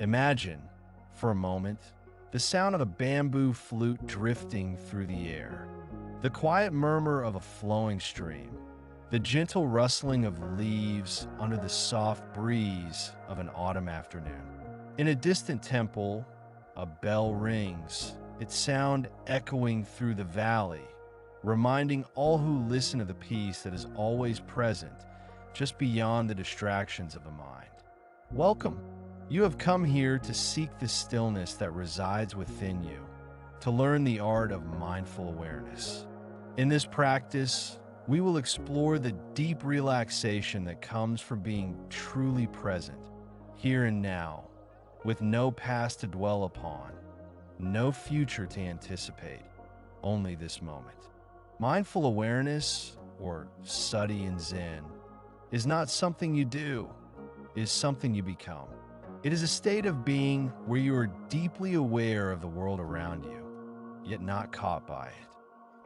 Imagine, for a moment, the sound of a bamboo flute drifting through the air, the quiet murmur of a flowing stream, the gentle rustling of leaves under the soft breeze of an autumn afternoon. In a distant temple, a bell rings, its sound echoing through the valley, reminding all who listen of the peace that is always present just beyond the distractions of the mind. Welcome. You have come here to seek the stillness that resides within you, to learn the art of mindful awareness. In this practice, we will explore the deep relaxation that comes from being truly present, here and now, with no past to dwell upon, no future to anticipate, only this moment. Mindful awareness, or study in Zen, is not something you do, it is something you become. It is a state of being where you are deeply aware of the world around you, yet not caught by it.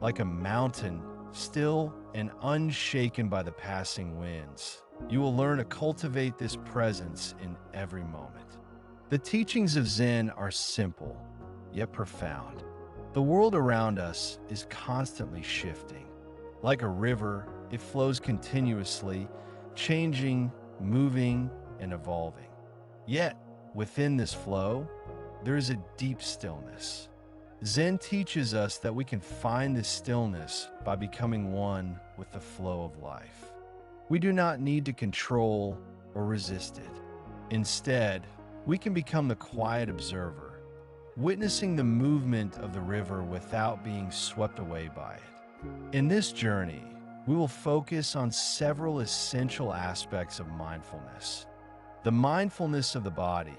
Like a mountain, still and unshaken by the passing winds, you will learn to cultivate this presence in every moment. The teachings of Zen are simple, yet profound. The world around us is constantly shifting. Like a river, it flows continuously, changing, moving, and evolving. Yet, within this flow, there is a deep stillness. Zen teaches us that we can find this stillness by becoming one with the flow of life. We do not need to control or resist it. Instead, we can become the quiet observer, witnessing the movement of the river without being swept away by it. In this journey, we will focus on several essential aspects of mindfulness. The mindfulness of the body,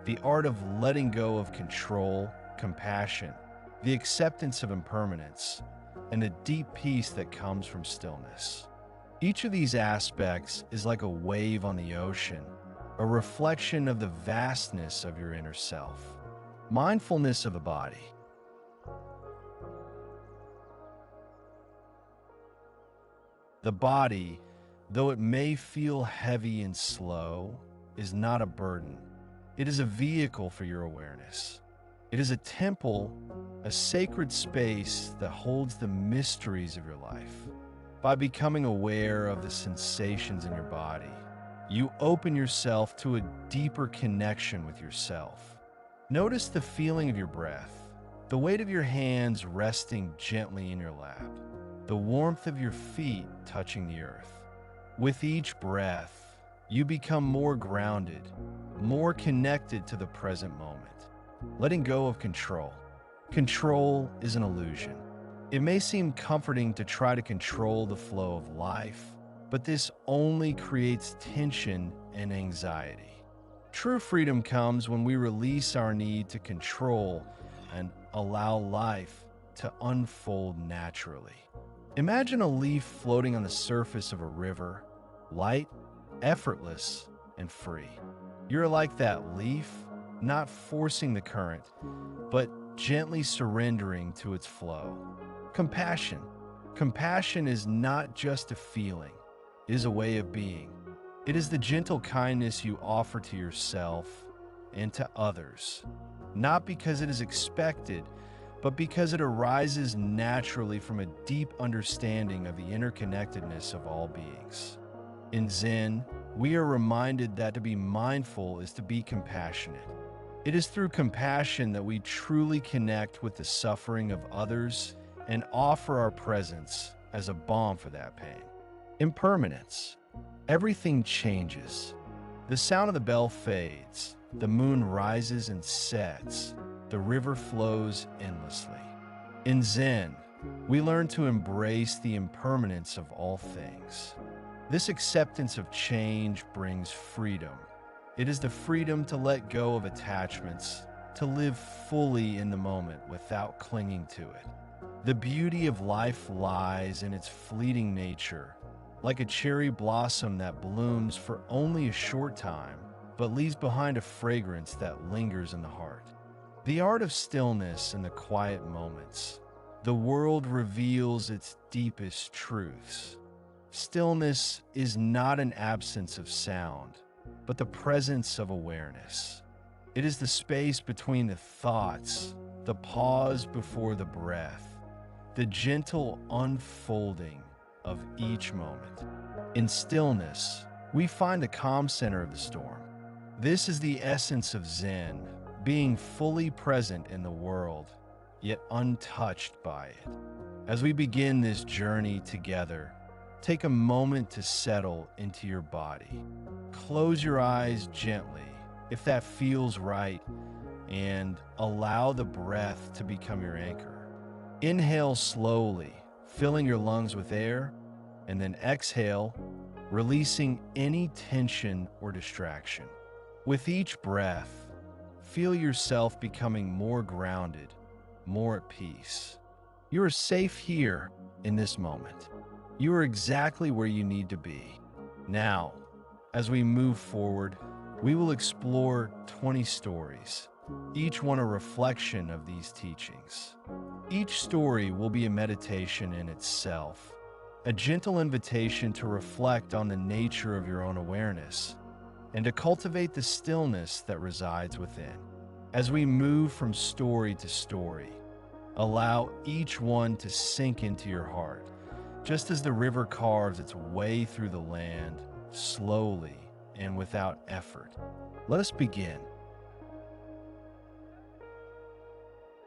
the art of letting go of control, compassion, the acceptance of impermanence, and the deep peace that comes from stillness. Each of these aspects is like a wave on the ocean, a reflection of the vastness of your inner self. Mindfulness of the body. The body, though it may feel heavy and slow, is not a burden. It is a vehicle for your awareness. It is a temple, a sacred space that holds the mysteries of your life. By becoming aware of the sensations in your body, you open yourself to a deeper connection with yourself. Notice the feeling of your breath, the weight of your hands resting gently in your lap, the warmth of your feet touching the earth. With each breath, you become more grounded, more connected to the present moment, letting go of control. Control is an illusion. It may seem comforting to try to control the flow of life, but this only creates tension and anxiety. True freedom comes when we release our need to control and allow life to unfold naturally. Imagine a leaf floating on the surface of a river, light, effortless, and free. You're like that leaf, not forcing the current, but gently surrendering to its flow. Compassion. Compassion is not just a feeling, it is a way of being. It is the gentle kindness you offer to yourself and to others, not because it is expected, but because it arises naturally from a deep understanding of the interconnectedness of all beings. In Zen, we are reminded that to be mindful is to be compassionate. It is through compassion that we truly connect with the suffering of others and offer our presence as a balm for that pain. Impermanence. Everything changes. The sound of the bell fades, the moon rises and sets, the river flows endlessly. In Zen, we learn to embrace the impermanence of all things. This acceptance of change brings freedom. It is the freedom to let go of attachments, to live fully in the moment without clinging to it. The beauty of life lies in its fleeting nature, like a cherry blossom that blooms for only a short time, but leaves behind a fragrance that lingers in the heart. The art of stillness in the quiet moments. The world reveals its deepest truths. Stillness is not an absence of sound, but the presence of awareness. It is the space between the thoughts, the pause before the breath, the gentle unfolding of each moment. In stillness, we find the calm center of the storm. This is the essence of Zen, being fully present in the world, yet untouched by it. As we begin this journey together, take a moment to settle into your body. Close your eyes gently, if that feels right, and allow the breath to become your anchor. Inhale slowly, filling your lungs with air, and then exhale, releasing any tension or distraction. With each breath, feel yourself becoming more grounded, more at peace. You are safe here in this moment. You are exactly where you need to be. Now, as we move forward, we will explore 20 stories, each one a reflection of these teachings. Each story will be a meditation in itself, a gentle invitation to reflect on the nature of your own awareness and to cultivate the stillness that resides within. As we move from story to story, allow each one to sink into your heart, just as the river carves its way through the land, slowly and without effort. Let us begin.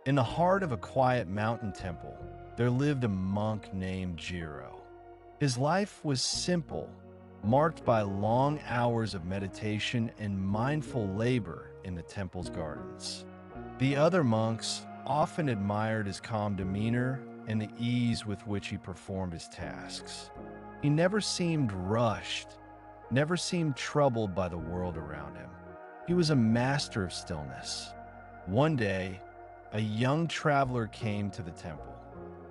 In the heart of a quiet mountain temple, there lived a monk named Jiro. His life was simple, marked by long hours of meditation and mindful labor in the temple's gardens. The other monks often admired his calm demeanor and the ease with which he performed his tasks. He never seemed rushed, never seemed troubled by the world around him. He was a master of stillness. One day, a young traveler came to the temple.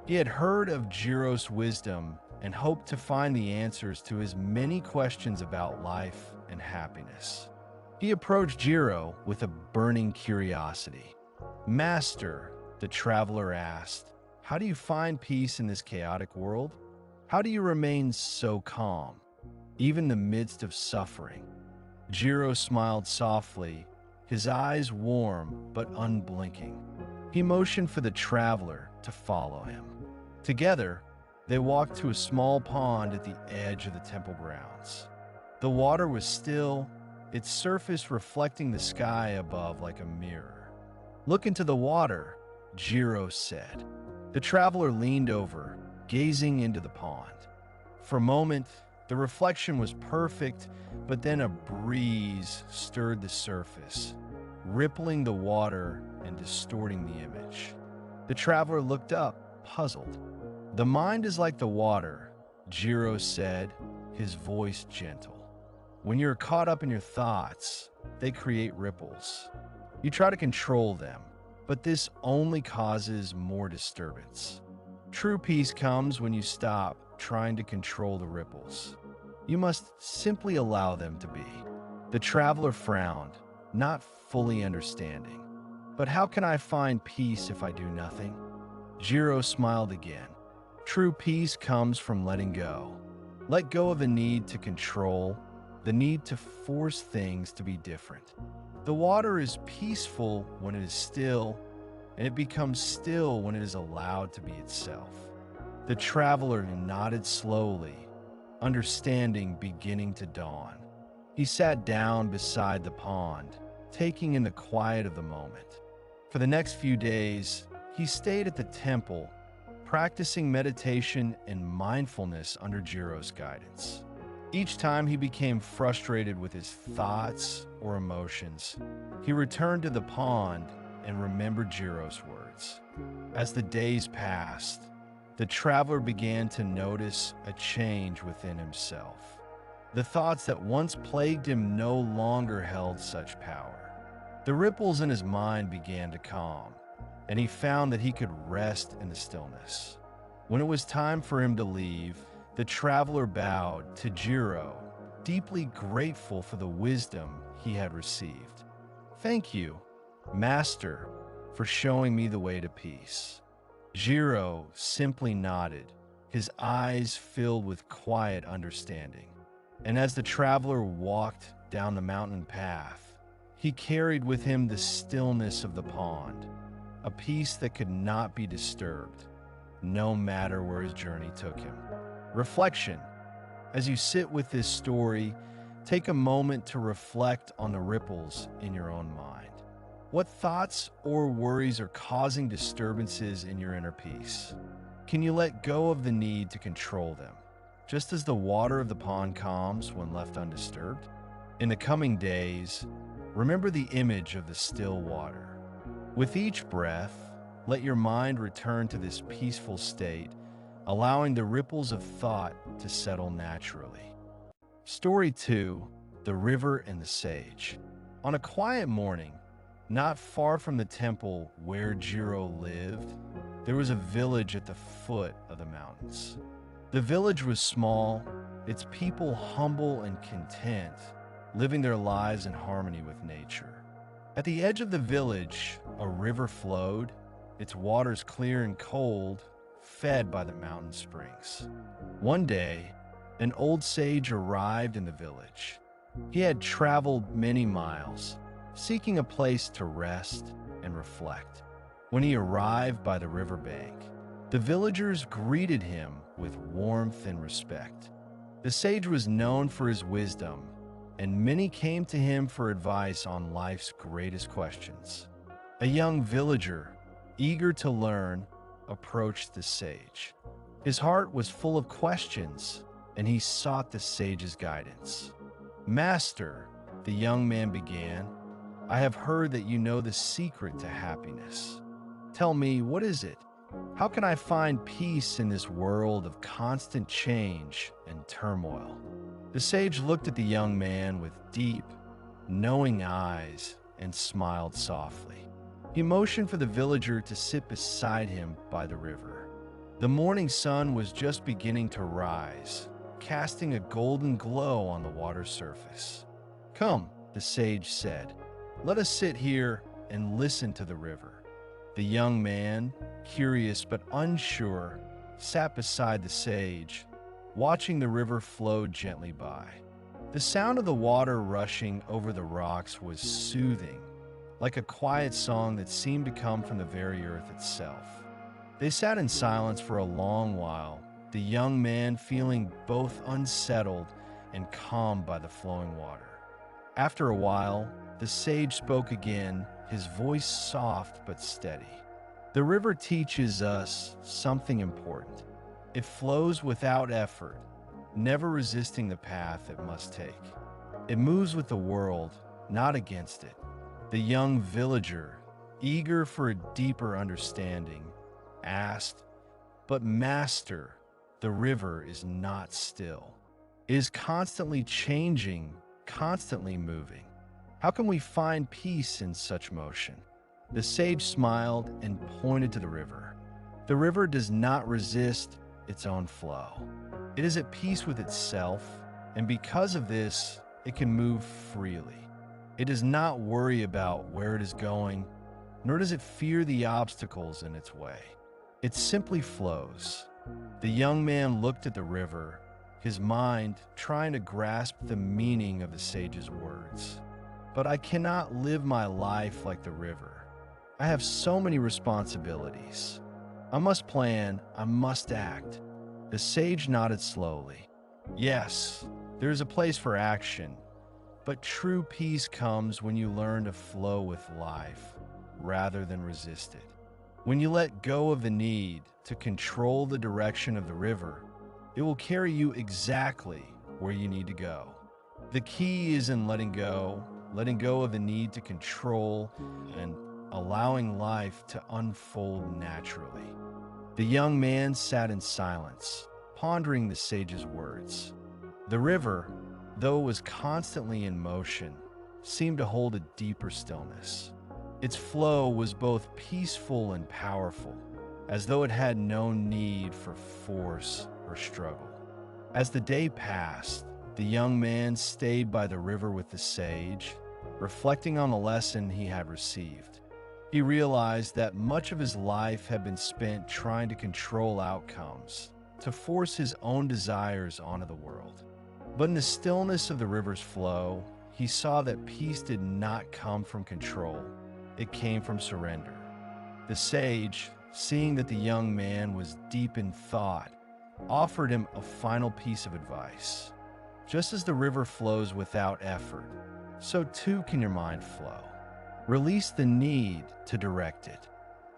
He had heard of Jiro's wisdom and hoped to find the answers to his many questions about life and happiness. He approached Jiro with a burning curiosity. "Master," the traveler asked, "how do you find peace in this chaotic world? How do you remain so calm, even in the midst of suffering?" Jiro smiled softly, his eyes warm but unblinking. He motioned for the traveler to follow him. Together, they walked to a small pond at the edge of the temple grounds. The water was still, its surface reflecting the sky above like a mirror. "Look into the water," Jiro said. The traveler leaned over, gazing into the pond. For a moment, the reflection was perfect, but then a breeze stirred the surface, rippling the water and distorting the image. The traveler looked up, puzzled. "The mind is like the water," Jiro said, his voice gentle. "When you're caught up in your thoughts, they create ripples. You try to control them, but this only causes more disturbance. True peace comes when you stop trying to control the ripples. You must simply allow them to be." The traveler frowned, not fully understanding. "But how can I find peace if I do nothing?" Jiro smiled again. "True peace comes from letting go. Let go of the need to control, the need to force things to be different. The water is peaceful when it is still, and it becomes still when it is allowed to be itself." The traveler nodded slowly, understanding beginning to dawn. He sat down beside the pond, taking in the quiet of the moment. For the next few days, he stayed at the temple, practicing meditation and mindfulness under Jiro's guidance. Each time he became frustrated with his thoughts or emotions, he returned to the pond and remembered Jiro's words. As the days passed, the traveler began to notice a change within himself. The thoughts that once plagued him no longer held such power. The ripples in his mind began to calm, and he found that he could rest in the stillness. When it was time for him to leave, the traveler bowed to Jiro, deeply grateful for the wisdom he had received. "Thank you, Master, for showing me the way to peace." Jiro simply nodded, his eyes filled with quiet understanding. And as the traveler walked down the mountain path, He carried with him the stillness of the pond, a peace that could not be disturbed, no matter where his journey took him. Reflection. As you sit with this story, take a moment to reflect on the ripples in your own mind. What thoughts or worries are causing disturbances in your inner peace? Can you let go of the need to control them, just as the water of the pond calms when left undisturbed? In the coming days, remember the image of the still water. With each breath, let your mind return to this peaceful state, allowing the ripples of thought to settle naturally. Story 2: The River and the Sage. On a quiet morning, not far from the temple where Jiro lived, there was a village at the foot of the mountains. The village was small, its people humble and content, living their lives in harmony with nature. At the edge of the village, a river flowed, its waters clear and cold, fed by the mountain springs. One day, an old sage arrived in the village. He had traveled many miles, seeking a place to rest and reflect. When he arrived by the riverbank, the villagers greeted him with warmth and respect. The sage was known for his wisdom, and many came to him for advice on life's greatest questions. A young villager, eager to learn, approached the sage. His heart was full of questions, and he sought the sage's guidance. "Master," the young man began, "I have heard that you know the secret to happiness. Tell me, what is it? How can I find peace in this world of constant change and turmoil?" The sage looked at the young man with deep, knowing eyes and smiled softly. He motioned for the villager to sit beside him by the river. The morning sun was just beginning to rise, casting a golden glow on the water's surface. "Come," the sage said, "let us sit here and listen to the river." The young man, curious but unsure, sat beside the sage, watching the river flow gently by. The sound of the water rushing over the rocks was soothing, like a quiet song that seemed to come from the very earth itself. They sat in silence for a long while, the young man feeling both unsettled and calmed by the flowing water. After a while, the sage spoke again, his voice soft but steady. "The river teaches us something important. It flows without effort, never resisting the path it must take. It moves with the world, not against it." The young villager, eager for a deeper understanding, asked, "But master, the river is not still. It is constantly changing, constantly moving. How can we find peace in such motion?" The sage smiled and pointed to the river. "The river does not resist its own flow. It is at peace with itself, and because of this, it can move freely. It does not worry about where it is going, nor does it fear the obstacles in its way. It simply flows." The young man looked at the river, his mind trying to grasp the meaning of the sage's words. "But I cannot live my life like the river. I have so many responsibilities. I must plan, I must act." The sage nodded slowly. "Yes, there is a place for action, but true peace comes when you learn to flow with life rather than resist it. When you let go of the need to control the direction of the river, it will carry you exactly where you need to go. The key is in letting go of the need to control and allowing life to unfold naturally." The young man sat in silence, pondering the sage's words. The river, though it was constantly in motion, seemed to hold a deeper stillness. Its flow was both peaceful and powerful, as though it had no need for force or struggle. As the day passed, the young man stayed by the river with the sage, reflecting on the lesson he had received. He realized that much of his life had been spent trying to control outcomes, to force his own desires onto the world. But in the stillness of the river's flow, he saw that peace did not come from control. It came from surrender. The sage, seeing that the young man was deep in thought, offered him a final piece of advice. Just as the river flows without effort, so too can your mind flow. Release the need to direct it.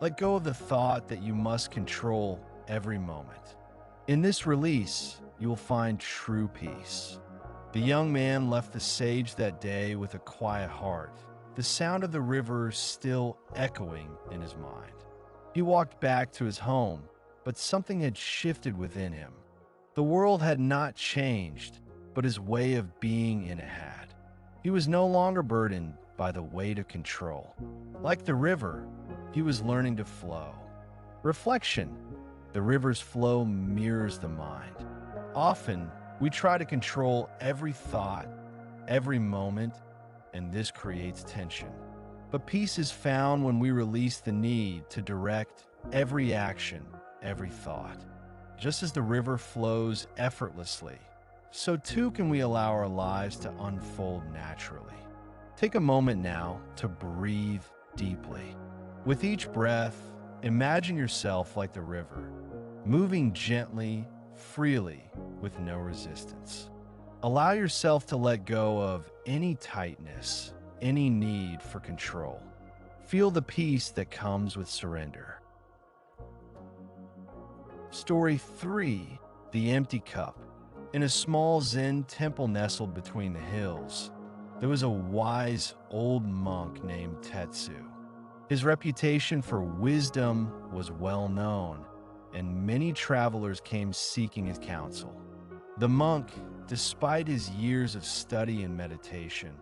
Let go of the thought that you must control every moment. In this release, you will find true peace. The young man left the sage that day with a quiet heart, the sound of the river still echoing in his mind. He walked back to his home, but something had shifted within him. The world had not changed, but his way of being in it had. He was no longer burdened by the weight of control. Like the river, he was learning to flow. Reflection. The river's flow mirrors the mind. Often, we try to control every thought, every moment, and this creates tension. But peace is found when we release the need to direct every action, every thought. Just as the river flows effortlessly, so too can we allow our lives to unfold naturally. Take a moment now to breathe deeply. With each breath, imagine yourself like the river, moving gently, freely, with no resistance. Allow yourself to let go of any tightness, any need for control. Feel the peace that comes with surrender. Story 3, The Empty Cup. In a small Zen temple nestled between the hills, there was a wise old monk named Tetsu. His reputation for wisdom was well known, and many travelers came seeking his counsel. The monk, despite his years of study and meditation,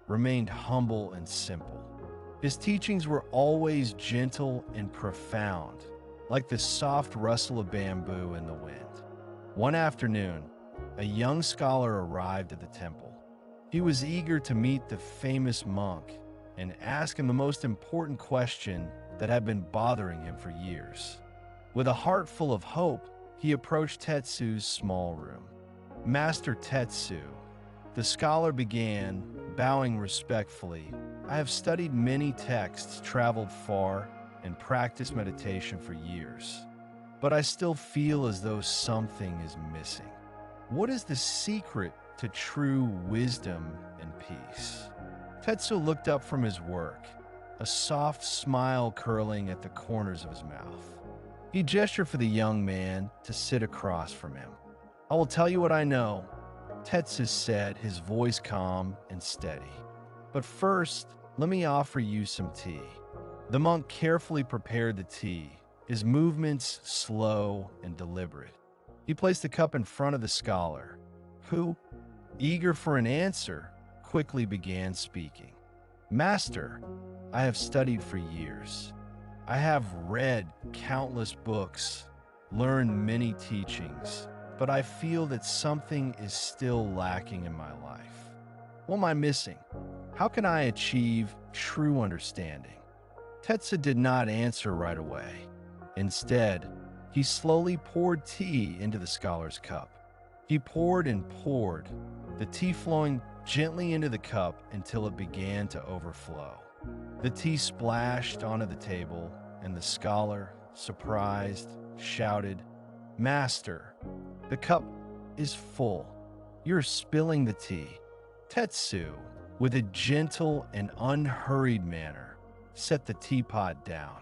remained humble and simple. His teachings were always gentle and profound, like the soft rustle of bamboo in the wind. One afternoon, a young scholar arrived at the temple. He was eager to meet the famous monk and ask him the most important question that had been bothering him for years. With a heart full of hope, he approached Tetsu's small room. Master Tetsu, the scholar began, bowing respectfully, I have studied many texts, traveled far, and practiced meditation for years, but I still feel as though something is missing. What is the secret to true wisdom and peace? Tetsu looked up from his work, a soft smile curling at the corners of his mouth. He gestured for the young man to sit across from him. I will tell you what I know, Tetsu said, his voice calm and steady. But first, let me offer you some tea. The monk carefully prepared the tea, his movements slow and deliberate. He placed the cup in front of the scholar, who, eager for an answer, quickly began speaking. Master, I have studied for years. I have read countless books, learned many teachings, but I feel that something is still lacking in my life. What am I missing? How can I achieve true understanding? Tetsu did not answer right away. Instead, he slowly poured tea into the scholar's cup. He poured and poured, the tea flowing gently into the cup until it began to overflow. The tea splashed onto the table, and the scholar, surprised, shouted, Master, the cup is full. You're spilling the tea. Tetsu, with a gentle and unhurried manner, set the teapot down.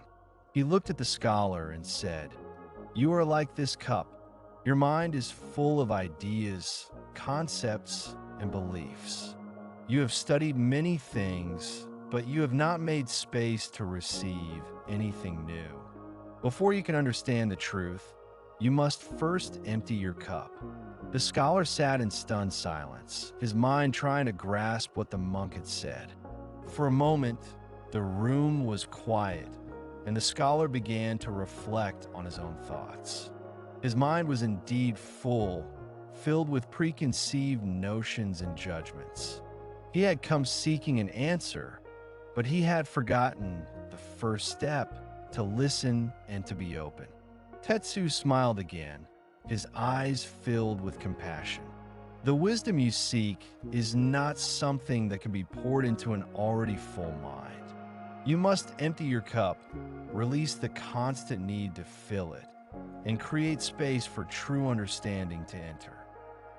He looked at the scholar and said, You are like this cup. Your mind is full of ideas, concepts, and beliefs. You have studied many things, but you have not made space to receive anything new. Before you can understand the truth, you must first empty your cup. The scholar sat in stunned silence, his mind trying to grasp what the monk had said. For a moment, the room was quiet, and the scholar began to reflect on his own thoughts. His mind was indeed full, filled with preconceived notions and judgments. He had come seeking an answer, but he had forgotten the first step, to listen and to be open. Tetsu smiled again, his eyes filled with compassion. The wisdom you seek is not something that can be poured into an already full mind. You must empty your cup, release the constant need to fill it, and create space for true understanding to enter.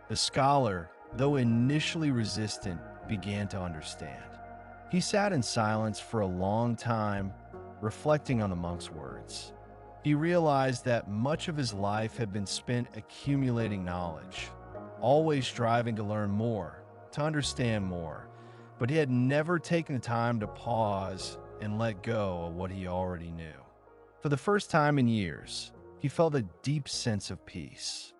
The scholar, though initially resistant, began to understand. He sat in silence for a long time, reflecting on the monk's words. He realized that much of his life had been spent accumulating knowledge, always striving to learn more, to understand more, but he had never taken the time to pause and let go of what he already knew. For the first time in years, he felt a deep sense of peace.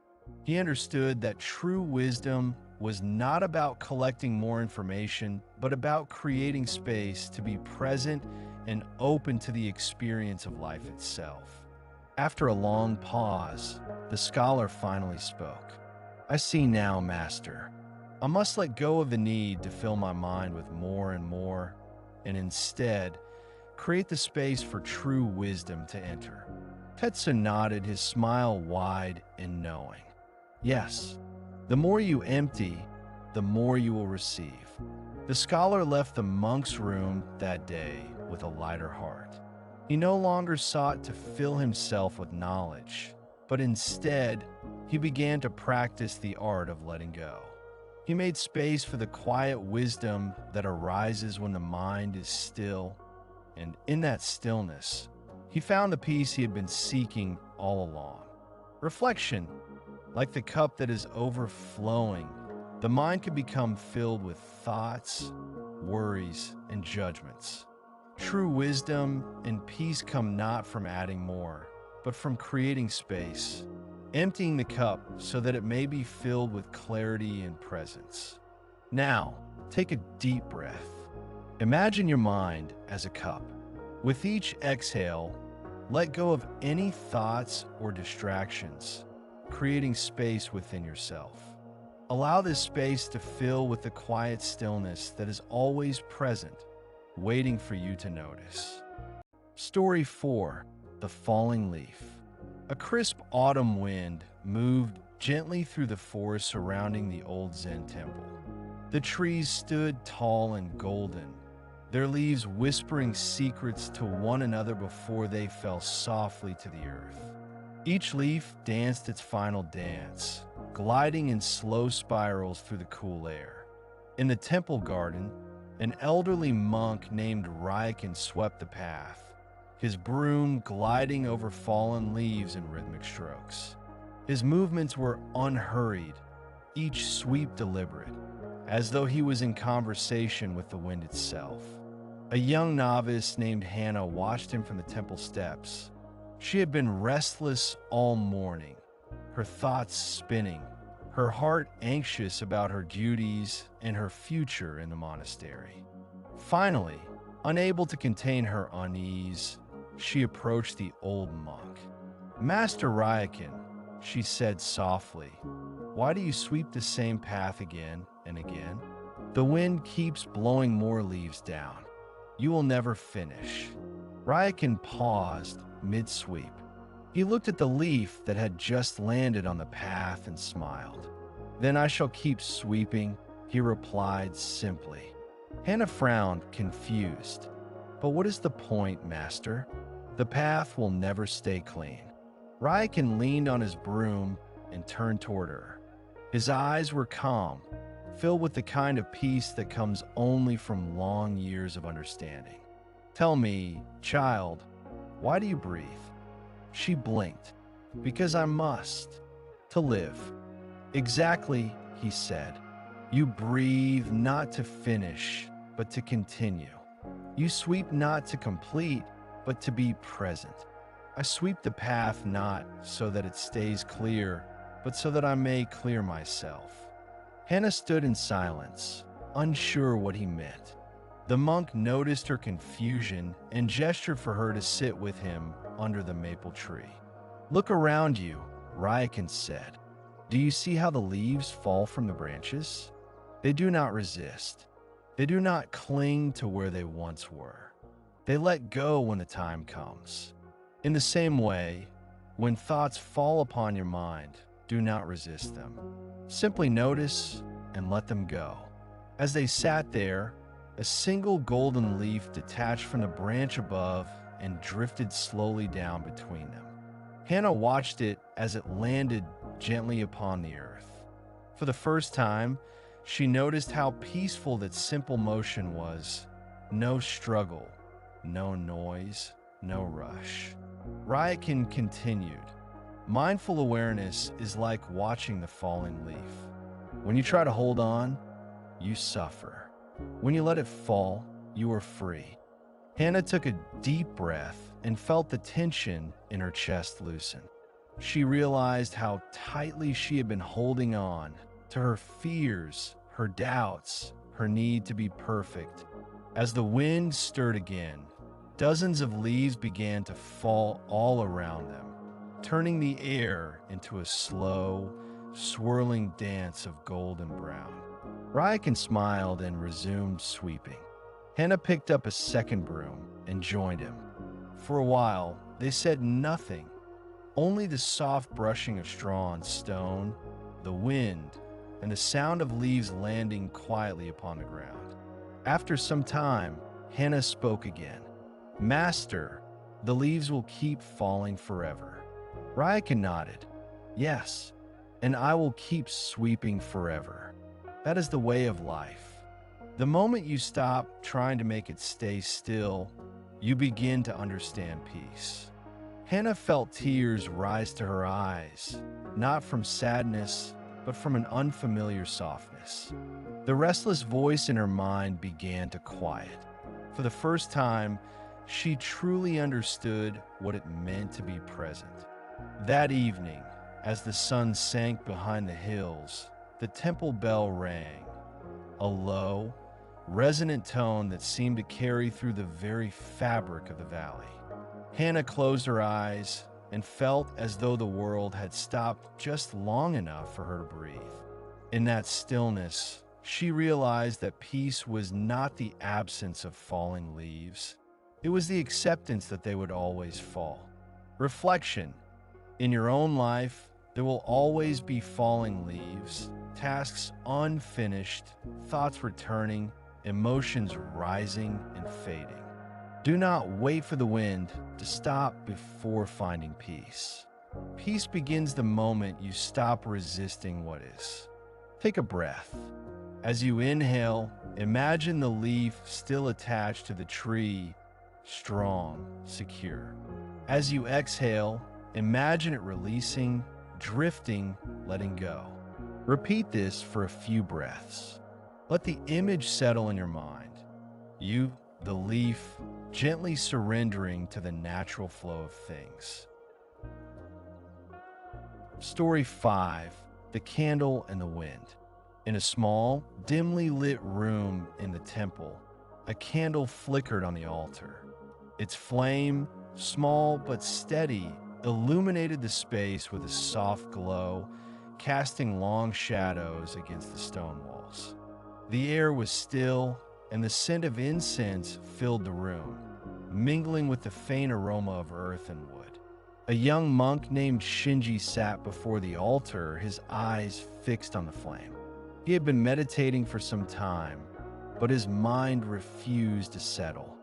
He understood that true wisdom was not about collecting more information, but about creating space to be present and open to the experience of life itself. After a long pause, the scholar finally spoke. "I see now, Master. I must let go of the need to fill my mind with more and more, and instead create the space for true wisdom to enter." Tetsu nodded, his smile wide and knowing. Yes, the more you empty, the more you will receive. The scholar left the monk's room that day with a lighter heart. He no longer sought to fill himself with knowledge, but instead, he began to practice the art of letting go. He made space for the quiet wisdom that arises when the mind is still, and in that stillness, he found the peace he had been seeking all along. Reflection, like the cup that is overflowing, the mind can become filled with thoughts, worries, and judgments. True wisdom and peace come not from adding more, but from creating space, emptying the cup so that it may be filled with clarity and presence. Now, take a deep breath. Imagine your mind as a cup. With each exhale, let go of any thoughts or distractions, creating space within yourself. Allow this space to fill with the quiet stillness that is always present, waiting for you to notice. Story 4. The Falling Leaf. A crisp autumn wind moved gently through the forest surrounding the old Zen temple. The trees stood tall and golden, their leaves whispering secrets to one another before they fell softly to the earth. Each leaf danced its final dance, gliding in slow spirals through the cool air. In the temple garden, an elderly monk named Ryakan swept the path, his broom gliding over fallen leaves in rhythmic strokes. His movements were unhurried, each sweep deliberate, as though he was in conversation with the wind itself. A young novice named Hannah watched him from the temple steps. She had been restless all morning, her thoughts spinning, her heart anxious about her duties and her future in the monastery. Finally, unable to contain her unease, she approached the old monk. "Master Ryakan," she said softly, "why do you sweep the same path again and again? The wind keeps blowing more leaves down. You will never finish." Ryakan paused mid-sweep. He looked at the leaf that had just landed on the path and smiled. "Then I shall keep sweeping," he replied simply. Hannah frowned, confused. "But what is the point, Master? The path will never stay clean." Ryakan leaned on his broom and turned toward her. His eyes were calm, filled with the kind of peace that comes only from long years of understanding. "Tell me, child, why do you breathe?" She blinked. "Because I must. To live." "Exactly," he said. "You breathe not to finish, but to continue. You sweep not to complete, but to be present. I sweep the path not so that it stays clear, but so that I may clear myself." Hannah stood in silence, unsure what he meant. The monk noticed her confusion and gestured for her to sit with him under the maple tree. "Look around you," Ryakan said. "Do you see how the leaves fall from the branches? They do not resist. They do not cling to where they once were. They let go when the time comes. In the same way, when thoughts fall upon your mind, Do not resist them. Simply notice and let them go. As they sat there, a single golden leaf detached from the branch above and drifted slowly down between them. Hannah watched it as it landed gently upon the earth. For the first time, she noticed how peaceful that simple motion was. No struggle, no noise, no rush. Ryakin continued, "Mindful awareness is like watching the falling leaf. When you try to hold on, you suffer. When you let it fall, you are free." Hannah took a deep breath and felt the tension in her chest loosen. She realized how tightly she had been holding on to her fears, her doubts, her need to be perfect. As the wind stirred again, dozens of leaves began to fall all around them, turning the air into a slow, swirling dance of golden brown. Ryakin smiled and resumed sweeping. Hannah picked up a second broom and joined him. For a while, they said nothing, only the soft brushing of straw on stone, the wind, and the sound of leaves landing quietly upon the ground. After some time, Hannah spoke again. "Master, the leaves will keep falling forever." Ryakin nodded. "Yes, and I will keep sweeping forever. That is the way of life. The moment you stop trying to make it stay still, you begin to understand peace." Hannah felt tears rise to her eyes, not from sadness, but from an unfamiliar softness. The restless voice in her mind began to quiet. For the first time, she truly understood what it meant to be present. That evening, as the sun sank behind the hills, the temple bell rang, a low, resonant tone that seemed to carry through the very fabric of the valley. Hannah closed her eyes and felt as though the world had stopped just long enough for her to breathe. In that stillness, she realized that peace was not the absence of falling leaves. It was the acceptance that they would always fall. Reflection. In your own life, there will always be falling leaves, tasks unfinished, thoughts returning, emotions rising and fading. Do not wait for the wind to stop before finding peace. Peace begins the moment you stop resisting what is. Take a breath. As you inhale, imagine the leaf still attached to the tree, strong, secure. As you exhale, imagine it releasing, drifting, letting go. Repeat this for a few breaths. Let the image settle in your mind. You, the leaf, gently surrendering to the natural flow of things. Story 5. The Candle and the Wind. In a small, dimly lit room in the temple, a candle flickered on the altar. Its flame, small but steady, illuminated the space with a soft glow, casting long shadows against the stone walls. The air was still, and the scent of incense filled the room, mingling with the faint aroma of earth and wood. A young monk named Shinji sat before the altar, his eyes fixed on the flame. He had been meditating for some time, but his mind refused to settle.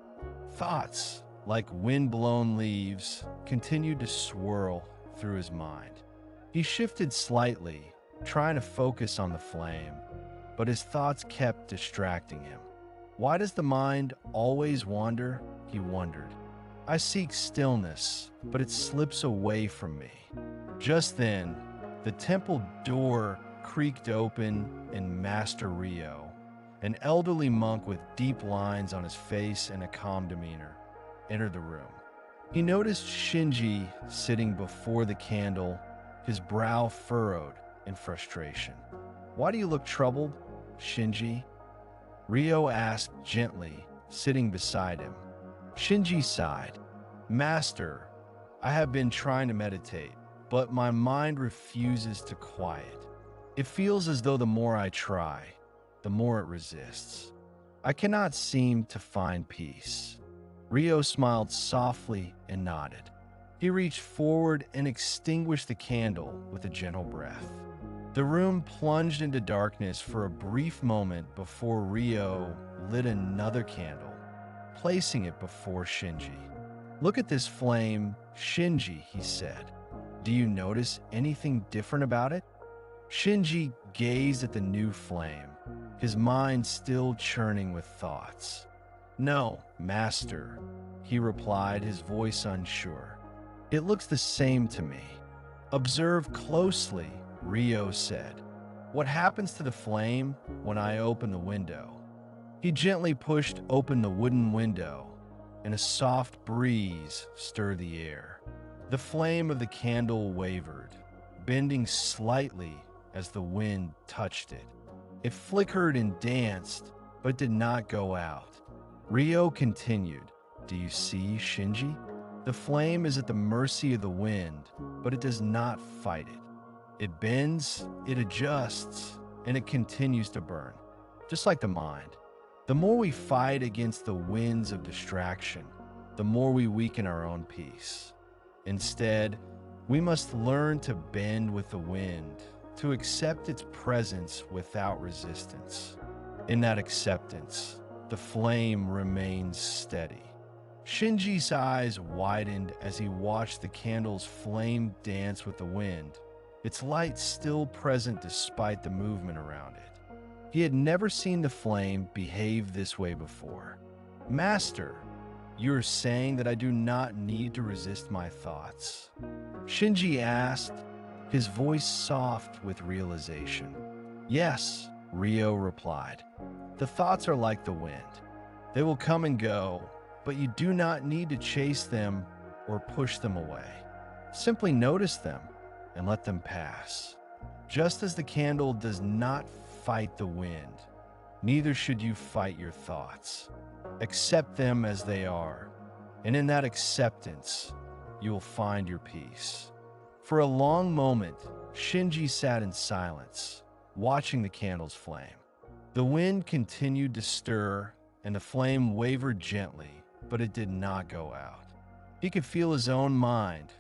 Thoughts, like wind-blown leaves, continued to swirl through his mind. He shifted slightly, trying to focus on the flame, but his thoughts kept distracting him. Why does the mind always wander? He wondered. I seek stillness, but it slips away from me. Just then, the temple door creaked open and Master Rio, an elderly monk with deep lines on his face and a calm demeanor, entered the room. He noticed Shinji sitting before the candle, his brow furrowed in frustration. Why do you look troubled, Shinji? Rio asked gently, sitting beside him. Shinji sighed. Master, I have been trying to meditate, but my mind refuses to quiet. It feels as though the more I try, the more it resists. I cannot seem to find peace. Rio smiled softly and nodded. He reached forward and extinguished the candle with a gentle breath. The room plunged into darkness for a brief moment before Rio lit another candle, placing it before Shinji. "Look at this flame, Shinji," he said. "Do you notice anything different about it?" Shinji gazed at the new flame, his mind still churning with thoughts. "No, master," he replied, his voice unsure. "It looks the same to me." "Observe closely," Rio said. "What happens to the flame when I open the window?" He gently pushed open the wooden window, and a soft breeze stirred the air. The flame of the candle wavered, bending slightly as the wind touched it. It flickered and danced, but did not go out. Rio continued, "Do you see, Shinji? The flame is at the mercy of the wind, but it does not fight it. It bends, it adjusts, and it continues to burn, just like the mind. The more we fight against the winds of distraction, the more we weaken our own peace. Instead, we must learn to bend with the wind, to accept its presence without resistance. In that acceptance, the flame remains steady." Shinji's eyes widened as he watched the candle's flame dance with the wind, its light still present despite the movement around it. He had never seen the flame behave this way before. "Master, you are saying that I do not need to resist my thoughts?" Shinji asked, his voice soft with realization. "Yes," Rio replied. "The thoughts are like the wind. They will come and go, but you do not need to chase them or push them away. Simply notice them and let them pass. Just as the candle does not fight the wind, neither should you fight your thoughts. Accept them as they are, and in that acceptance, you will find your peace." For a long moment, Shinji sat in silence, watching the candle's flame. The wind continued to stir, and the flame wavered gently, but it did not go out. He could feel his own mind,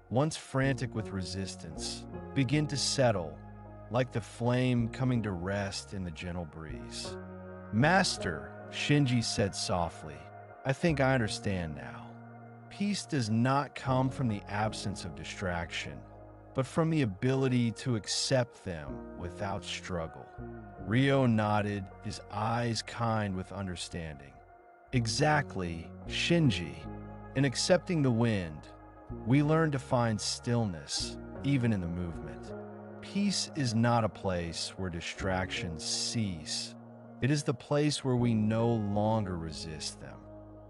once frantic with resistance, begin to settle, like the flame coming to rest in the gentle breeze. "Master," Shinji said softly, "I think I understand now. Peace does not come from the absence of distraction, but from the ability to accept them without struggle." Rio nodded, his eyes kind with understanding. "Exactly, Shinji. In accepting the wind, we learn to find stillness, even in the movement. Peace is not a place where distractions cease. It is the place where we no longer resist them.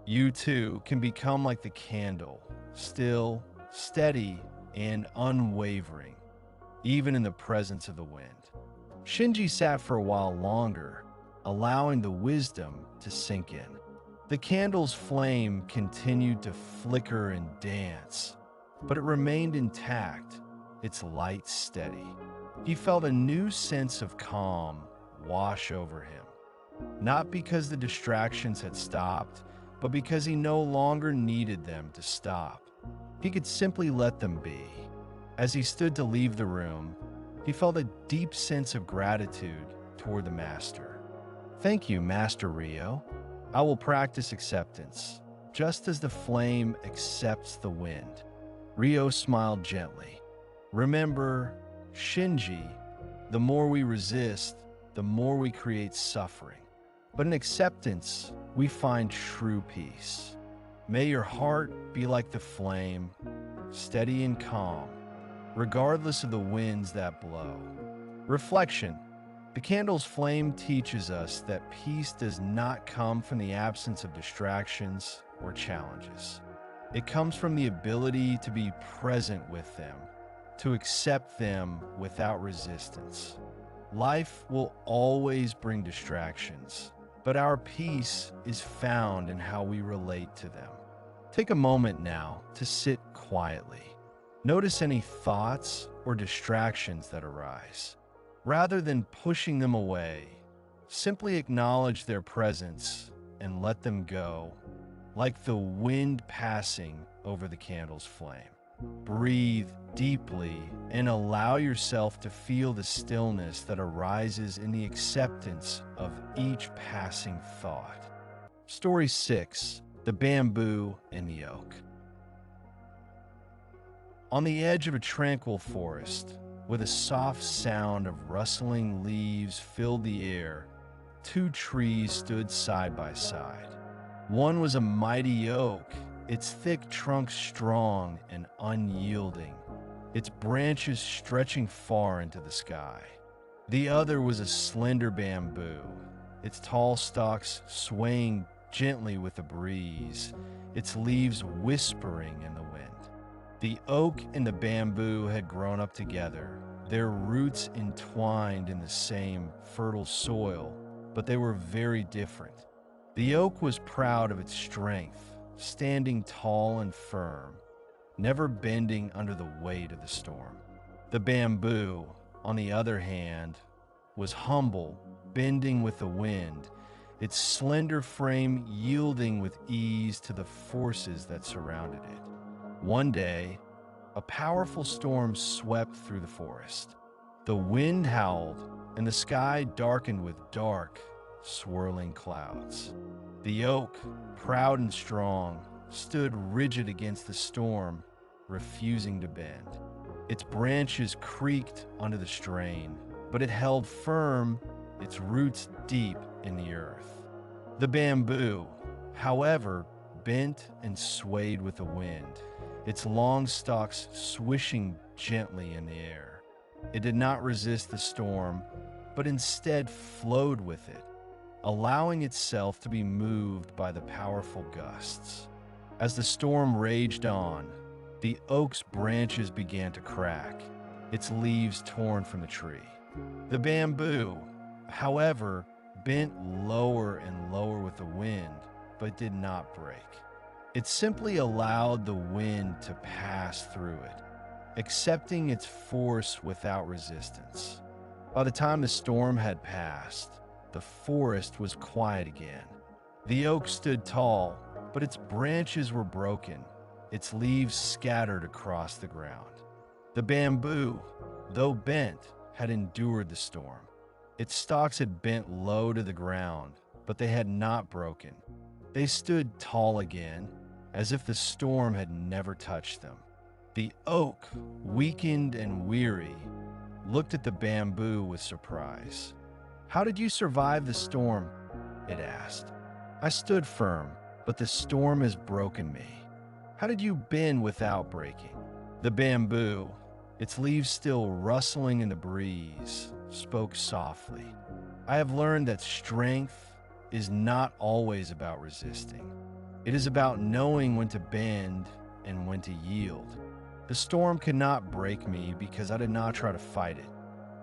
You too can become like the candle, still, steady, and unwavering, even in the presence of the wind." Shinji sat for a while longer, allowing the wisdom to sink in. The candle's flame continued to flicker and dance, but it remained intact, its light steady. He felt a new sense of calm wash over him, not because the distractions had stopped, but because he no longer needed them to stop. He could simply let them be. As he stood to leave the room, he felt a deep sense of gratitude toward the master. "Thank you, Master Rio. I will practice acceptance, just as the flame accepts the wind." Rio smiled gently. "Remember, Shinji, the more we resist, the more we create suffering. But in acceptance, we find true peace. May your heart be like the flame, steady and calm, regardless of the winds that blow." Reflection. The candle's flame teaches us that peace does not come from the absence of distractions or challenges. It comes from the ability to be present with them, to accept them without resistance. Life will always bring distractions, but our peace is found in how we relate to them. Take a moment now to sit quietly. Notice any thoughts or distractions that arise. Rather than pushing them away, simply acknowledge their presence and let them go, like the wind passing over the candle's flame. Breathe deeply and allow yourself to feel the stillness that arises in the acceptance of each passing thought. Story 6: The Bamboo and the Oak. On the edge of a tranquil forest, with a soft sound of rustling leaves filled the air, two trees stood side by side. One was a mighty oak, its thick trunk strong and unyielding, its branches stretching far into the sky. The other was a slender bamboo, its tall stalks swaying gently with the breeze, its leaves whispering in the wind. The oak and the bamboo had grown up together, their roots entwined in the same fertile soil, but they were very different. The oak was proud of its strength, standing tall and firm, never bending under the weight of the storm. The bamboo, on the other hand, was humble, bending with the wind, its slender frame yielding with ease to the forces that surrounded it. One day, a powerful storm swept through the forest. The wind howled, and the sky darkened with dark, swirling clouds. The oak, proud and strong, stood rigid against the storm, refusing to bend. Its branches creaked under the strain, but it held firm, its roots deep in the earth. The bamboo, however, bent and swayed with the wind, its long stalks swishing gently in the air. It did not resist the storm, but instead flowed with it, allowing itself to be moved by the powerful gusts. As the storm raged on, the oak's branches began to crack, its leaves torn from the tree. The bamboo, however, bent lower and lower with the wind, but did not break. It simply allowed the wind to pass through it, accepting its force without resistance. By the time the storm had passed, the forest was quiet again. The oak stood tall, but its branches were broken, its leaves scattered across the ground. The bamboo, though bent, had endured the storm. Its stalks had bent low to the ground, but they had not broken. They stood tall again, as if the storm had never touched them. The oak, weakened and weary, looked at the bamboo with surprise. "How did you survive the storm?" it asked. "I stood firm, but the storm has broken me." "How did you bend without breaking?" The bamboo, its leaves still rustling in the breeze, spoke softly. "I have learned that strength is not always about resisting. It is about knowing when to bend and when to yield. The storm could not break me because I did not try to fight it.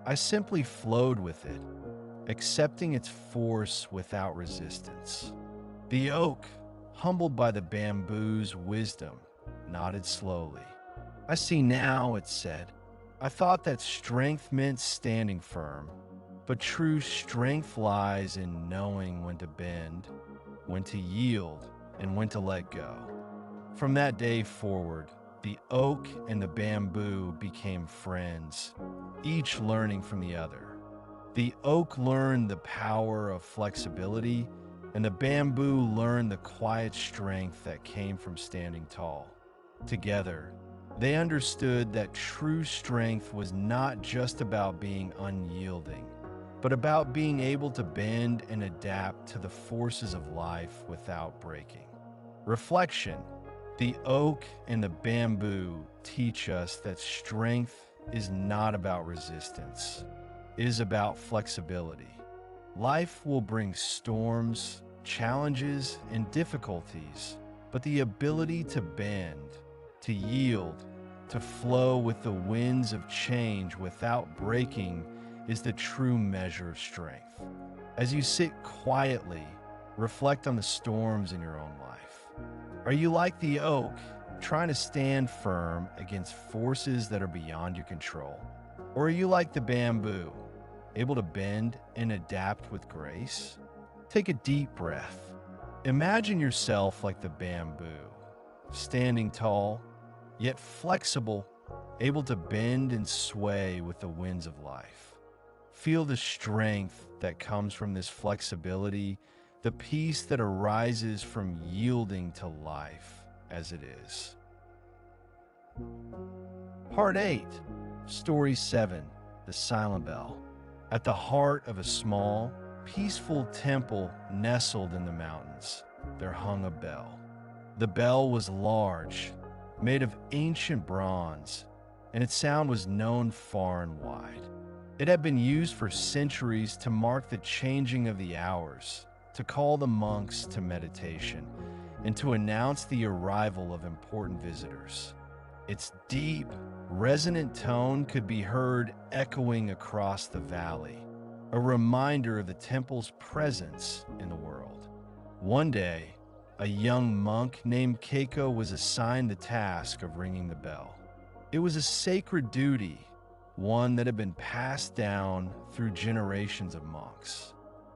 I simply flowed with it, accepting its force without resistance." The oak, humbled by the bamboo's wisdom, nodded slowly. "I see now," it said. "I thought that strength meant standing firm, but true strength lies in knowing when to bend, when to yield, and when to let go." From that day forward, the oak and the bamboo became friends, each learning from the other. The oak learned the power of flexibility, and the bamboo learned the quiet strength that came from standing tall. Together, they understood that true strength was not just about being unyielding, but about being able to bend and adapt to the forces of life without breaking. Reflection: the oak and the bamboo teach us that strength is not about resistance. It is about flexibility. Life will bring storms, challenges, and difficulties, but the ability to bend, to yield, to flow with the winds of change without breaking is the true measure of strength. As you sit quietly, reflect on the storms in your own life. Are you like the oak, trying to stand firm against forces that are beyond your control? Or are you like the bamboo, able to bend and adapt with grace? Take a deep breath. Imagine yourself like the bamboo, standing tall, yet flexible, able to bend and sway with the winds of life. Feel the strength that comes from this flexibility, the peace that arises from yielding to life as it is. Part 8, Story 7, The Silent Bell. At the heart of a small, peaceful temple nestled in the mountains, there hung a bell. The bell was large, made of ancient bronze, and its sound was known far and wide. It had been used for centuries to mark the changing of the hours, to call the monks to meditation, and to announce the arrival of important visitors. Its deep, resonant tone could be heard echoing across the valley, a reminder of the temple's presence in the world. One day, a young monk named Keiko was assigned the task of ringing the bell. It was a sacred duty, one that had been passed down through generations of monks.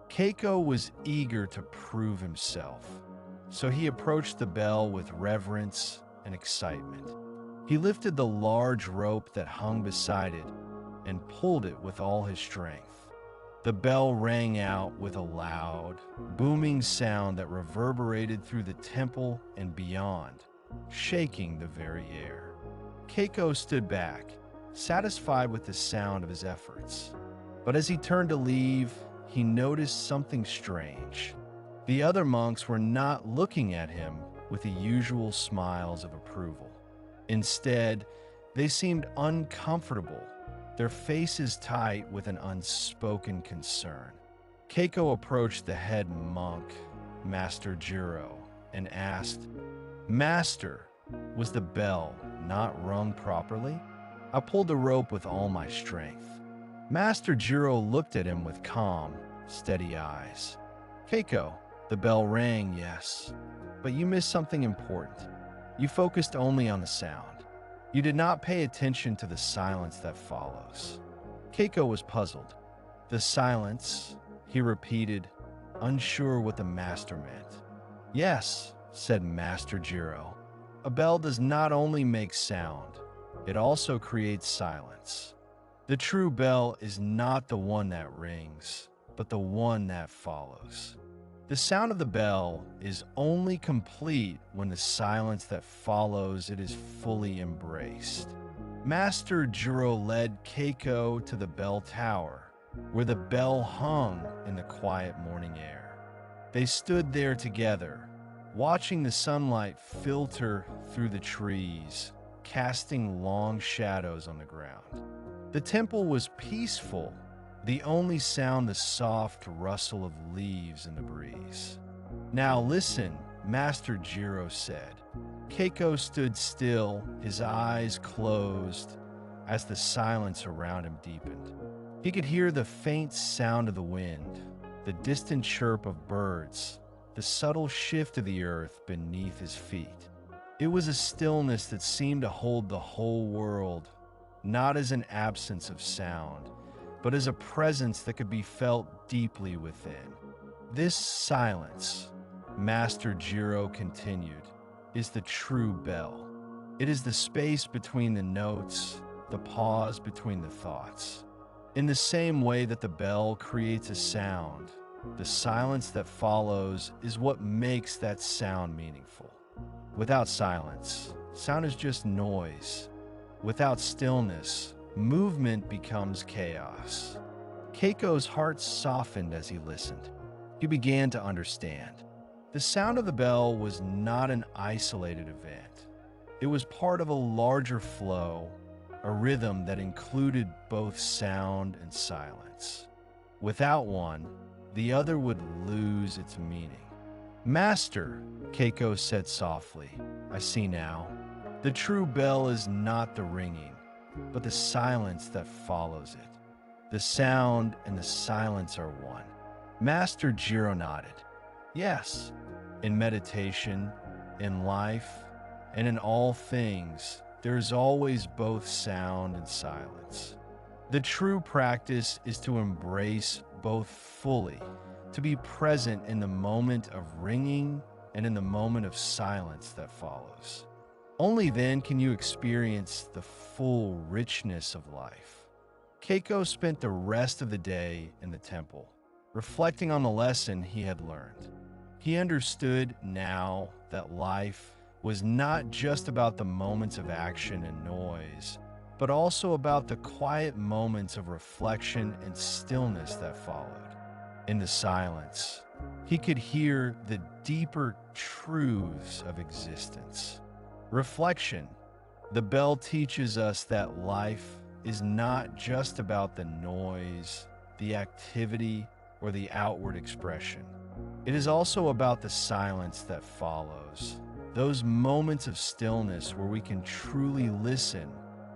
Keiko was eager to prove himself, so he approached the bell with reverence and excitement. He lifted the large rope that hung beside it and pulled it with all his strength. The bell rang out with a loud, booming sound that reverberated through the temple and beyond, shaking the very air. Keiko stood back, satisfied with the sound of his efforts. But as he turned to leave, he noticed something strange. The other monks were not looking at him with the usual smiles of approval. Instead, they seemed uncomfortable, their faces tight with an unspoken concern. Keiko approached the head monk, Master Jiro, and asked, "Master, was the bell not rung properly? I pulled the rope with all my strength." Master Jiro looked at him with calm, steady eyes. "Keiko, the bell rang, yes, but you missed something important. You focused only on the sound. You did not pay attention to the silence that follows." Keiko was puzzled. "The silence," he repeated, unsure what the master meant. "Yes," said Master Jiro. "A bell does not only make sound, it also creates silence. The true bell is not the one that rings, but the one that follows. The sound of the bell is only complete when the silence that follows it is fully embraced." Master Jiro led Keiko to the bell tower, where the bell hung in the quiet morning air. They stood there together, watching the sunlight filter through the trees, casting long shadows on the ground. The temple was peaceful, the only sound the soft rustle of leaves in the breeze. "Now listen," Master Jiro said. Keiko stood still, his eyes closed, as the silence around him deepened. He could hear the faint sound of the wind, the distant chirp of birds, the subtle shift of the earth beneath his feet. It was a stillness that seemed to hold the whole world, not as an absence of sound, but as a presence that could be felt deeply within. "This silence," Master Jiro continued, "is the true bell. It is the space between the notes, the pause between the thoughts. In the same way that the bell creates a sound, the silence that follows is what makes that sound meaningful. Without silence, sound is just noise. Without stillness, movement becomes chaos." Keiko's heart softened as he listened. He began to understand. The sound of the bell was not an isolated event. It was part of a larger flow, a rhythm that included both sound and silence. Without one, the other would lose its meaning. "Master," Keiko said softly, "I see now. The true bell is not the ringing, but the silence that follows it. The sound and the silence are one." Master Jiro nodded. "Yes, in meditation, in life, and in all things, there is always both sound and silence. The true practice is to embrace both fully, to be present in the moment of ringing and in the moment of silence that follows." Only then can you experience the full richness of life. Keiko spent the rest of the day in the temple, reflecting on the lesson he had learned. He understood now that life was not just about the moments of action and noise, but also about the quiet moments of reflection and stillness that followed. In the silence, he could hear the deeper truths of existence. Reflection. The bell teaches us that life is not just about the noise, the activity, or the outward expression. It is also about the silence that follows, those moments of stillness where we can truly listen,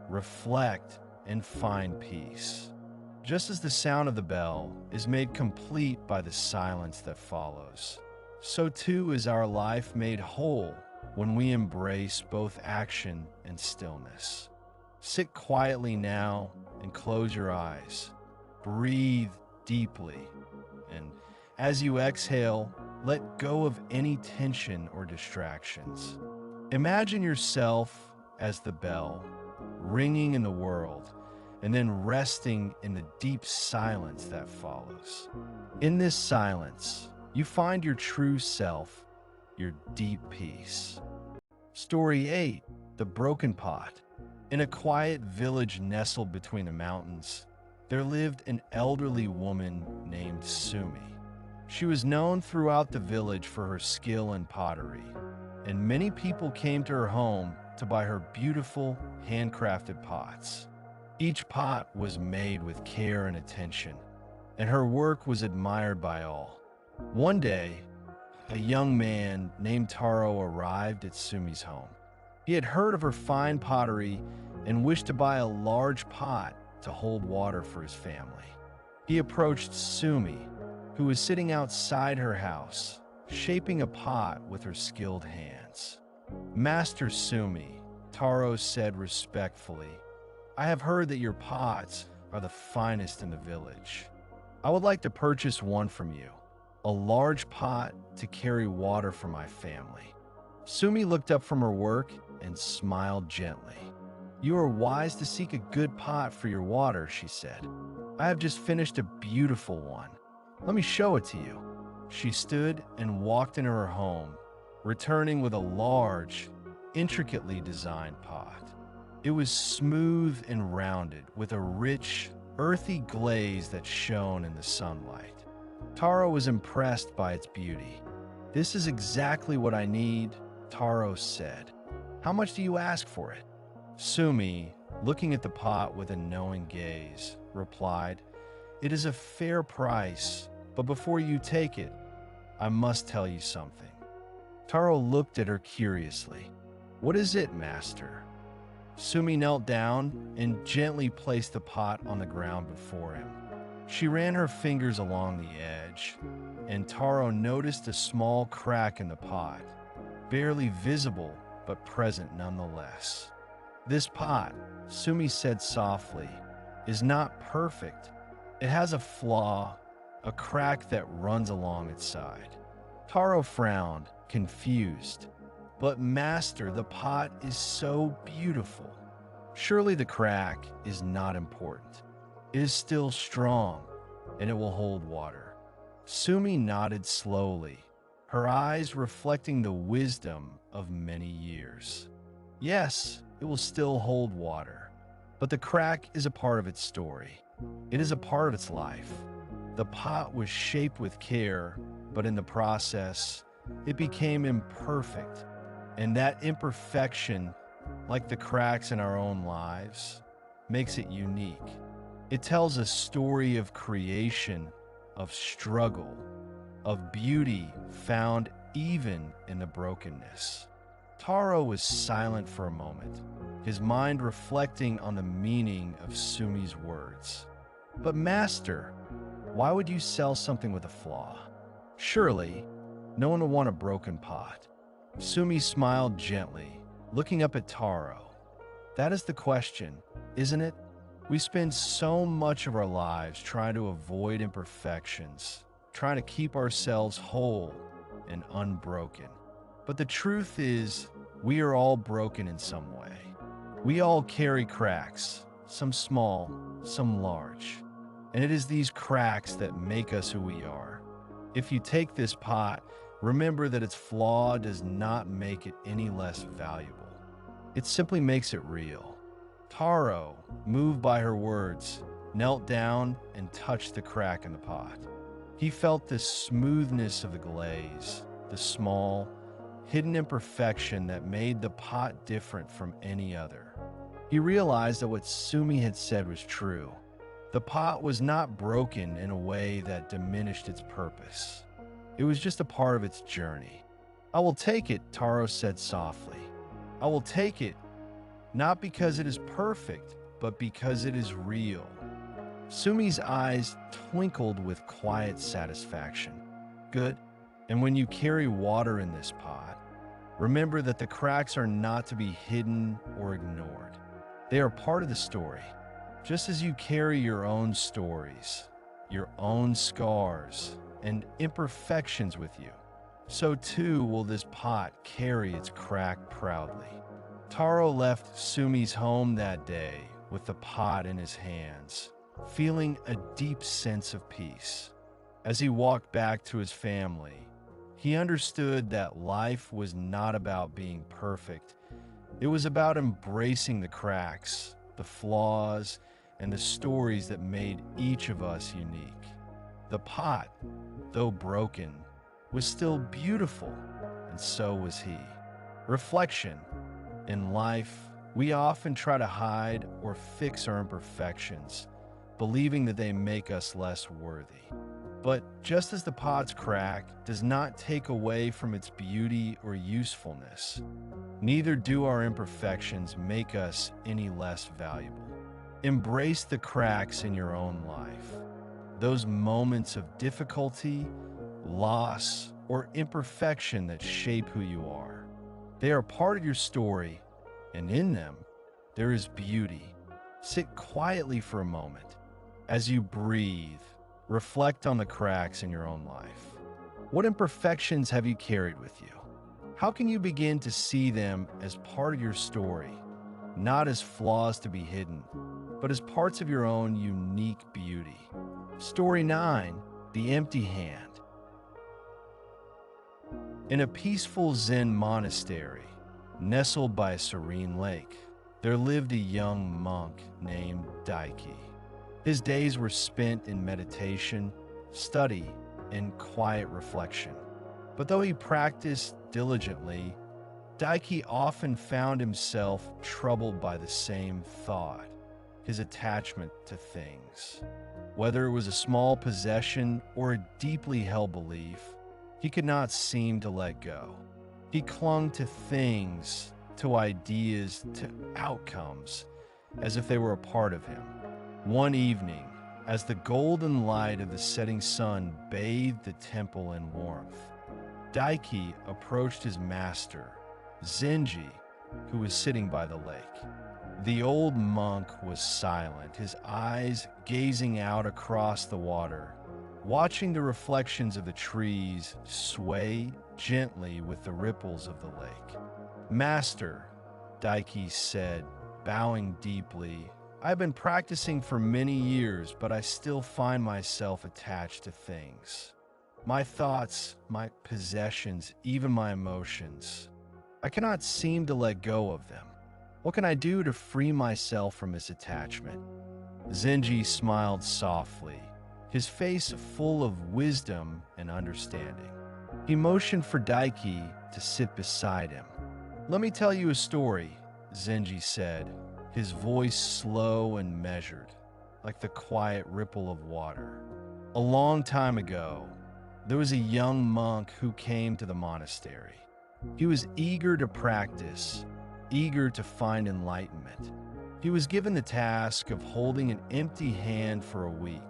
reflect, and find peace. Just as the sound of the bell is made complete by the silence that follows, so too is our life made whole when we embrace both action and stillness. Sit quietly now and close your eyes. Breathe deeply, and as you exhale, let go of any tension or distractions. Imagine yourself as the bell, ringing in the world, and then resting in the deep silence that follows. In this silence, you find your true self, your deep peace. Story 8, The Broken Pot. In a quiet village nestled between the mountains, there lived an elderly woman named Sumi. She was known throughout the village for her skill in pottery, and many people came to her home to buy her beautiful, handcrafted pots. Each pot was made with care and attention, and her work was admired by all. One day, a young man named Taro arrived at Sumi's home. He had heard of her fine pottery and wished to buy a large pot to hold water for his family. He approached Sumi, who was sitting outside her house, shaping a pot with her skilled hands. "Master Sumi," Taro said respectfully, "I have heard that your pots are the finest in the village. I would like to purchase one from you, a large pot to carry water for my family." Sumi looked up from her work and smiled gently. "You are wise to seek a good pot for your water," she said. "I have just finished a beautiful one. Let me show it to you." She stood and walked into her home, returning with a large, intricately designed pot. It was smooth and rounded, with a rich, earthy glaze that shone in the sunlight. Taro was impressed by its beauty. "This is exactly what I need," Taro said. "How much do you ask for it?" Sumi, looking at the pot with a knowing gaze, replied, "It is a fair price, but before you take it, I must tell you something." Taro looked at her curiously. "What is it, master?" Sumi knelt down and gently placed the pot on the ground before him. She ran her fingers along the edge, and Taro noticed a small crack in the pot, barely visible but present nonetheless. "This pot," Sumi said softly, "is not perfect. It has a flaw, a crack that runs along its side." Taro frowned, confused. "But master, the pot is so beautiful. Surely the crack is not important. It is still strong, and it will hold water." Sumi nodded slowly, her eyes reflecting the wisdom of many years. "Yes, it will still hold water, but the crack is a part of its story. It is a part of its life. The pot was shaped with care, but in the process, it became imperfect. And that imperfection, like the cracks in our own lives, makes it unique. It tells a story of creation, of struggle, of beauty found even in the brokenness." Taro was silent for a moment, his mind reflecting on the meaning of Sumi's words. "But master, why would you sell something with a flaw? Surely, no one would want a broken pot." Sumi smiled gently, looking up at Taro. "That is the question, isn't it? We spend so much of our lives trying to avoid imperfections, trying to keep ourselves whole and unbroken. But the truth is, We are all broken in some way. We all carry cracks, some small, some large. And it is these cracks that make us who we are. If you take this pot, remember that its flaw does not make it any less valuable. It simply makes it real. Taro, moved by her words, knelt down and touched the crack in the pot. He felt the smoothness of the glaze, the small, hidden imperfection that made the pot different from any other. He realized that what Sumi had said was true. The pot was not broken in a way that diminished its purpose. It was just a part of its journey. I will take it, Taro said softly. I will take it, not because it is perfect, but because it is real. Sumi's eyes twinkled with quiet satisfaction. Good. And when you carry water in this pot, remember that the cracks are not to be hidden or ignored. They are part of the story. Just as you carry your own stories, your own scars, and imperfections with you, so too will this pot carry its crack proudly. Taro left Sumi's home that day with the pot in his hands, feeling a deep sense of peace. As he walked back to his family, he understood that life was not about being perfect. It was about embracing the cracks, the flaws, and the stories that made each of us unique. The pot, though broken, was still beautiful, and so was he. Reflection. In life, we often try to hide or fix our imperfections, believing that they make us less worthy. But just as the pot's crack does not take away from its beauty or usefulness, neither do our imperfections make us any less valuable. Embrace the cracks in your own life, those moments of difficulty, loss, or imperfection that shape who you are. They are part of your story, and in them, there is beauty. Sit quietly for a moment. As you breathe, reflect on the cracks in your own life. What imperfections have you carried with you? How can you begin to see them as part of your story, not as flaws to be hidden, but as parts of your own unique beauty? Story 9, The Empty Hand. In a peaceful Zen monastery, nestled by a serene lake, there lived a young monk named Daiki. His days were spent in meditation, study, and quiet reflection. But though he practiced diligently, Daiki often found himself troubled by the same thought, his attachment to things. Whether it was a small possession or a deeply held belief, he could not seem to let go. He clung to things, to ideas, to outcomes, as if they were a part of him. One evening, as the golden light of the setting sun bathed the temple in warmth, Daiki approached his master, Zenji, who was sitting by the lake. The old monk was silent, his eyes gazing out across the water, watching the reflections of the trees sway gently with the ripples of the lake. Master, Daiki said, bowing deeply, I've been practicing for many years, but I still find myself attached to things. My thoughts, my possessions, even my emotions. I cannot seem to let go of them. What can I do to free myself from this attachment? Zenji smiled softly, his face full of wisdom and understanding. He motioned for Daiki to sit beside him. Let me tell you a story, Zenji said, his voice slow and measured, like the quiet ripple of water. A long time ago, there was a young monk who came to the monastery. He was eager to practice, eager to find enlightenment. He was given the task of holding an empty hand for a week.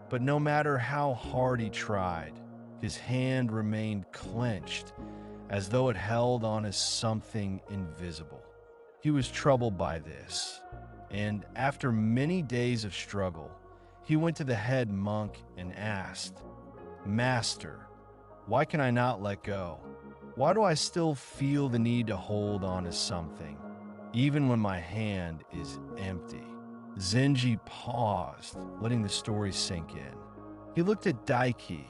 But no matter how hard he tried, his hand remained clenched, as though it held on to something invisible. He was troubled by this, and after many days of struggle, he went to the head monk and asked, Master, why can I not let go? Why do I still feel the need to hold on to something, even when my hand is empty? Zenji paused, letting the story sink in. He looked at Daiki,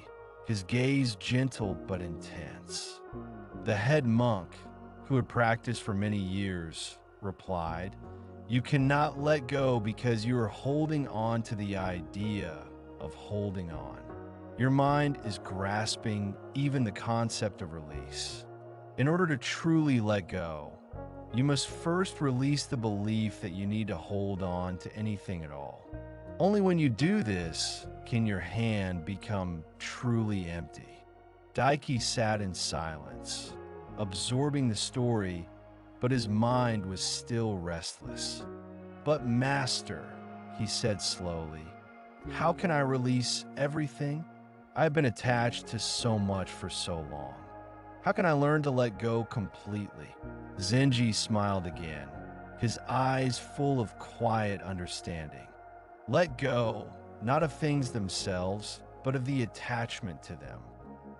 his gaze gentle but intense. The head monk, who had practiced for many years, replied, "You cannot let go because you are holding on to the idea of holding on. Your mind is grasping even the concept of release. In order to truly let go, you must first release the belief that you need to hold on to anything at all. Only when you do this can your hand become truly empty." Daiki sat in silence, absorbing the story, but his mind was still restless. "But Master," he said slowly, "how can I release everything? I've been attached to so much for so long. How can I learn to let go completely?" Zenji smiled again, his eyes full of quiet understanding. "Let go, not of things themselves, but of the attachment to them.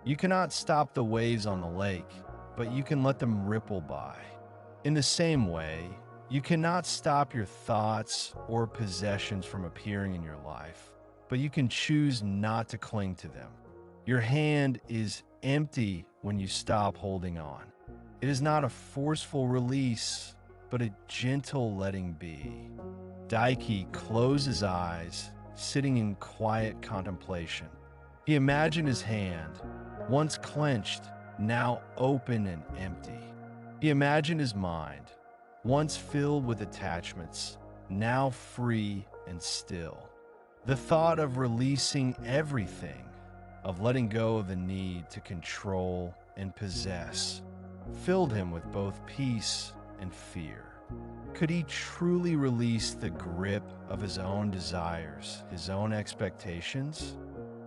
You cannot stop the waves on the lake, but you can let them ripple by. In the same way, you cannot stop your thoughts or possessions from appearing in your life, but you can choose not to cling to them. Your hand is empty when you stop holding on. It is not a forceful release, but a gentle letting be." Daiki closed his eyes, sitting in quiet contemplation. He imagined his hand, once clenched, now open and empty. He imagined his mind, once filled with attachments, now free and still. The thought of releasing everything, of letting go of the need to control and possess, filled him with both peace and fear. Could he truly release the grip of his own desires, his own expectations?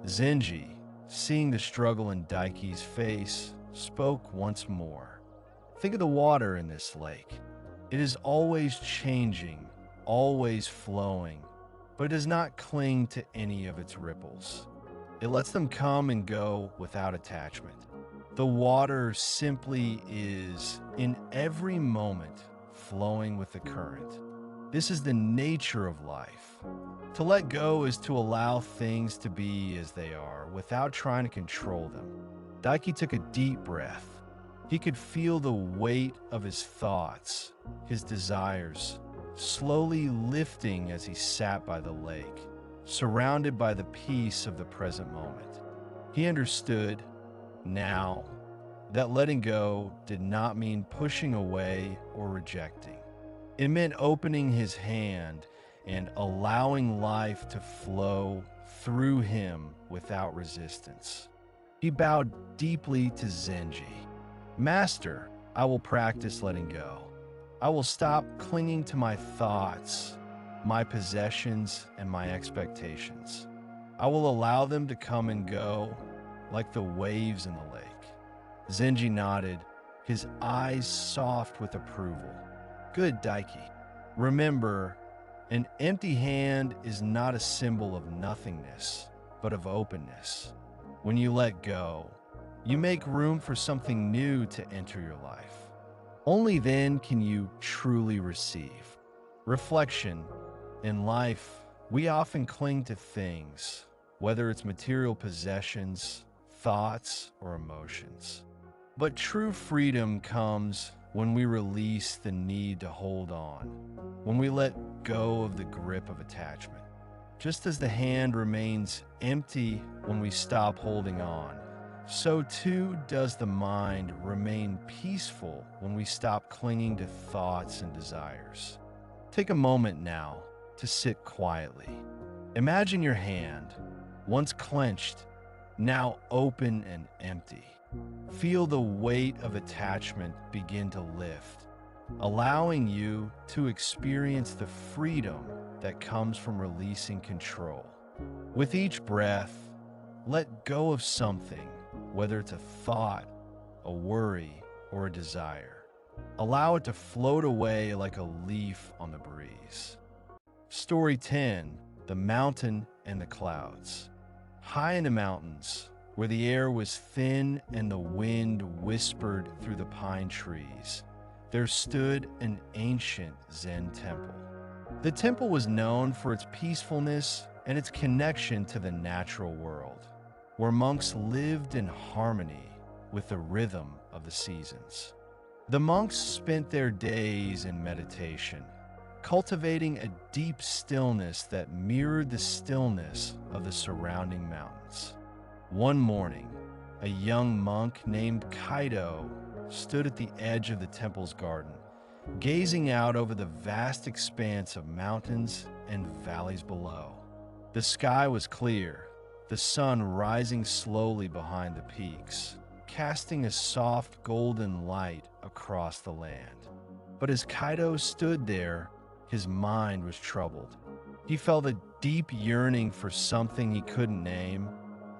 Zenji, seeing the struggle in Daiki's face, spoke once more. "Think of the water in this lake. It is always changing, always flowing, but it does not cling to any of its ripples. It lets them come and go without attachment. The water simply is, in every moment, flowing with the current. This is the nature of life. To let go is to allow things to be as they are without trying to control them." Daiki took a deep breath. He could feel the weight of his thoughts, his desires, slowly lifting as he sat by the lake, surrounded by the peace of the present moment. He understood, now, that letting go did not mean pushing away or rejecting. It meant opening his hand and allowing life to flow through him without resistance. He bowed deeply to Zenji. "Master, I will practice letting go. I will stop clinging to my thoughts, my possessions, and my expectations. I will allow them to come and go like the waves in the lake." Zenji nodded, his eyes soft with approval. "Good, Daiki. Remember, an empty hand is not a symbol of nothingness, but of openness. When you let go, you make room for something new to enter your life. Only then can you truly receive." Reflection. In life, we often cling to things, whether it's material possessions, thoughts, or emotions. But true freedom comes when we release the need to hold on, when we let go of the grip of attachment. Just as the hand remains empty when we stop holding on, so too does the mind remain peaceful when we stop clinging to thoughts and desires. Take a moment now to sit quietly. Imagine your hand, once clenched, now open and empty. Feel the weight of attachment begin to lift, allowing you to experience the freedom that comes from releasing control. With each breath, let go of something, whether it's a thought, a worry, or a desire. Allow it to float away like a leaf on the breeze. Story 10, The Mountain and the Clouds. High in the mountains, where the air was thin and the wind whispered through the pine trees, there stood an ancient Zen temple. The temple was known for its peacefulness and its connection to the natural world, where monks lived in harmony with the rhythm of the seasons. The monks spent their days in meditation, cultivating a deep stillness that mirrored the stillness of the surrounding mountains. One morning, a young monk named Kaido stood at the edge of the temple's garden, gazing out over the vast expanse of mountains and valleys below. The sky was clear, the sun rising slowly behind the peaks, casting a soft golden light across the land. But as Kaido stood there, his mind was troubled. He felt a deep yearning for something he couldn't name,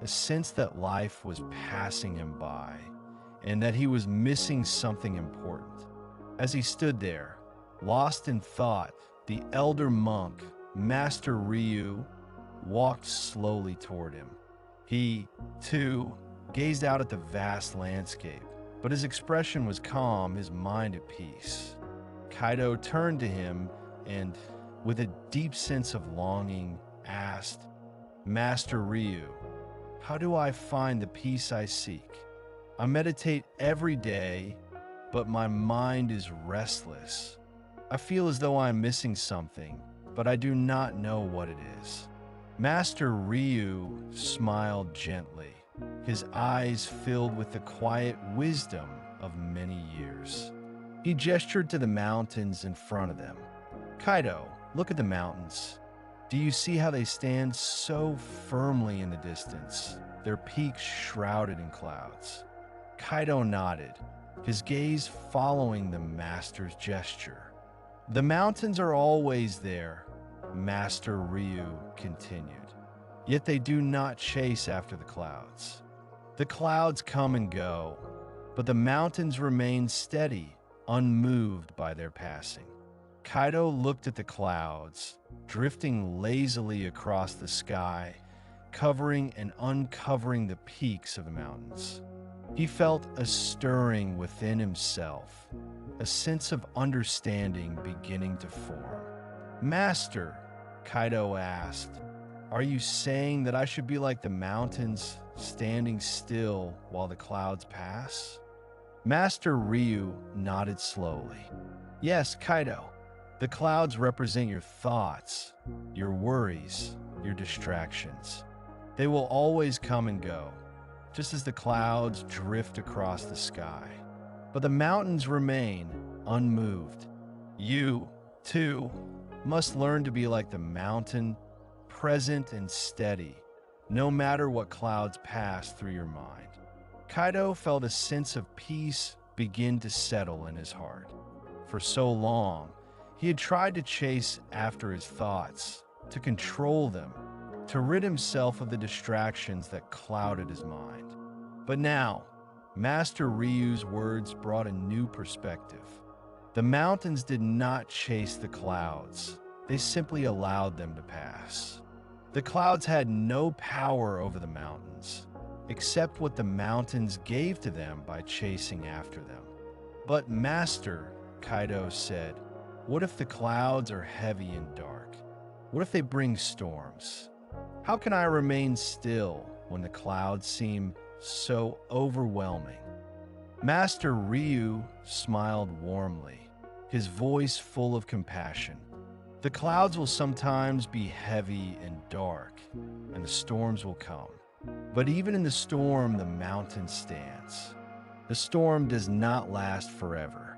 a sense that life was passing him by, and that he was missing something important. As he stood there, lost in thought, the elder monk, Master Ryu, walked slowly toward him. He, too, gazed out at the vast landscape, but his expression was calm, his mind at peace. Kaido turned to him and, with a deep sense of longing, asked, "Master Ryu, how do I find the peace I seek? I meditate every day, but my mind is restless. I feel as though I am missing something, but I do not know what it is." Master Ryu smiled gently, his eyes filled with the quiet wisdom of many years. He gestured to the mountains in front of them. "Kaido, look at the mountains. Do you see how they stand so firmly in the distance, their peaks shrouded in clouds?" Kaido nodded, his gaze following the master's gesture. "The mountains are always there," Master Ryu continued, "yet they do not chase after the clouds. The clouds come and go, but the mountains remain steady, unmoved by their passing." Kaido looked at the clouds, drifting lazily across the sky, covering and uncovering the peaks of the mountains. He felt a stirring within himself, a sense of understanding beginning to form. "Master," Kaido asked, "are you saying that I should be like the mountains, standing still while the clouds pass?" Master Ryu nodded slowly. "Yes, Kaido. The clouds represent your thoughts, your worries, your distractions. They will always come and go, just as the clouds drift across the sky. But the mountains remain unmoved. You, too, must learn to be like the mountain, present and steady, no matter what clouds pass through your mind." Kaido felt a sense of peace begin to settle in his heart. For so long, he had tried to chase after his thoughts, to control them, to rid himself of the distractions that clouded his mind. But now, Master Ryu's words brought a new perspective. The mountains did not chase the clouds. They simply allowed them to pass. The clouds had no power over the mountains, except what the mountains gave to them by chasing after them. "But Master," Kaido said, "what if the clouds are heavy and dark? What if they bring storms? How can I remain still when the clouds seem so overwhelming?" Master Ryu smiled warmly, his voice full of compassion. "The clouds will sometimes be heavy and dark, and the storms will come. But even in the storm, the mountain stands. The storm does not last forever.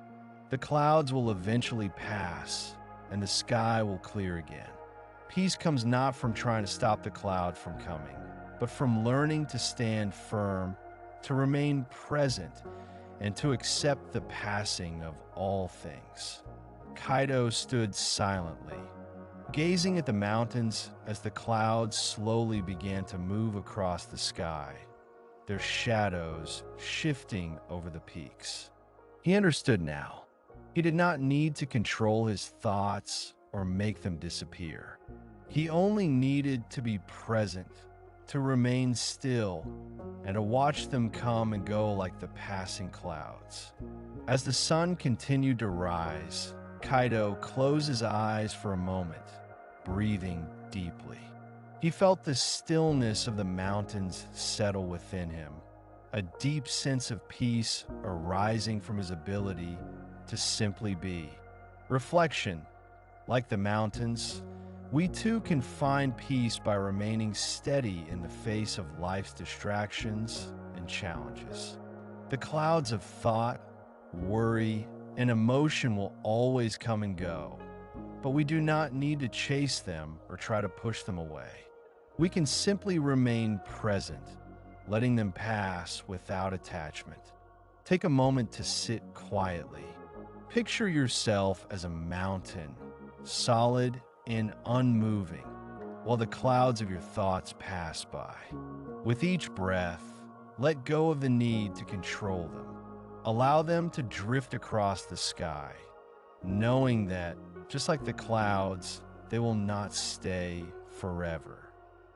The clouds will eventually pass, and the sky will clear again. Peace comes not from trying to stop the cloud from coming, but from learning to stand firm, to remain present, and to accept the passing of all things." Kaido stood silently, gazing at the mountains as the clouds slowly began to move across the sky, their shadows shifting over the peaks. He understood now. He did not need to control his thoughts or make them disappear. He only needed to be present, to remain still, and to watch them come and go like the passing clouds. As the sun continued to rise, Kaido closed his eyes for a moment, breathing deeply. He felt the stillness of the mountains settle within him, a deep sense of peace arising from his ability to simply be. Reflection. Like the mountains, we too can find peace by remaining steady in the face of life's distractions and challenges. The clouds of thought, worry, and emotion will always come and go, but we do not need to chase them or try to push them away. We can simply remain present, letting them pass without attachment. Take a moment to sit quietly. Picture yourself as a mountain, solid and unmoving, while the clouds of your thoughts pass by. With each breath, let go of the need to control them. Allow them to drift across the sky, knowing that, just like the clouds, they will not stay forever.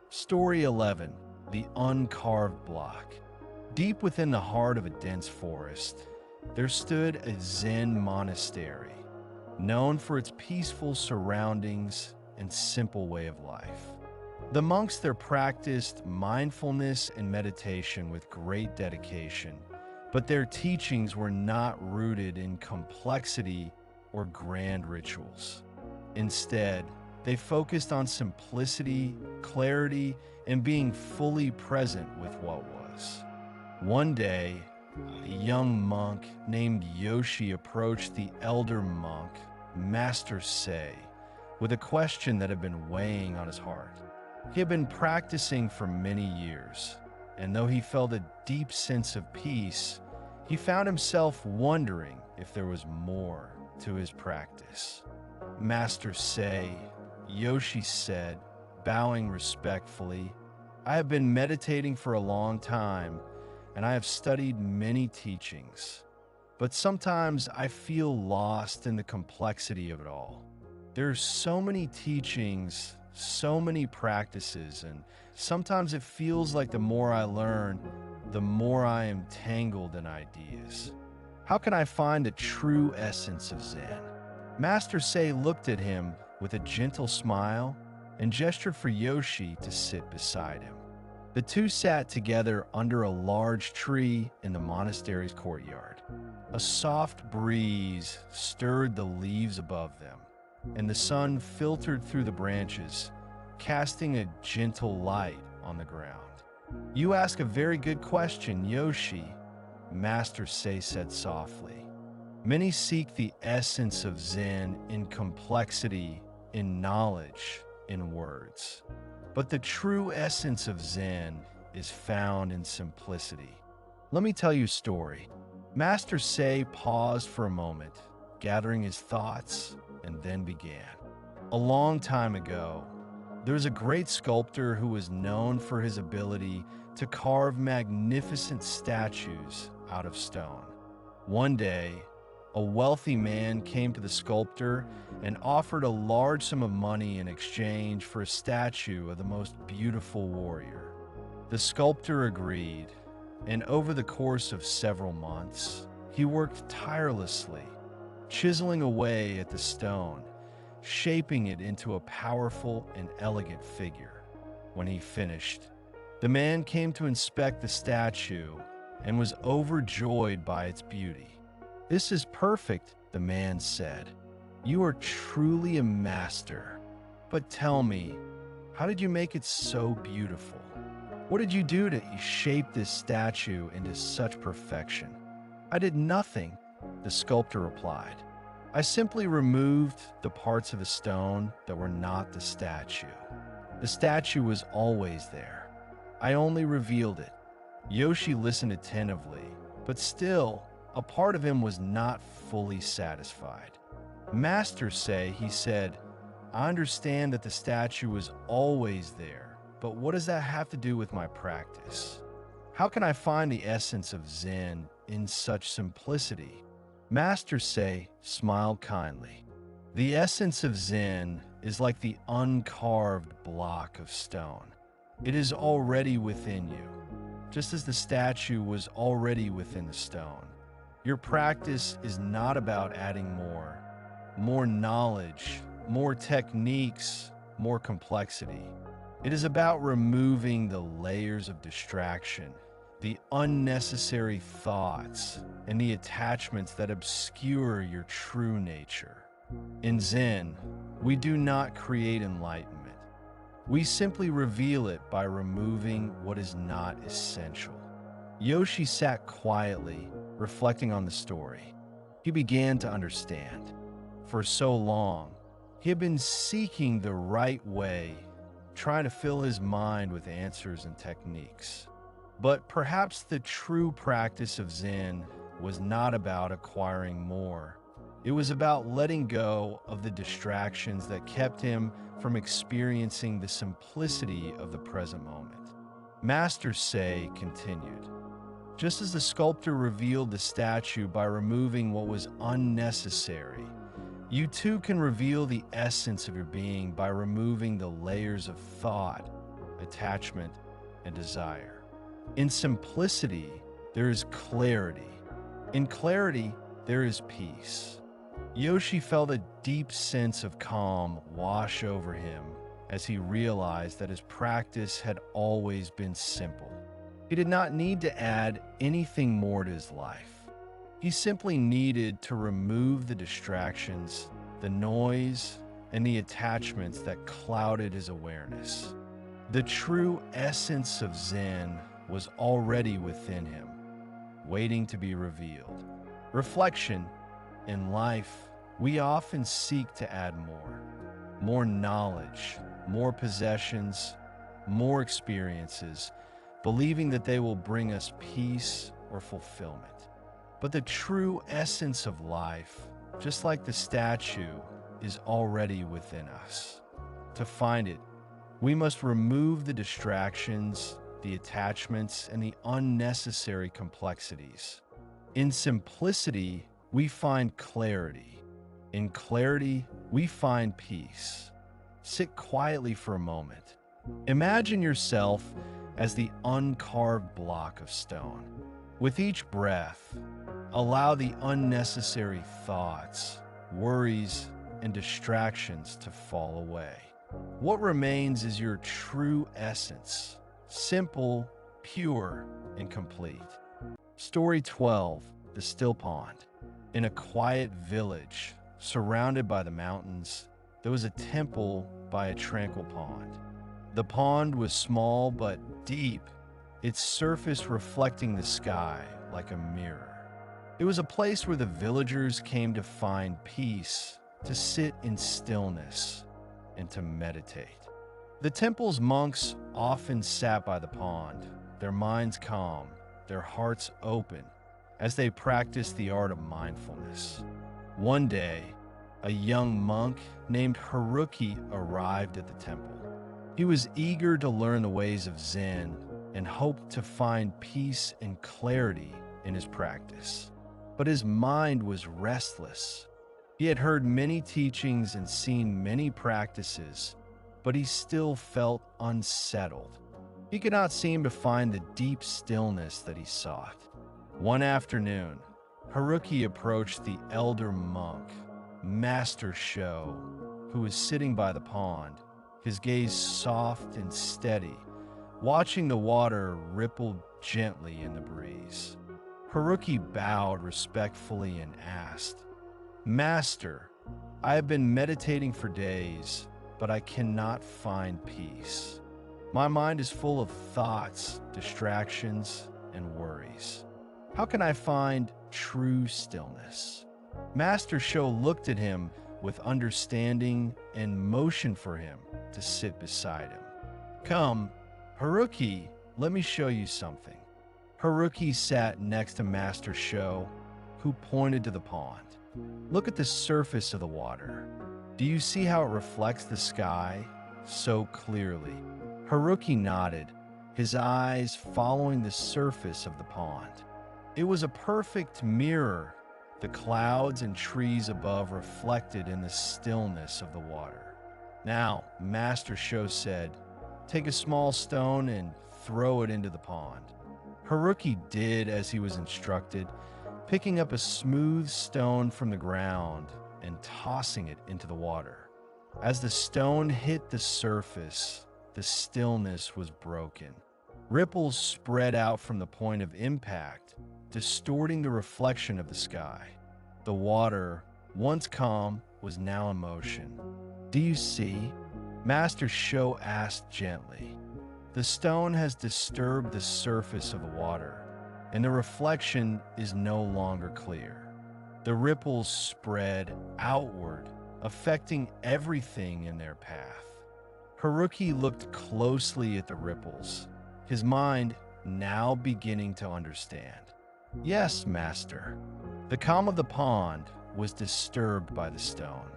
Story 11. The Uncarved Block. Deep within the heart of a dense forest, there stood a Zen monastery, known for its peaceful surroundings and simple way of life. The monks there practiced mindfulness and meditation with great dedication, but their teachings were not rooted in complexity or grand rituals. Instead, they focused on simplicity, clarity, and being fully present with what was. One day, a young monk named Yoshi approached the elder monk, Master Sei, with a question that had been weighing on his heart. He had been practicing for many years, and though he felt a deep sense of peace, he found himself wondering if there was more to his practice. Master Sei, Yoshi said, bowing respectfully, I have been meditating for a long time, and I have studied many teachings, but sometimes I feel lost in the complexity of it all. There are so many teachings, so many practices, and sometimes it feels like the more I learn, the more I am tangled in ideas. How can I find the true essence of Zen? Master Sei looked at him with a gentle smile and gestured for Yoshi to sit beside him. The two sat together under a large tree in the monastery's courtyard. A soft breeze stirred the leaves above them, and the sun filtered through the branches, casting a gentle light on the ground. You ask a very good question, Yoshi, Master Sei said softly. Many seek the essence of Zen in complexity, in knowledge, in words. But the true essence of Zen is found in simplicity. Let me tell you a story. Master Sei paused for a moment, gathering his thoughts, and then began. A long time ago, there was a great sculptor who was known for his ability to carve magnificent statues out of stone. One day, a wealthy man came to the sculptor and offered a large sum of money in exchange for a statue of the most beautiful warrior. The sculptor agreed, and over the course of several months, he worked tirelessly, chiseling away at the stone, shaping it into a powerful and elegant figure. When he finished, the man came to inspect the statue and was overjoyed by its beauty. This is perfect, the man said. You are truly a master. But tell me, how did you make it so beautiful? What did you do to shape this statue into such perfection? I did nothing, the sculptor replied. I simply removed the parts of the stone that were not the statue. The statue was always there. I only revealed it. Yoshi listened attentively, but still, a part of him was not fully satisfied. Master Sei, he said, I understand that the statue was always there, but what does that have to do with my practice? How can I find the essence of Zen in such simplicity? Master Sei smiled kindly. The essence of Zen is like the uncarved block of stone. It is already within you, just as the statue was already within the stone. Your practice is not about adding more knowledge, more techniques, more complexity. It is about removing the layers of distraction, the unnecessary thoughts, and the attachments that obscure your true nature. In Zen, we do not create enlightenment. We simply reveal it by removing what is not essential. Yoshi sat quietly, reflecting on the story. He began to understand. For so long, he had been seeking the right way, trying to fill his mind with answers and techniques. But perhaps the true practice of Zen was not about acquiring more. It was about letting go of the distractions that kept him from experiencing the simplicity of the present moment. Master Say continued, just as the sculptor revealed the statue by removing what was unnecessary, you too can reveal the essence of your being by removing the layers of thought, attachment, and desire. In simplicity, there is clarity. In clarity, there is peace. Yoshi felt a deep sense of calm wash over him as he realized that his practice had always been simple. He did not need to add anything more to his life. He simply needed to remove the distractions, the noise, and the attachments that clouded his awareness. The true essence of Zen was already within him, waiting to be revealed. Reflection. In life, we often seek to add more knowledge, more possessions, more experiences, believing that they will bring us peace or fulfillment. But the true essence of life, just like the statue, is already within us. To find it, we must remove the distractions, the attachments, and the unnecessary complexities. In simplicity, we find clarity. In clarity, we find peace. Sit quietly for a moment. Imagine yourself as the uncarved block of stone. With each breath, allow the unnecessary thoughts, worries, and distractions to fall away. What remains is your true essence, simple, pure, and complete. Story 12, The Still Pond. In a quiet village, surrounded by the mountains, there was a temple by a tranquil pond. The pond was small but deep, its surface reflecting the sky like a mirror. It was a place where the villagers came to find peace, to sit in stillness, and to meditate. The temple's monks often sat by the pond, their minds calm, their hearts open, as they practiced the art of mindfulness. One day, a young monk named Haruki arrived at the temple. He was eager to learn the ways of Zen and hoped to find peace and clarity in his practice. But his mind was restless. He had heard many teachings and seen many practices, but he still felt unsettled. He could not seem to find the deep stillness that he sought. One afternoon, Haruki approached the elder monk, Master Sho, who was sitting by the pond, his gaze soft and steady, watching the water ripple gently in the breeze. Haruki bowed respectfully and asked, "Master, I have been meditating for days, but I cannot find peace. My mind is full of thoughts, distractions, and worries. How can I find true stillness?" Master Sho looked at him with understanding and motioned for him to sit beside him. "Come, Haruki, let me show you something." Haruki sat next to Master Sho, who pointed to the pond. "Look at the surface of the water. Do you see how it reflects the sky so clearly?" Haruki nodded, his eyes following the surface of the pond. It was a perfect mirror, the clouds and trees above reflected in the stillness of the water. "Now," Master Sho said, Take a small stone and throw it into the pond. Haruki did as he was instructed, picking up a smooth stone from the ground and tossing it into the water. As the stone hit the surface, the stillness was broken. Ripples spread out from the point of impact, distorting the reflection of the sky. The water, once calm, was now in motion. "Do you see?" Master Sho asked gently. "The stone has disturbed the surface of the water, and the reflection is no longer clear. The ripples spread outward, affecting everything in their path." Haruki looked closely at the ripples, his mind now beginning to understand. "Yes, Master." The calm of the pond was disturbed by the stone.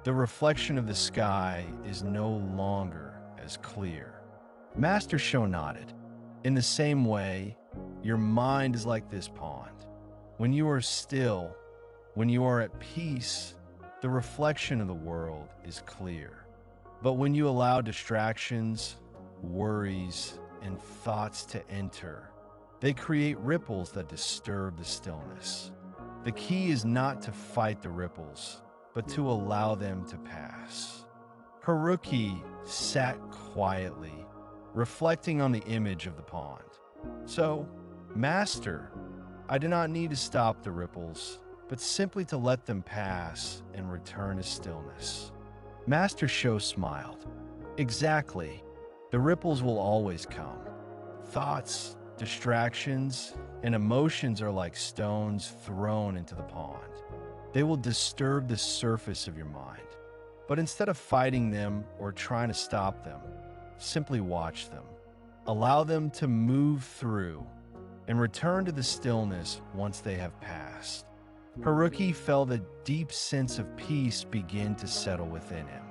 The reflection of the sky is no longer as clear. Master Sho nodded. "In the same way, your mind is like this pond. When you are still, when you are at peace, the reflection of the world is clear. But when you allow distractions, worries, and thoughts to enter, they create ripples that disturb the stillness. The key is not to fight the ripples, but to allow them to pass." Haruki sat quietly, reflecting on the image of the pond. "So, Master, I do not need to stop the ripples, but simply to let them pass and return to stillness." Master Sho smiled. "Exactly. The ripples will always come. Thoughts, distractions, and emotions are like stones thrown into the pond. They will disturb the surface of your mind. But instead of fighting them or trying to stop them, simply watch them. Allow them to move through and return to the stillness once they have passed." Haruki felt a deep sense of peace begin to settle within him.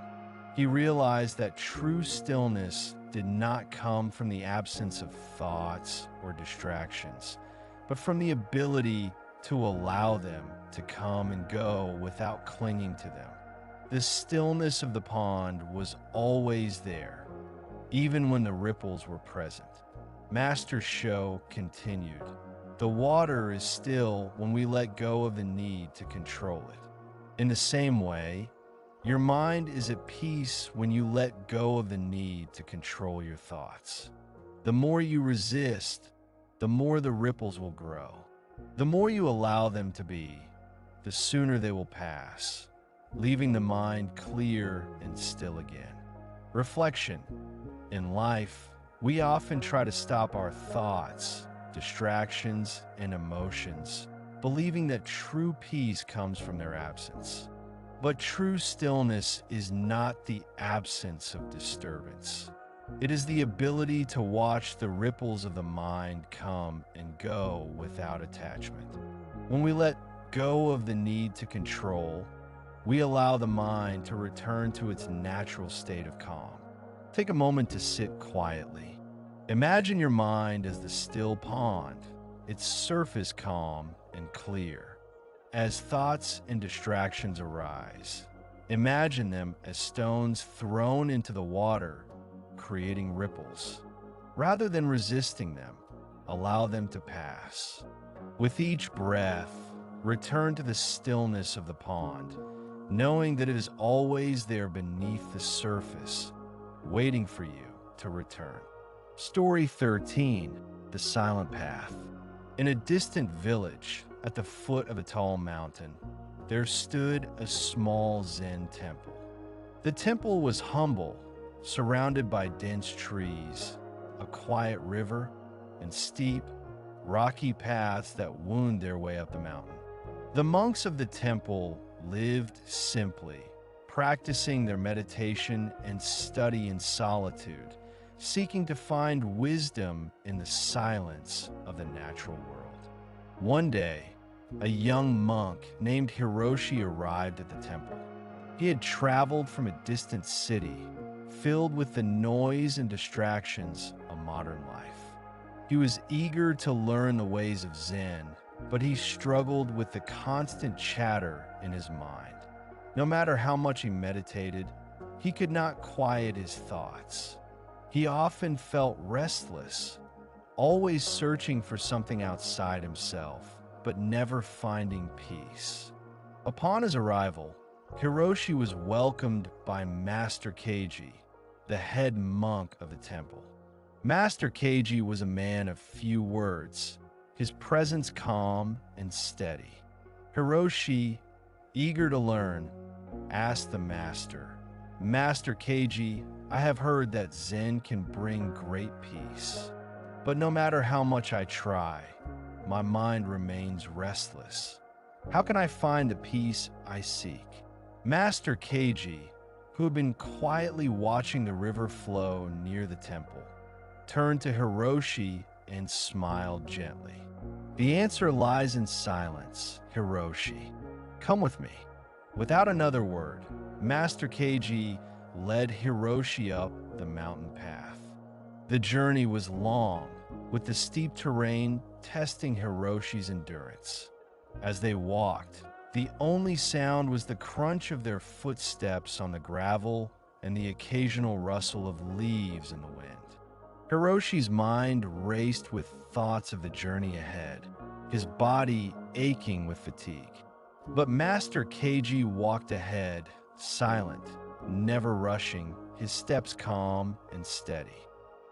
He realized that true stillness did not come from the absence of thoughts or distractions, but from the ability to allow them to come and go without clinging to them. The stillness of the pond was always there, even when the ripples were present. Master Sho continued, "The water is still when we let go of the need to control it. In the same way, your mind is at peace when you let go of the need to control your thoughts. The more you resist, the more the ripples will grow. The more you allow them to be, the sooner they will pass, leaving the mind clear and still again." Reflection. In life, we often try to stop our thoughts, distractions, and emotions, believing that true peace comes from their absence. But true stillness is not the absence of disturbance. It is the ability to watch the ripples of the mind come and go without attachment. When we let go of the need to control, we allow the mind to return to its natural state of calm. Take a moment to sit quietly. Imagine your mind as the still pond, its surface calm and clear. As thoughts and distractions arise, imagine them as stones thrown into the water, creating ripples. Rather than resisting them, allow them to pass. With each breath, return to the stillness of the pond, knowing that it is always there beneath the surface, waiting for you to return. Story 13, The Silent Path. In a distant village at the foot of a tall mountain, there stood a small Zen temple. The temple was humble, surrounded by dense trees, a quiet river, and steep, rocky paths that wound their way up the mountain. The monks of the temple lived simply, practicing their meditation and study in solitude, seeking to find wisdom in the silence of the natural world. One day, a young monk named Hiroshi arrived at the temple. He had traveled from a distant city, filled with the noise and distractions of modern life. He was eager to learn the ways of Zen, but he struggled with the constant chatter in his mind. No matter how much he meditated, he could not quiet his thoughts. He often felt restless, always searching for something outside himself, but never finding peace. Upon his arrival, Hiroshi was welcomed by Master Keiji, the head monk of the temple. Master Keiji was a man of few words, his presence calm and steady. Hiroshi, eager to learn, asked the master, "Master Keiji, I have heard that Zen can bring great peace. But no matter how much I try, my mind remains restless. How can I find the peace I seek?" Master Keiji, who had been quietly watching the river flow near the temple, turned to Hiroshi and smiled gently. "The answer lies in silence, Hiroshi. Come with me." Without another word, Master Keiji led Hiroshi up the mountain path. The journey was long, with the steep terrain testing Hiroshi's endurance. As they walked, the only sound was the crunch of their footsteps on the gravel and the occasional rustle of leaves in the wind. Hiroshi's mind raced with thoughts of the journey ahead, his body aching with fatigue. But Master Keiji walked ahead, silent, never rushing, his steps calm and steady.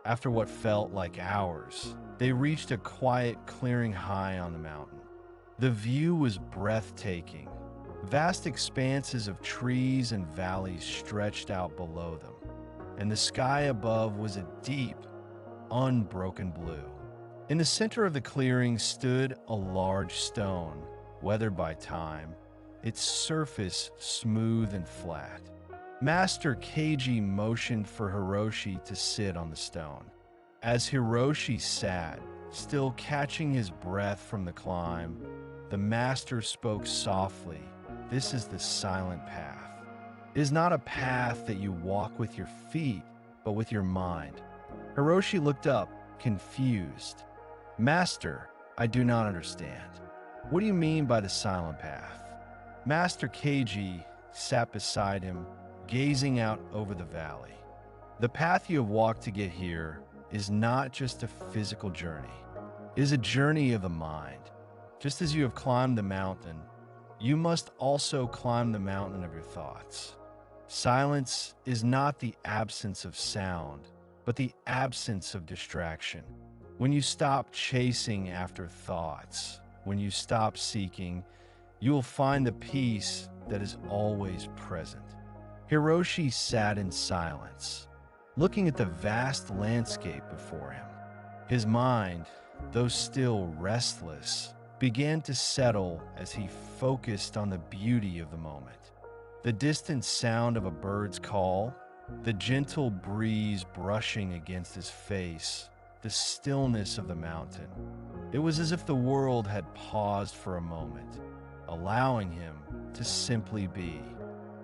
After what felt like hours, they reached a quiet clearing high on the mountain. The view was breathtaking. Vast expanses of trees and valleys stretched out below them, and the sky above was a deep, unbroken blue. In the center of the clearing stood a large stone, weathered by time, its surface smooth and flat. Master Keiji motioned for Hiroshi to sit on the stone. As Hiroshi sat, still catching his breath from the climb, the master spoke softly. "This is the silent path. It is not a path that you walk with your feet, but with your mind." Hiroshi looked up, confused. "Master, I do not understand. What do you mean by the silent path?" Master Keiji sat beside him, gazing out over the valley. "The path you have walked to get here is not just a physical journey. It is a journey of the mind. Just as you have climbed the mountain, you must also climb the mountain of your thoughts. Silence is not the absence of sound, but the absence of distraction. When you stop chasing after thoughts, when you stop seeking, you will find the peace that is always present." Hiroshi sat in silence, looking at the vast landscape before him. His mind, though still restless, began to settle as he focused on the beauty of the moment. The distant sound of a bird's call, the gentle breeze brushing against his face, the stillness of the mountain. It was as if the world had paused for a moment, allowing him to simply be.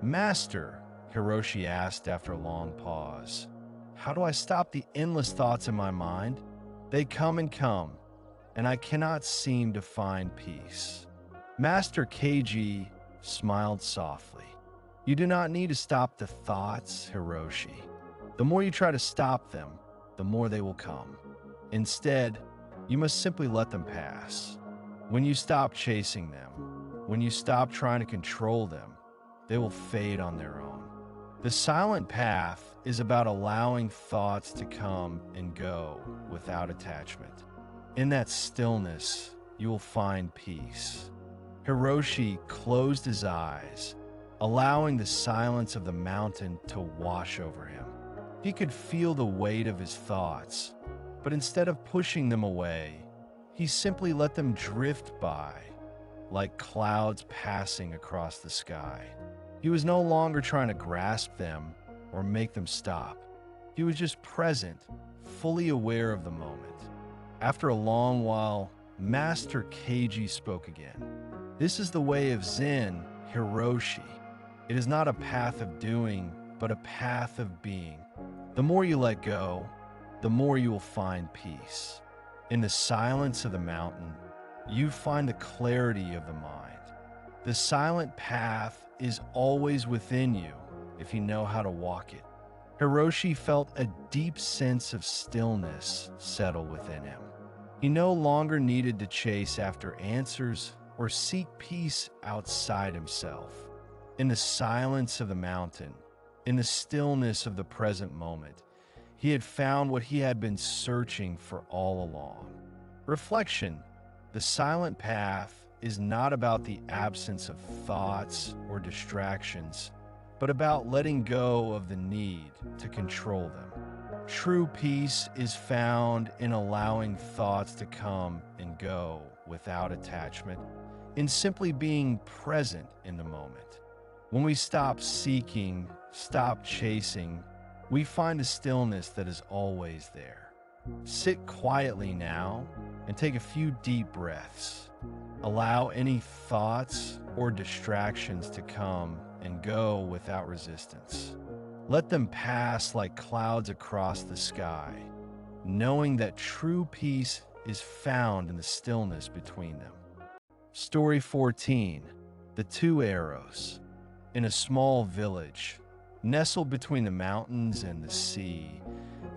"Master," Hiroshi asked after a long pause, "how do I stop the endless thoughts in my mind? They come and come, and I cannot seem to find peace." Master Keiji smiled softly. "You do not need to stop the thoughts, Hiroshi. The more you try to stop them, the more they will come. Instead, you must simply let them pass. When you stop chasing them, when you stop trying to control them, they will fade on their own. The silent path is about allowing thoughts to come and go without attachment. In that stillness, you will find peace." Hiroshi closed his eyes, allowing the silence of the mountain to wash over him. He could feel the weight of his thoughts, but instead of pushing them away, he simply let them drift by, like clouds passing across the sky. He was no longer trying to grasp them or make them stop. He was just present, fully aware of the moment. After a long while, Master Keiji spoke again. "This is the way of Zen, Hiroshi. It is not a path of doing, but a path of being. The more you let go, the more you will find peace. In the silence of the mountain, you find the clarity of the mind. The silent path is always within you if you know how to walk it. Hiroshi felt a deep sense of stillness settle within him. He no longer needed to chase after answers or seek peace outside himself. In the silence of the mountain, in the stillness of the present moment, he had found what he had been searching for all along. Reflection, the silent path, is not about the absence of thoughts or distractions, but about letting go of the need to control them. True peace is found in allowing thoughts to come and go without attachment, in simply being present in the moment. When we stop seeking, stop chasing, we find a stillness that is always there. Sit quietly now and take a few deep breaths. Allow any thoughts or distractions to come and go without resistance. Let them pass like clouds across the sky, knowing that true peace is found in the stillness between them. Story 14. The Two Arrows. In a small village, nestled between the mountains and the sea,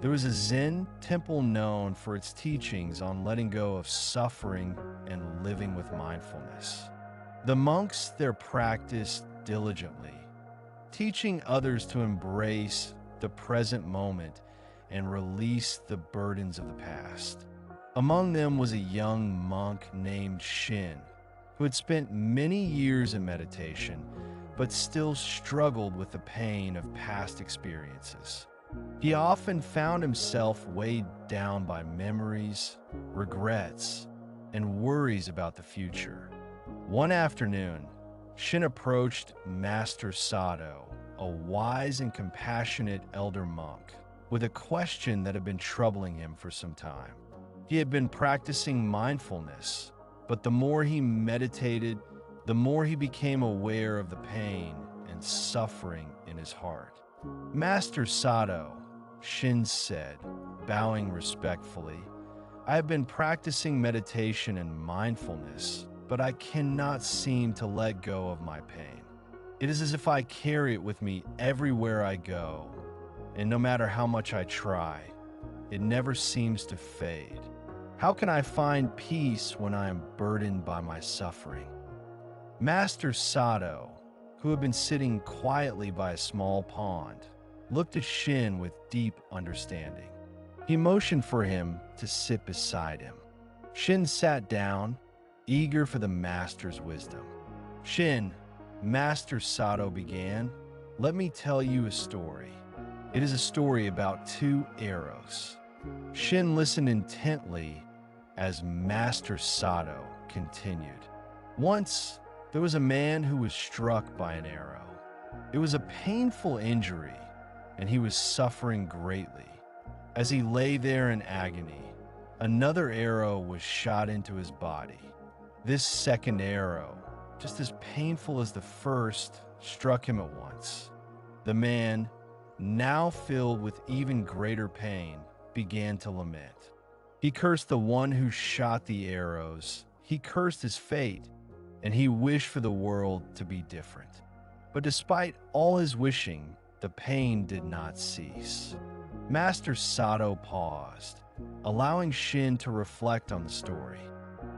there was a Zen temple known for its teachings on letting go of suffering and living with mindfulness. The monks there practiced diligently, teaching others to embrace the present moment and release the burdens of the past. Among them was a young monk named Shin, who had spent many years in meditation, but still struggled with the pain of past experiences. He often found himself weighed down by memories, regrets, and worries about the future. One afternoon, Shin approached Master Sato, a wise and compassionate elder monk, with a question that had been troubling him for some time. He had been practicing mindfulness, but the more he meditated, the more he became aware of the pain and suffering in his heart. Master Sato, Shin said, bowing respectfully, I have been practicing meditation and mindfulness, but I cannot seem to let go of my pain. It is as if I carry it with me everywhere I go, and no matter how much I try, it never seems to fade. How can I find peace when I am burdened by my suffering? Master Sato, who had been sitting quietly by a small pond, looked at Shin with deep understanding. He motioned for him to sit beside him. Shin sat down, eager for the master's wisdom. Shin, Master Sato began, let me tell you a story. It is a story about two arrows. Shin listened intently as Master Sato continued. Once, there was a man who was struck by an arrow. It was a painful injury, and he was suffering greatly. As he lay there in agony, another arrow was shot into his body. This second arrow, just as painful as the first, struck him at once. The man, now filled with even greater pain, began to lament. He cursed the one who shot the arrows. He cursed his fate, and he wished for the world to be different. But despite all his wishing, the pain did not cease. Master Sato paused, allowing Shin to reflect on the story.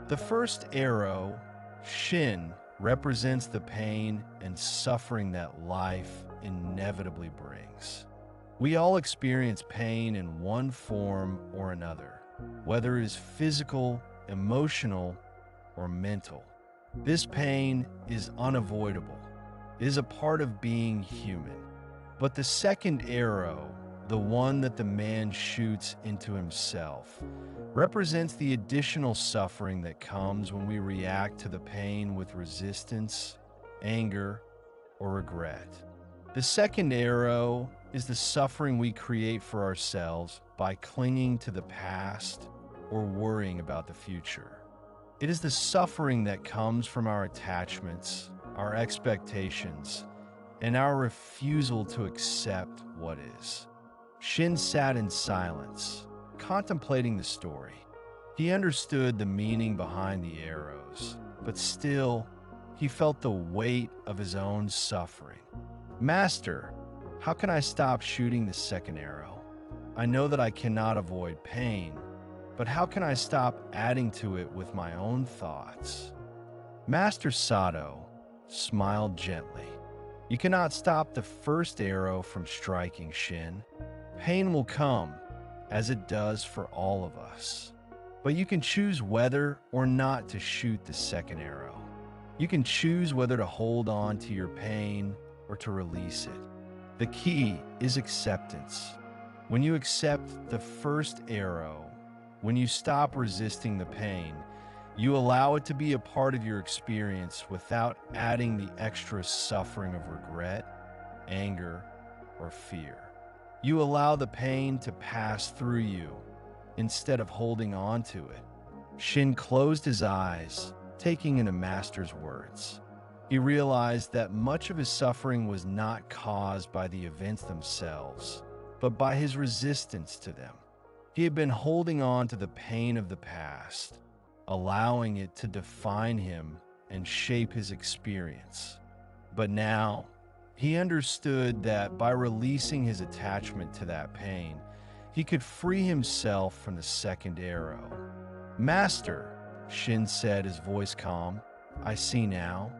The first arrow, Shin, represents the pain and suffering that life inevitably brings. We all experience pain in one form or another, whether it is physical, emotional, or mental. This pain is unavoidable. It is a part of being human. But the second arrow, the one that the man shoots into himself, represents the additional suffering that comes when we react to the pain with resistance, anger, or regret. The second arrow is the suffering we create for ourselves by clinging to the past or worrying about the future. It is the suffering that comes from our attachments, our expectations, and our refusal to accept what is. Shin sat in silence, contemplating the story. He understood the meaning behind the arrows, but still, he felt the weight of his own suffering. Master, How can I stop shooting the second arrow? I know that I cannot avoid pain, but how can I stop adding to it with my own thoughts? Master Sato smiled gently. You cannot stop the first arrow from striking, Shin. Pain will come, as it does for all of us. But you can choose whether or not to shoot the second arrow. You can choose whether to hold on to your pain or to release it. The key is acceptance. When you accept the first arrow, when you stop resisting the pain, you allow it to be a part of your experience without adding the extra suffering of regret, anger, or fear. You allow the pain to pass through you instead of holding on to it. Shin closed his eyes, taking in a master's words. He realized that much of his suffering was not caused by the events themselves, but by his resistance to them. He had been holding on to the pain of the past, allowing it to define him and shape his experience. But now, he understood that by releasing his attachment to that pain, he could free himself from the second arrow. Master, Shin said, his voice calm, I see now.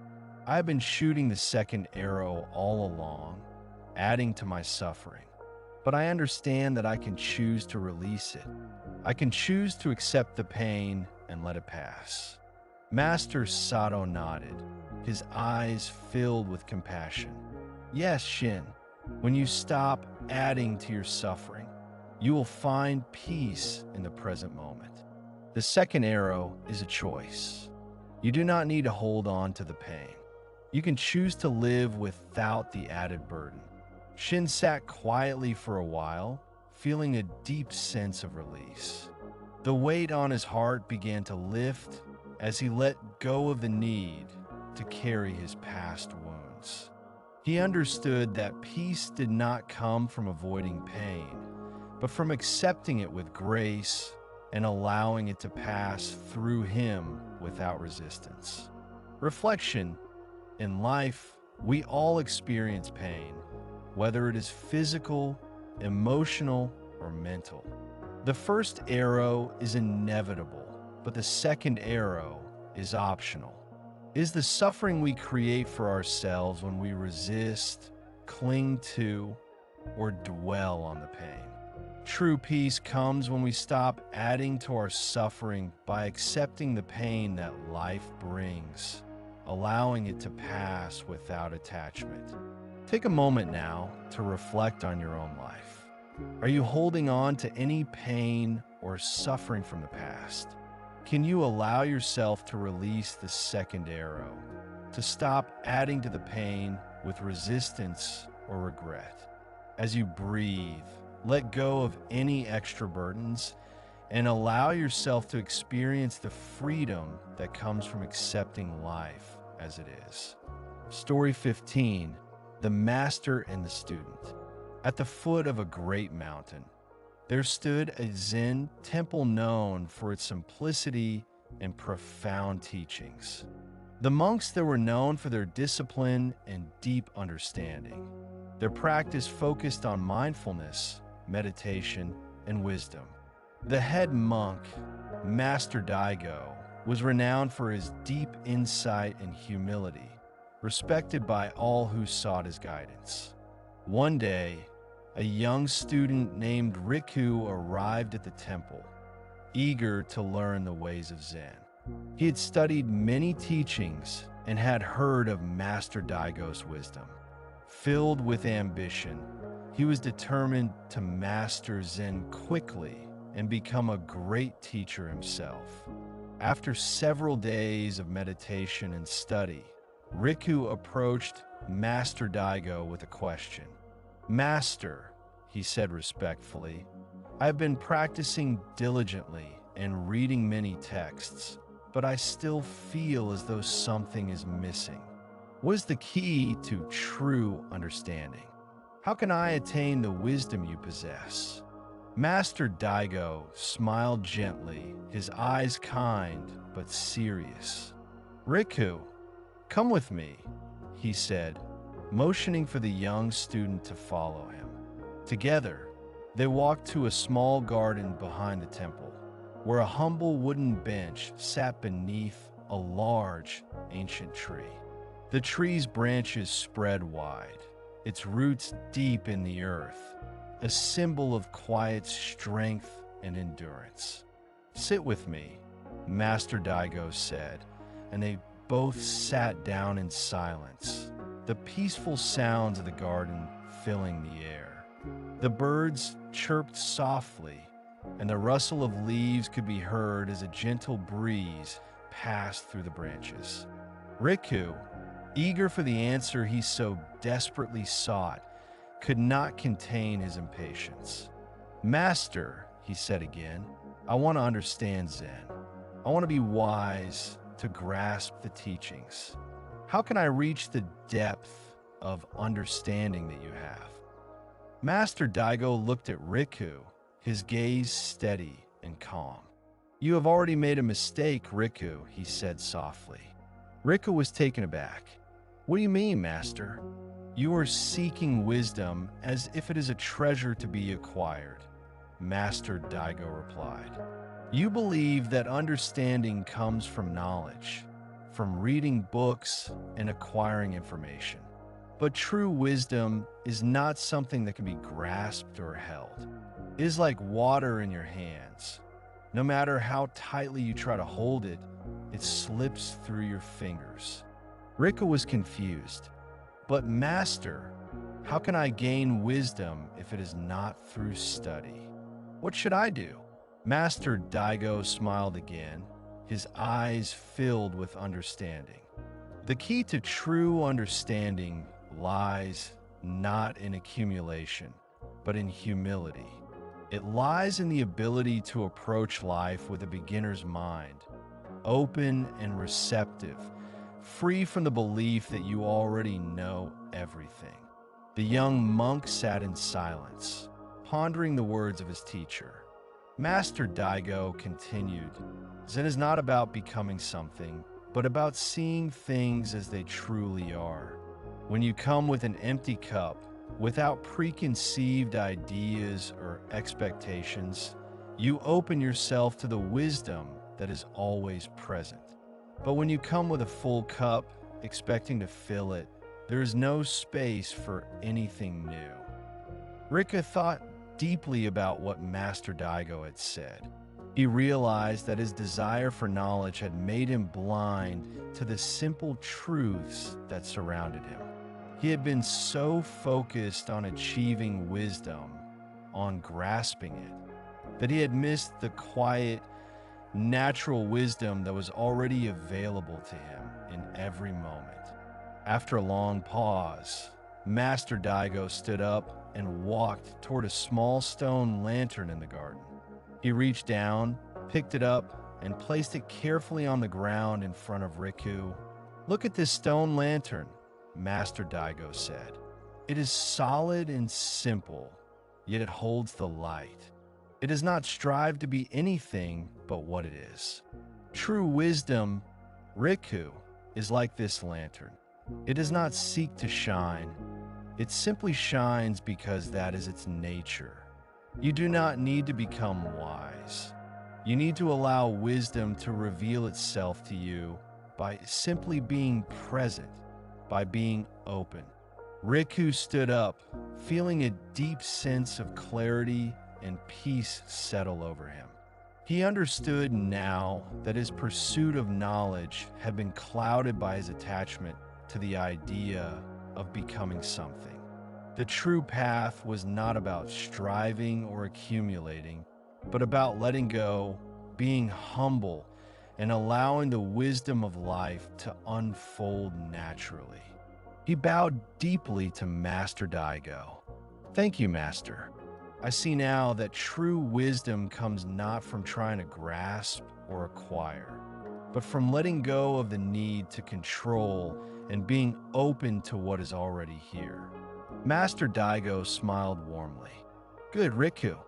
I have been shooting the second arrow all along, adding to my suffering. But I understand that I can choose to release it. I can choose to accept the pain and let it pass. Master Sato nodded, his eyes filled with compassion. Yes, Shin, when you stop adding to your suffering, you will find peace in the present moment. The second arrow is a choice. You do not need to hold on to the pain. You can choose to live without the added burden. Shin sat quietly for a while, feeling a deep sense of release. The weight on his heart began to lift as he let go of the need to carry his past wounds. He understood that peace did not come from avoiding pain, but from accepting it with grace and allowing it to pass through him without resistance. Reflection: in life, we all experience pain, whether it is physical, emotional, or mental. The first arrow is inevitable, but the second arrow is optional. It is the suffering we create for ourselves when we resist, cling to, or dwell on the pain. True peace comes when we stop adding to our suffering by accepting the pain that life brings, allowing it to pass without attachment. Take a moment now to reflect on your own life. Are you holding on to any pain or suffering from the past? Can you allow yourself to release the second arrow, to stop adding to the pain with resistance or regret? As you breathe, let go of any extra burdens and allow yourself to experience the freedom that comes from accepting life as it is. Story 15. The Master and the Student. At the foot of a great mountain, there stood a Zen temple known for its simplicity and profound teachings. The monks there were known for their discipline and deep understanding. Their practice focused on mindfulness, meditation, and wisdom. The head monk, Master Daigo, was renowned for his deep insight and humility, respected by all who sought his guidance. One day, a young student named Riku arrived at the temple, eager to learn the ways of Zen. He had studied many teachings and had heard of Master Daigo's wisdom. Filled with ambition, he was determined to master Zen quickly and become a great teacher himself. After several days of meditation and study, Riku approached Master Daigo with a question. Master, he said respectfully, I have been practicing diligently and reading many texts, but I still feel as though something is missing. What is the key to true understanding? How can I attain the wisdom you possess? Master Daigo smiled gently, his eyes kind but serious. Riku, come with me, he said. motioning for the young student to follow him. Together, they walked to a small garden behind the temple, where a humble wooden bench sat beneath a large, ancient tree. The tree's branches spread wide, its roots deep in the earth, a symbol of quiet strength and endurance. "Sit with me," Master Daigo said, and they both sat down in silence, the peaceful sounds of the garden filling the air. The birds chirped softly, and the rustle of leaves could be heard as a gentle breeze passed through the branches. Riku, eager for the answer he so desperately sought, could not contain his impatience. "Master," he said again, "I want to understand Zen. I want to be wise, to grasp the teachings. How can I reach the depth of understanding that you have?" Master Daigo looked at Riku, his gaze steady and calm. "You have already made a mistake, Riku," he said softly. Riku was taken aback. "What do you mean, Master?" "You are seeking wisdom as if it is a treasure to be acquired," Master Daigo replied. "You believe that understanding comes from knowledge, from reading books and acquiring information. But true wisdom is not something that can be grasped or held. It is like water in your hands. No matter how tightly you try to hold it, it slips through your fingers." Rika was confused. "But Master, how can I gain wisdom if it is not through study? What should I do?" Master Daigo smiled again, his eyes filled with understanding. "The key to true understanding lies not in accumulation, but in humility. It lies in the ability to approach life with a beginner's mind, open and receptive, free from the belief that you already know everything." The young monk sat in silence, pondering the words of his teacher. Master Daigo continued, "Zen is not about becoming something, but about seeing things as they truly are. When you come with an empty cup, without preconceived ideas or expectations, you open yourself to the wisdom that is always present. But when you come with a full cup, expecting to fill it, there is no space for anything new." Rika thought deeply about what Master Daigo had said. He realized that his desire for knowledge had made him blind to the simple truths that surrounded him. He had been so focused on achieving wisdom, on grasping it, that he had missed the quiet, natural wisdom that was already available to him in every moment. After a long pause, Master Daigo stood up and walked toward a small stone lantern in the garden. He reached down, picked it up, and placed it carefully on the ground in front of Riku. "Look at this stone lantern," Master Daigo said. "It is solid and simple, yet it holds the light. It does not strive to be anything but what it is. True wisdom, Riku, is like this lantern. It does not seek to shine. It simply shines because that is its nature. You do not need to become wise. You need to allow wisdom to reveal itself to you by simply being present, by being open." Riku stood up, feeling a deep sense of clarity and peace settle over him. He understood now that his pursuit of knowledge had been clouded by his attachment to the idea of becoming something. The true path was not about striving or accumulating, but about letting go, being humble, and allowing the wisdom of life to unfold naturally. He bowed deeply to Master Daigo. "Thank you, Master. I see now that true wisdom comes not from trying to grasp or acquire, but from letting go of the need to control and being open to what is already here." Master Daigo smiled warmly. "Good, Riku.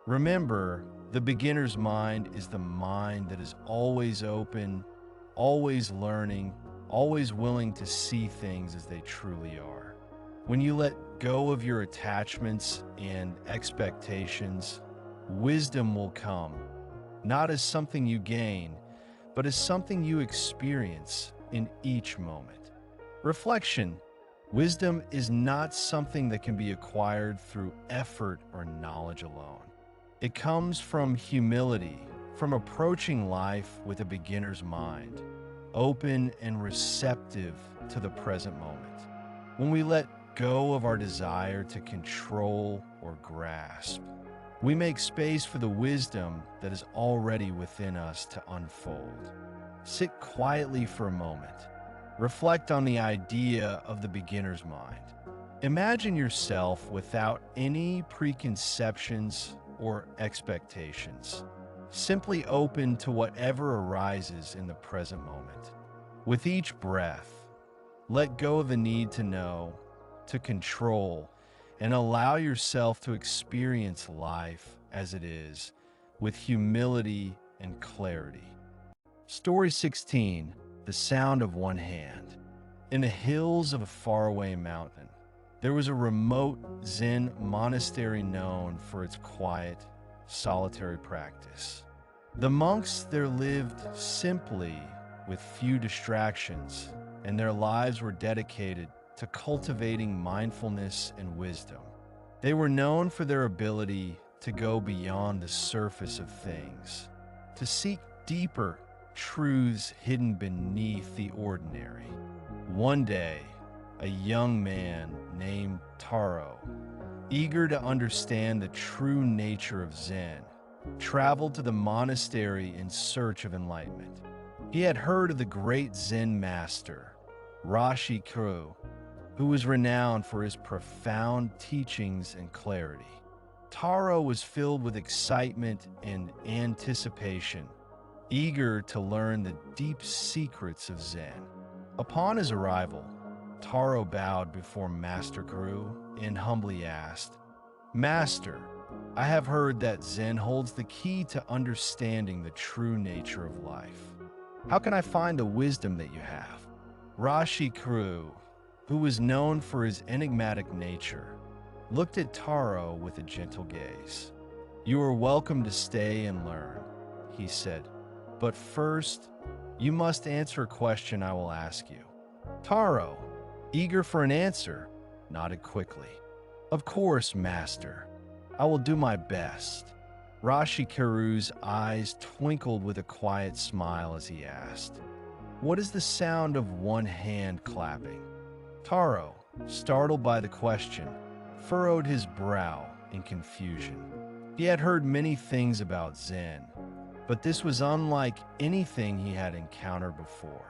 Remember, the beginner's mind is the mind that is always open, always learning, always willing to see things as they truly are. When you let go of your attachments and expectations, wisdom will come, not as something you gain, but as something you experience in each moment. Reflection. Wisdom is not something that can be acquired through effort or knowledge alone. It comes from humility, from approaching life with a beginner's mind, open and receptive to the present moment. When we let go of our desire to control or grasp, we make space for the wisdom that is already within us to unfold. Sit quietly for a moment. Reflect on the idea of the beginner's mind. Imagine yourself without any preconceptions or expectations, simply open to whatever arises in the present moment. With each breath, let go of the need to know, to control, and allow yourself to experience life as it is, with humility and clarity. Story 16. The sound of one hand. In the hills of a faraway mountain, there was a remote Zen monastery known for its quiet, solitary practice. The monks there lived simply with few distractions, and their lives were dedicated to cultivating mindfulness and wisdom. They were known for their ability to go beyond the surface of things, to seek deeper truths hidden beneath the ordinary. One day, a young man named Taro, eager to understand the true nature of Zen, traveled to the monastery in search of enlightenment. He had heard of the great Zen master, Rashi Kru, who was renowned for his profound teachings and clarity. Taro was filled with excitement and anticipation, eager to learn the deep secrets of Zen. Upon his arrival, Taro bowed before Master Kru and humbly asked, "Master, I have heard that Zen holds the key to understanding the true nature of life. How can I find the wisdom that you have?" Rashi Kru, who was known for his enigmatic nature, looked at Taro with a gentle gaze. "You are welcome to stay and learn," he said. "But first, you must answer a question I will ask you." Taro, eager for an answer, nodded quickly. "Of course, Master. I will do my best." Rashi Kru's eyes twinkled with a quiet smile as he asked, "What is the sound of one hand clapping?" Taro, startled by the question, furrowed his brow in confusion. He had heard many things about Zen, but this was unlike anything he had encountered before.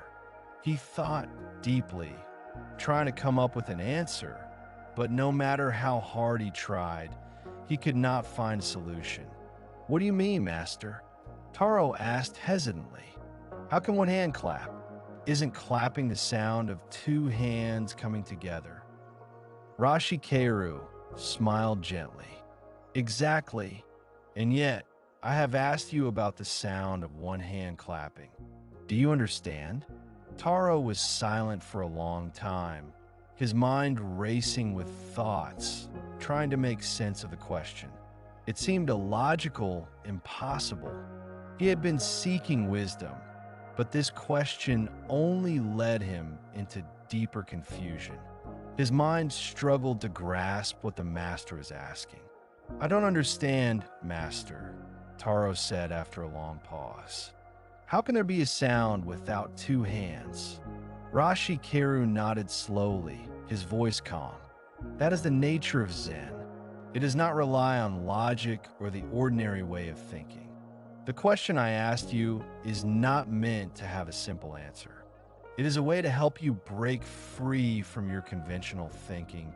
He thought deeply, trying to come up with an answer, but no matter how hard he tried, he could not find a solution. "What do you mean, Master?" Taro asked hesitantly. "How can one hand clap? Isn't clapping the sound of two hands coming together?" Rashi Kru smiled gently. "Exactly. And yet, I have asked you about the sound of one hand clapping. Do you understand?" Taro was silent for a long time, his mind racing with thoughts, trying to make sense of the question. It seemed illogical, impossible. He had been seeking wisdom, but this question only led him into deeper confusion. His mind struggled to grasp what the master was asking. "I don't understand, Master," Taro said after a long pause. "How can there be a sound without two hands?" Rashi Kru nodded slowly, his voice calm. "That is the nature of Zen. It does not rely on logic or the ordinary way of thinking. The question I asked you is not meant to have a simple answer. It is a way to help you break free from your conventional thinking,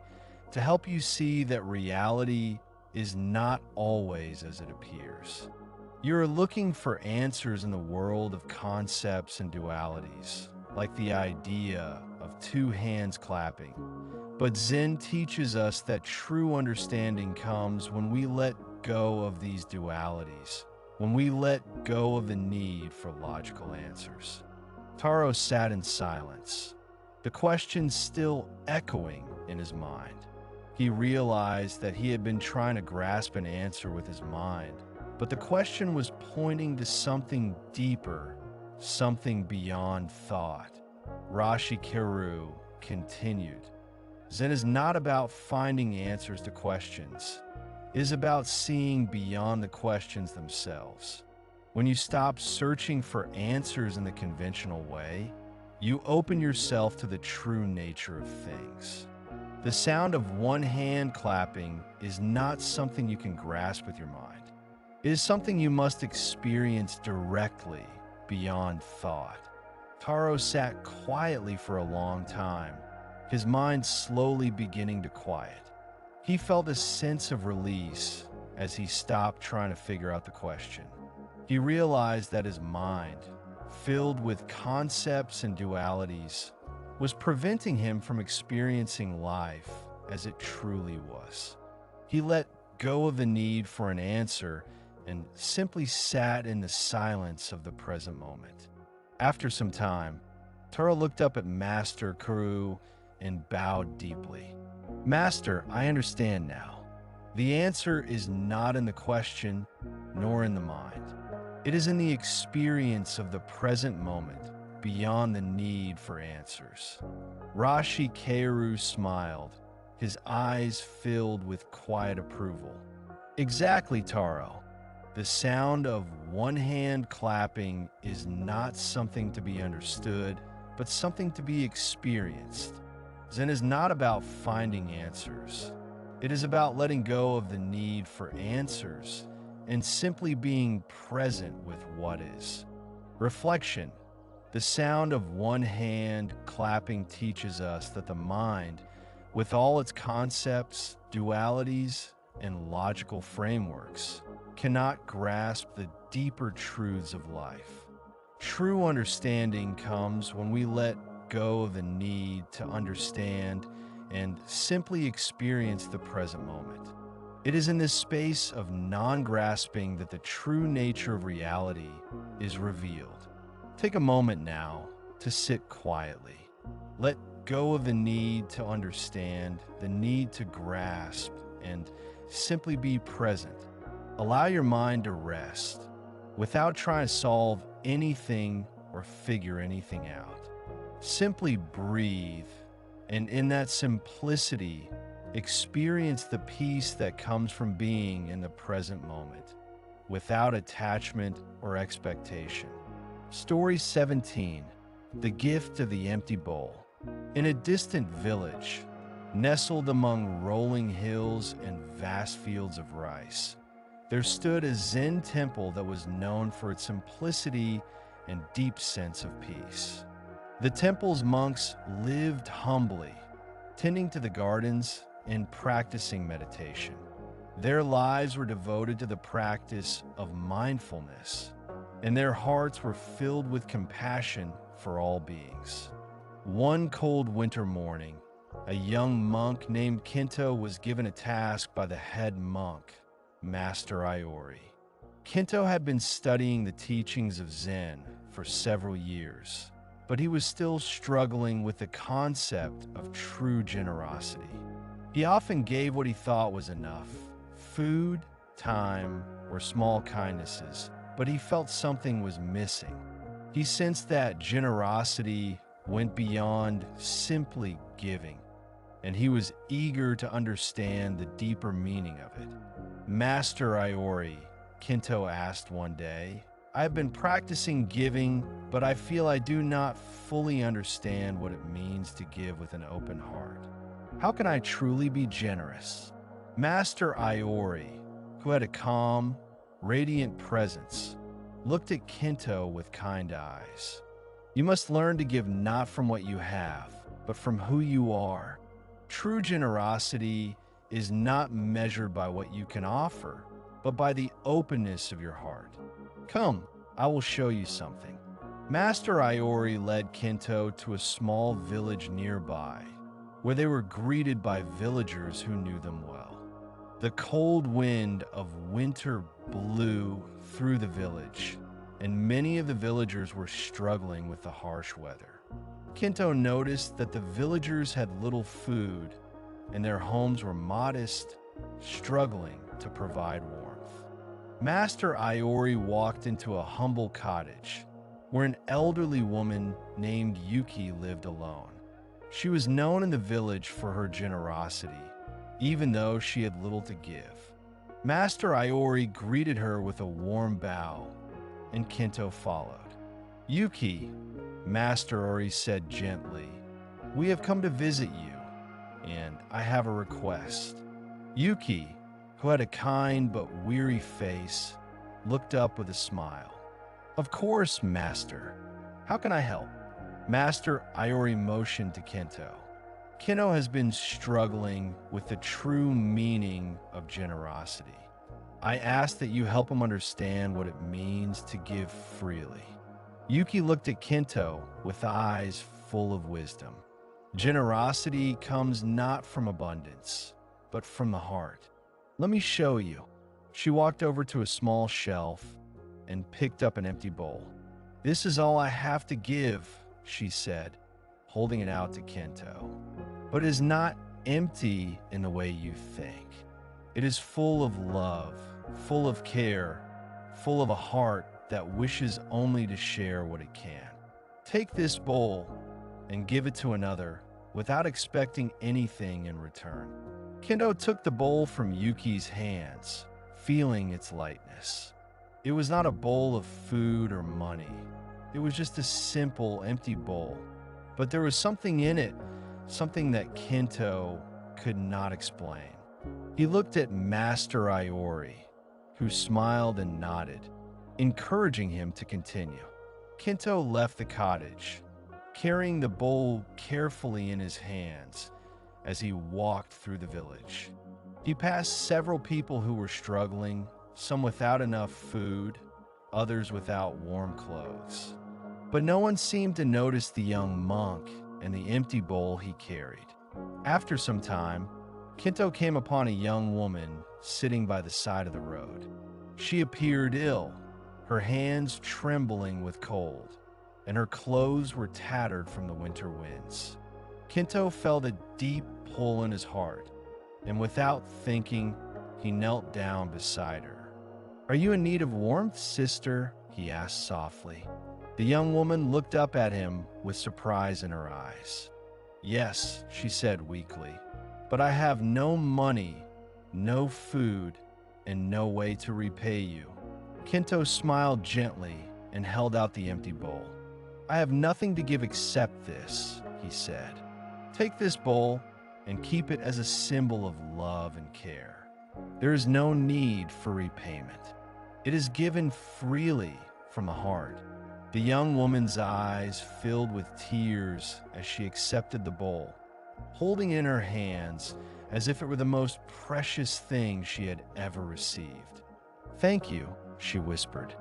to help you see that reality is not always as it appears. You're looking for answers in the world of concepts and dualities, like the idea of two hands clapping. But Zen teaches us that true understanding comes when we let go of these dualities, when we let go of the need for logical answers." Taro sat in silence, the question still echoing in his mind. He realized that he had been trying to grasp an answer with his mind, but the question was pointing to something deeper, something beyond thought. Rashi Keru continued, Zen is not about finding answers to questions. It is about seeing beyond the questions themselves. When you stop searching for answers in the conventional way, you open yourself to the true nature of things. The sound of one hand clapping is not something you can grasp with your mind. It is something you must experience directly, beyond thought. Taro sat quietly for a long time, his mind slowly beginning to quiet. He felt a sense of release as he stopped trying to figure out the question. He realized that his mind, filled with concepts and dualities, was preventing him from experiencing life as it truly was. He let go of the need for an answer and simply sat in the silence of the present moment. After some time, Taro looked up at Master Kuru and bowed deeply. Master, I understand now. The answer is not in the question, nor in the mind. It is in the experience of the present moment, beyond the need for answers. Rashi Keru smiled, his eyes filled with quiet approval. Exactly, Taro. The sound of one hand clapping is not something to be understood, but something to be experienced. Zen is not about finding answers. It is about letting go of the need for answers and simply being present with what is. Reflection. The sound of one hand clapping teaches us that the mind, with all its concepts, dualities, and logical frameworks, cannot grasp the deeper truths of life. True understanding comes when we let go of the need to understand and simply experience the present moment. It is in this space of non-grasping that the true nature of reality is revealed. Take a moment now to sit quietly. Let go of the need to understand, the need to grasp, and simply be present. Allow your mind to rest without trying to solve anything or figure anything out. Simply breathe, and in that simplicity, experience the peace that comes from being in the present moment, without attachment or expectation. Story 17, The Gift of the Empty Bowl. In a distant village, nestled among rolling hills and vast fields of rice, there stood a Zen temple that was known for its simplicity and deep sense of peace. The temple's monks lived humbly, tending to the gardens and practicing meditation. Their lives were devoted to the practice of mindfulness, and their hearts were filled with compassion for all beings. One cold winter morning, a young monk named Kento was given a task by the head monk, Master Iori. Kento had been studying the teachings of Zen for several years, but he was still struggling with the concept of true generosity. He often gave what he thought was enough, food, time, or small kindnesses, but he felt something was missing. He sensed that generosity went beyond simply giving, and he was eager to understand the deeper meaning of it. Master Iori, Kento asked one day, I have been practicing giving, but I feel I do not fully understand what it means to give with an open heart. How can I truly be generous? Master Iori, who had a calm, radiant presence, looked at Kento with kind eyes. You must learn to give not from what you have, but from who you are. True generosity is not measured by what you can offer, but by the openness of your heart. Come, I will show you something. Master Iori led Kento to a small village nearby, where they were greeted by villagers who knew them well. The cold wind of winter blew through the village, and many of the villagers were struggling with the harsh weather. Kento noticed that the villagers had little food and their homes were modest, struggling to provide warmth. Master Iori walked into a humble cottage where an elderly woman named Yuki lived alone. She was known in the village for her generosity, even though she had little to give. Master Iori greeted her with a warm bow, and Kento followed. "Yuki," Master Iori said gently, "we have come to visit you, and I have a request." Yuki, who had a kind but weary face, looked up with a smile. "Of course, Master. How can I help?" Master Iori motioned to Kento. "Kento has been struggling with the true meaning of generosity. I ask that you help him understand what it means to give freely." Yuki looked at Kento with eyes full of wisdom. "Generosity comes not from abundance, but from the heart. Let me show you." She walked over to a small shelf and picked up an empty bowl. "This is all I have to give," she said, holding it out to Kento. "But it is not empty in the way you think. It is full of love, full of care, full of a heart that wishes only to share what it can. Take this bowl and give it to another without expecting anything in return." Kento took the bowl from Yuki's hands, feeling its lightness. It was not a bowl of food or money. It was just a simple, empty bowl. But there was something in it, something that Kento could not explain. He looked at Master Iori, who smiled and nodded, encouraging him to continue. Kento left the cottage, carrying the bowl carefully in his hands as he walked through the village. He passed several people who were struggling, some without enough food, others without warm clothes. But no one seemed to notice the young monk and the empty bowl he carried. After some time, Kento came upon a young woman sitting by the side of the road. She appeared ill, her hands trembling with cold, and her clothes were tattered from the winter winds. Kento felt a deep pull in his heart, and without thinking, he knelt down beside her. "Are you in need of warmth, sister?" he asked softly. The young woman looked up at him with surprise in her eyes. "Yes," she said weakly, "but I have no money, no food, and no way to repay you." Kento smiled gently and held out the empty bowl. "I have nothing to give except this," he said. "Take this bowl and keep it as a symbol of love and care. There is no need for repayment. It is given freely from the heart." The young woman's eyes filled with tears as she accepted the bowl, holding it in her hands as if it were the most precious thing she had ever received. "Thank you," she whispered.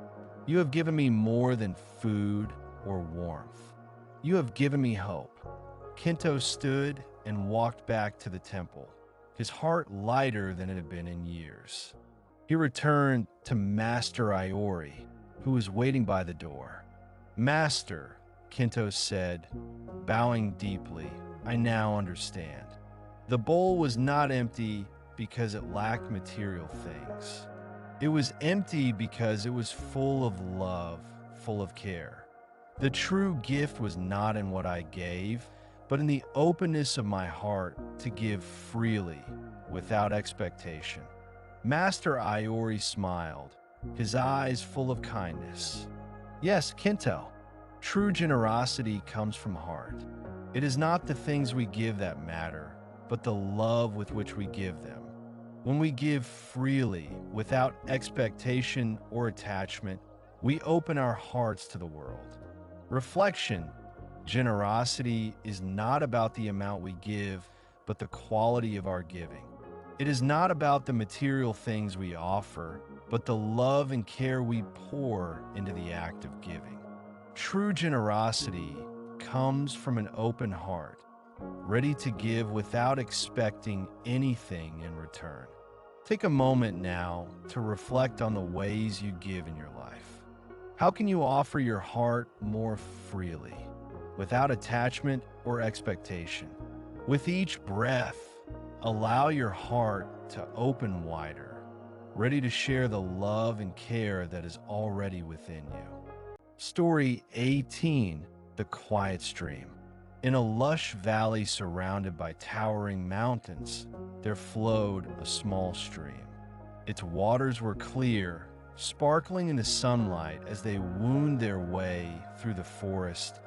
"You have given me more than food or warmth. You have given me hope." Kento stood and walked back to the temple, his heart lighter than it had been in years. He returned to Master Iori, who was waiting by the door. "Master," Kento said, bowing deeply, "I now understand. The bowl was not empty because it lacked material things. It was empty because it was full of love, full of care. The true gift was not in what I gave, but in the openness of my heart to give freely, without expectation." Master Iori smiled, his eyes full of kindness. "Yes, Kento, true generosity comes from heart. It is not the things we give that matter, but the love with which we give them. When we give freely, without expectation or attachment, we open our hearts to the world." Reflection: generosity is not about the amount we give, but the quality of our giving. It is not about the material things we offer, but the love and care we pour into the act of giving. True generosity comes from an open heart, ready to give without expecting anything in return. Take a moment now to reflect on the ways you give in your life. How can you offer your heart more freely, without attachment or expectation? With each breath, Allow your heart to open wider, ready to share the love and care that is already within you. Story 18, The Quiet Stream. In a lush valley surrounded by towering mountains, there flowed a small stream. Its waters were clear, sparkling in the sunlight as they wound their way through the forest,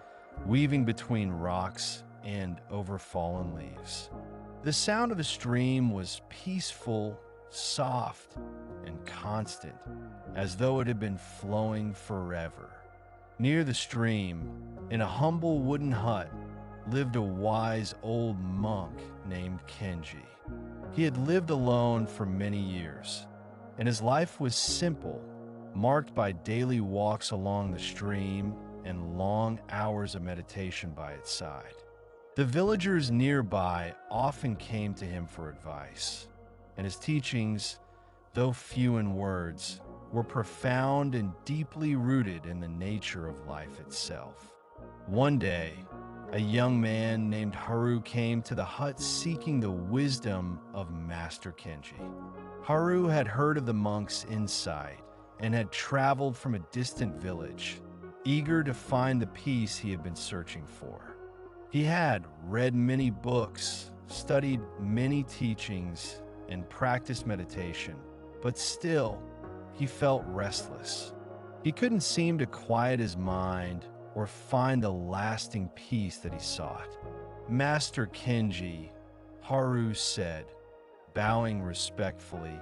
weaving between rocks and over fallen leaves. The sound of the stream was peaceful, soft, and constant, as though it had been flowing forever. Near the stream, in a humble wooden hut, lived a wise old monk named Kenji. He had lived alone for many years, and his life was simple, marked by daily walks along the stream and long hours of meditation by its side. The villagers nearby often came to him for advice, and his teachings, though few in words, were profound and deeply rooted in the nature of life itself. One day, a young man named Haru came to the hut seeking the wisdom of Master Kenji. Haru had heard of the monk's insight and had traveled from a distant village, eager to find the peace he had been searching for. He had read many books, studied many teachings, and practiced meditation, but still, he felt restless. He couldn't seem to quiet his mind or find the lasting peace that he sought. Master Kenji, Haru said, bowing respectfully,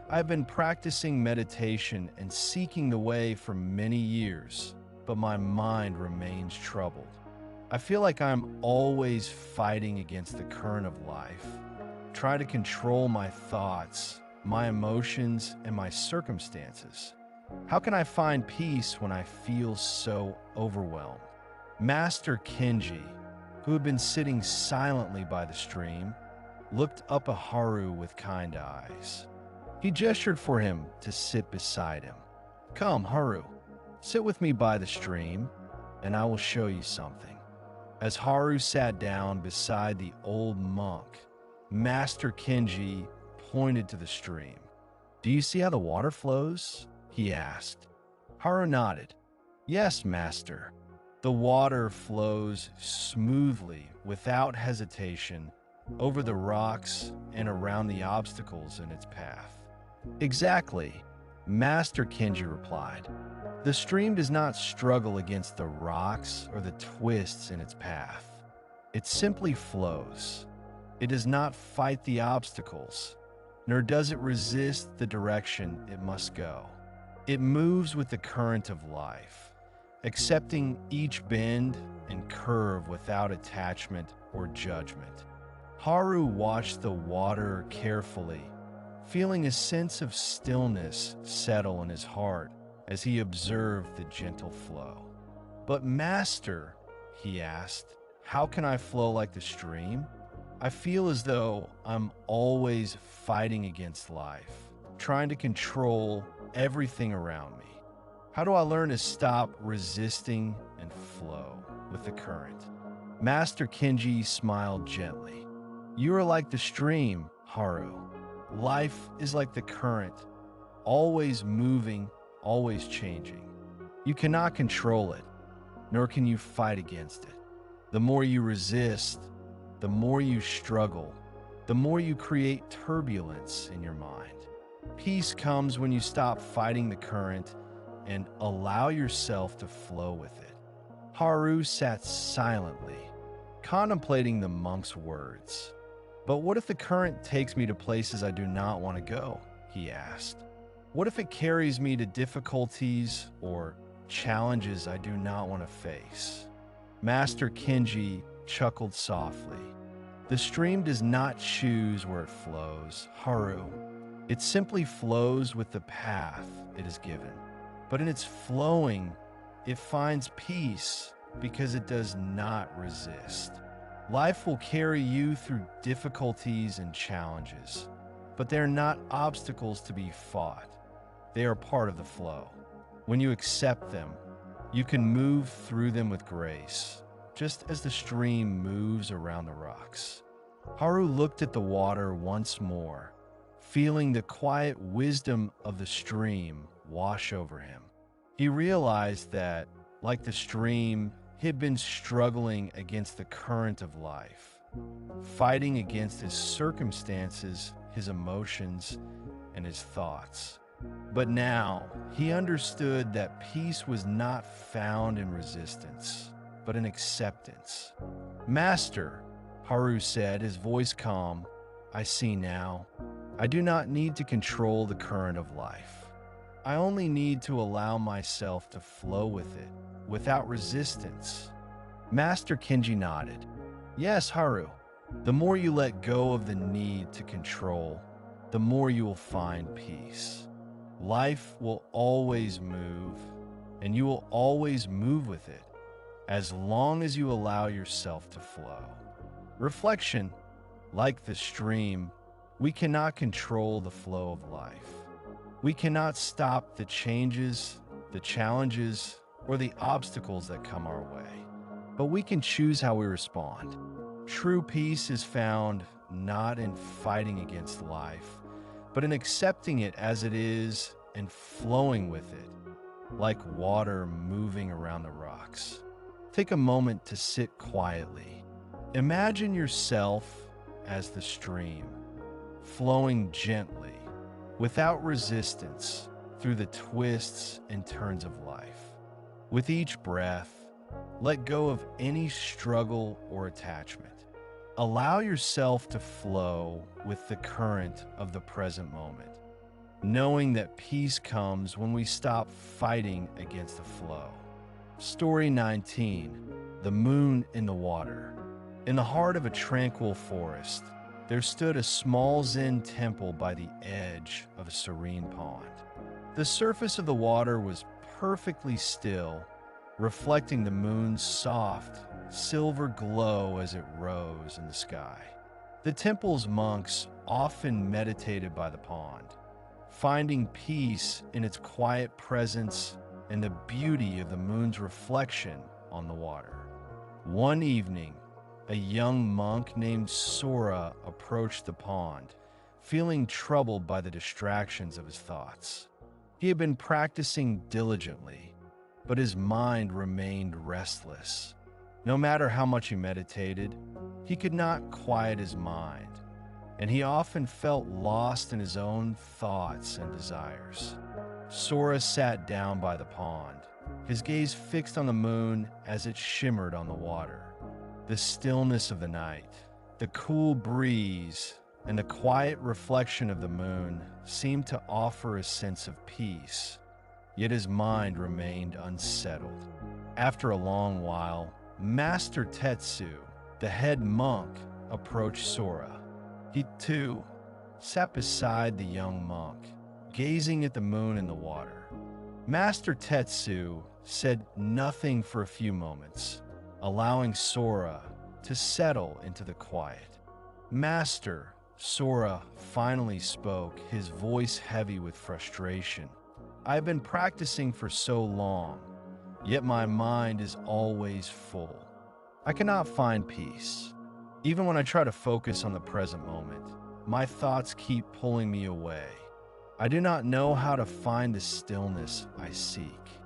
"I've been practicing meditation and seeking the way for many years, but my mind remains troubled. I feel like I'm always fighting against the current of life, try to control my thoughts, my emotions, and my circumstances. How can I find peace when I feel so overwhelmed?" Master Kenji, who had been sitting silently by the stream, looked up at Haru with kind eyes. He gestured for him to sit beside him. "Come, Haru, sit with me by the stream, and I will show you something." As Haru sat down beside the old monk, Master Kenji pointed to the stream. "Do you see how the water flows?" he asked. Haru nodded. "Yes, Master. The water flows smoothly, without hesitation, over the rocks and around the obstacles in its path." "Exactly," Master Kenji replied. "The stream does not struggle against the rocks or the twists in its path. It simply flows. It does not fight the obstacles, nor does it resist the direction it must go. It moves with the current of life, accepting each bend and curve without attachment or judgment." Haru watched the water carefully, feeling a sense of stillness settle in his heart as he observed the gentle flow. "But Master," he asked, "how can I flow like the stream? I feel as though I'm always fighting against life, trying to control everything around me. How do I learn to stop resisting and flow with the current?" Master Kenji smiled gently. "You are like the stream, Haru. Life is like the current, always moving, always changing. You cannot control it, nor can you fight against it. The more you resist, the more you struggle, the more you create turbulence in your mind. Peace comes when you stop fighting the current and allow yourself to flow with it." Haru sat silently, contemplating the monk's words. "But what if the current takes me to places I do not want to go?" he asked. "What if it carries me to difficulties or challenges I do not want to face?" Master Kenji chuckled softly. "The stream does not choose where it flows, Haru. It simply flows with the path it is given. But in its flowing, it finds peace because it does not resist. Life will carry you through difficulties and challenges, but they are not obstacles to be fought. They are part of the flow. When you accept them, you can move through them with grace, just as the stream moves around the rocks." Haru looked at the water once more, feeling the quiet wisdom of the stream wash over him. He realized that, like the stream, he had been struggling against the current of life, fighting against his circumstances, his emotions, and his thoughts. But now he understood that peace was not found in resistance, but in acceptance. "Master," Haru said, his voice calm, "I see now. I do not need to control the current of life. I only need to allow myself to flow with it, without resistance." Master Kenji nodded. "Yes, Haru. The more you let go of the need to control, the more you will find peace. Life will always move, and you will always move with it, as long as you allow yourself to flow." Reflection: like the stream, we cannot control the flow of life. We cannot stop the changes, the challenges, or the obstacles that come our way. But we can choose how we respond. True peace is found not in fighting against life, but in accepting it as it is and flowing with it, like water moving around the rocks. Take a moment to sit quietly. Imagine yourself as the stream, flowing gently, without resistance, through the twists and turns of life. With each breath, let go of any struggle or attachment. Allow yourself to flow with the current of the present moment, knowing that peace comes when we stop fighting against the flow. Story 19. The Moon in the Water. In the heart of a tranquil forest, there stood a small Zen temple by the edge of a serene pond. The surface of the water was perfectly still, reflecting the moon's soft, silver glow as it rose in the sky. The temple's monks often meditated by the pond, finding peace in its quiet presence and the beauty of the moon's reflection on the water. One evening, a young monk named Sora approached the pond, feeling troubled by the distractions of his thoughts. He had been practicing diligently, but his mind remained restless. No matter how much he meditated, he could not quiet his mind, and he often felt lost in his own thoughts and desires. Sora sat down by the pond, his gaze fixed on the moon as it shimmered on the water. The stillness of the night, the cool breeze, and the quiet reflection of the moon seemed to offer a sense of peace, yet his mind remained unsettled. After a long while, Master Tetsu, the head monk, approached Sora. He, too, sat beside the young monk, gazing at the moon and the water. Master Tetsu said nothing for a few moments, allowing Sora to settle into the quiet. "Master," Sora finally spoke, his voice heavy with frustration. "I have been practicing for so long, yet my mind is always full. I cannot find peace. Even when I try to focus on the present moment, my thoughts keep pulling me away. I do not know how to find the stillness I seek."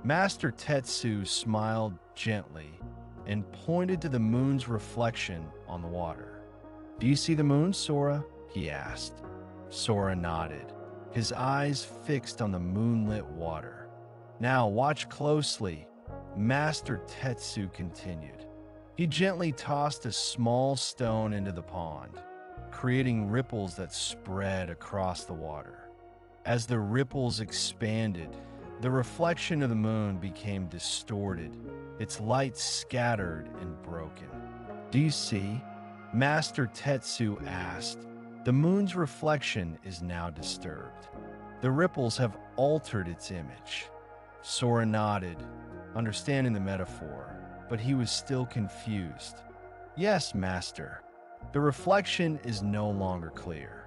Master Tetsu smiled gently and pointed to the moon's reflection on the water. "Do you see the moon, Sora?" he asked. Sora nodded, his eyes fixed on the moonlit water. "Now watch closely," Master Tetsu continued. He gently tossed a small stone into the pond, creating ripples that spread across the water. As the ripples expanded, the reflection of the moon became distorted, its light scattered and broken. "Do you see?" Master Tetsu asked. "The moon's reflection is now disturbed. The ripples have altered its image." Sora nodded, understanding the metaphor, but he was still confused. "Yes, Master. The reflection is no longer clear.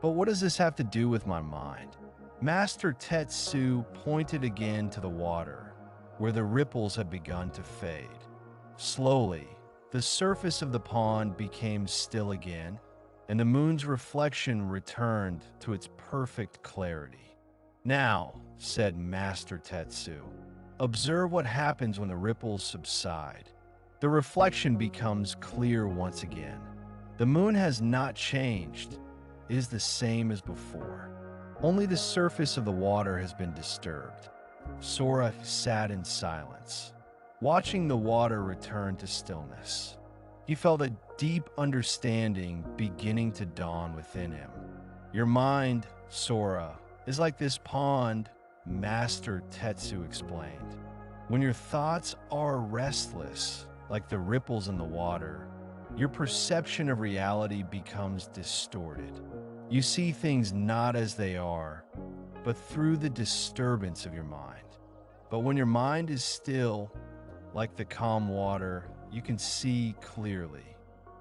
But what does this have to do with my mind?" Master Tetsu pointed again to the water, where the ripples had begun to fade. Slowly, The surface of the pond became still again, and the moon's reflection returned to its perfect clarity. "Now," said Master Tetsu, "observe what happens when the ripples subside. The reflection becomes clear once again. The moon has not changed. It is the same as before. Only the surface of the water has been disturbed." Sora sat in silence, watching the water return to stillness. He felt a deep understanding beginning to dawn within him. "Your mind, Sora, is like this pond," Master Tetsu explained. "When your thoughts are restless, like the ripples in the water, your perception of reality becomes distorted. You see things not as they are, but through the disturbance of your mind. But when your mind is still, like the calm water, you can see clearly.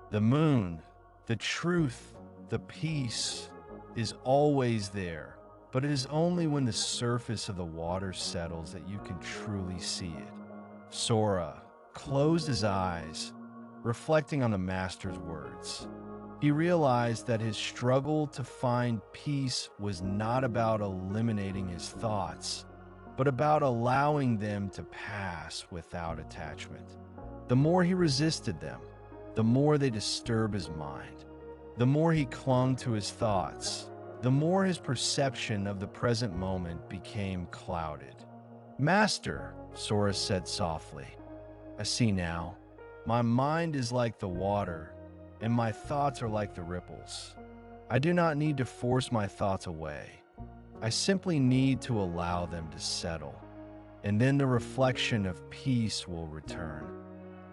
The moon, the truth, the peace is always there, but it is only when the surface of the water settles that you can truly see it." Sora closed his eyes, reflecting on the master's words. He realized that his struggle to find peace was not about eliminating his thoughts, but about allowing them to pass without attachment. The more he resisted them, the more they disturbed his mind. The more he clung to his thoughts, the more his perception of the present moment became clouded. "Master," Sora said softly, "I see now. My mind is like the water, and my thoughts are like the ripples. I do not need to force my thoughts away. I simply need to allow them to settle, and then the reflection of peace will return."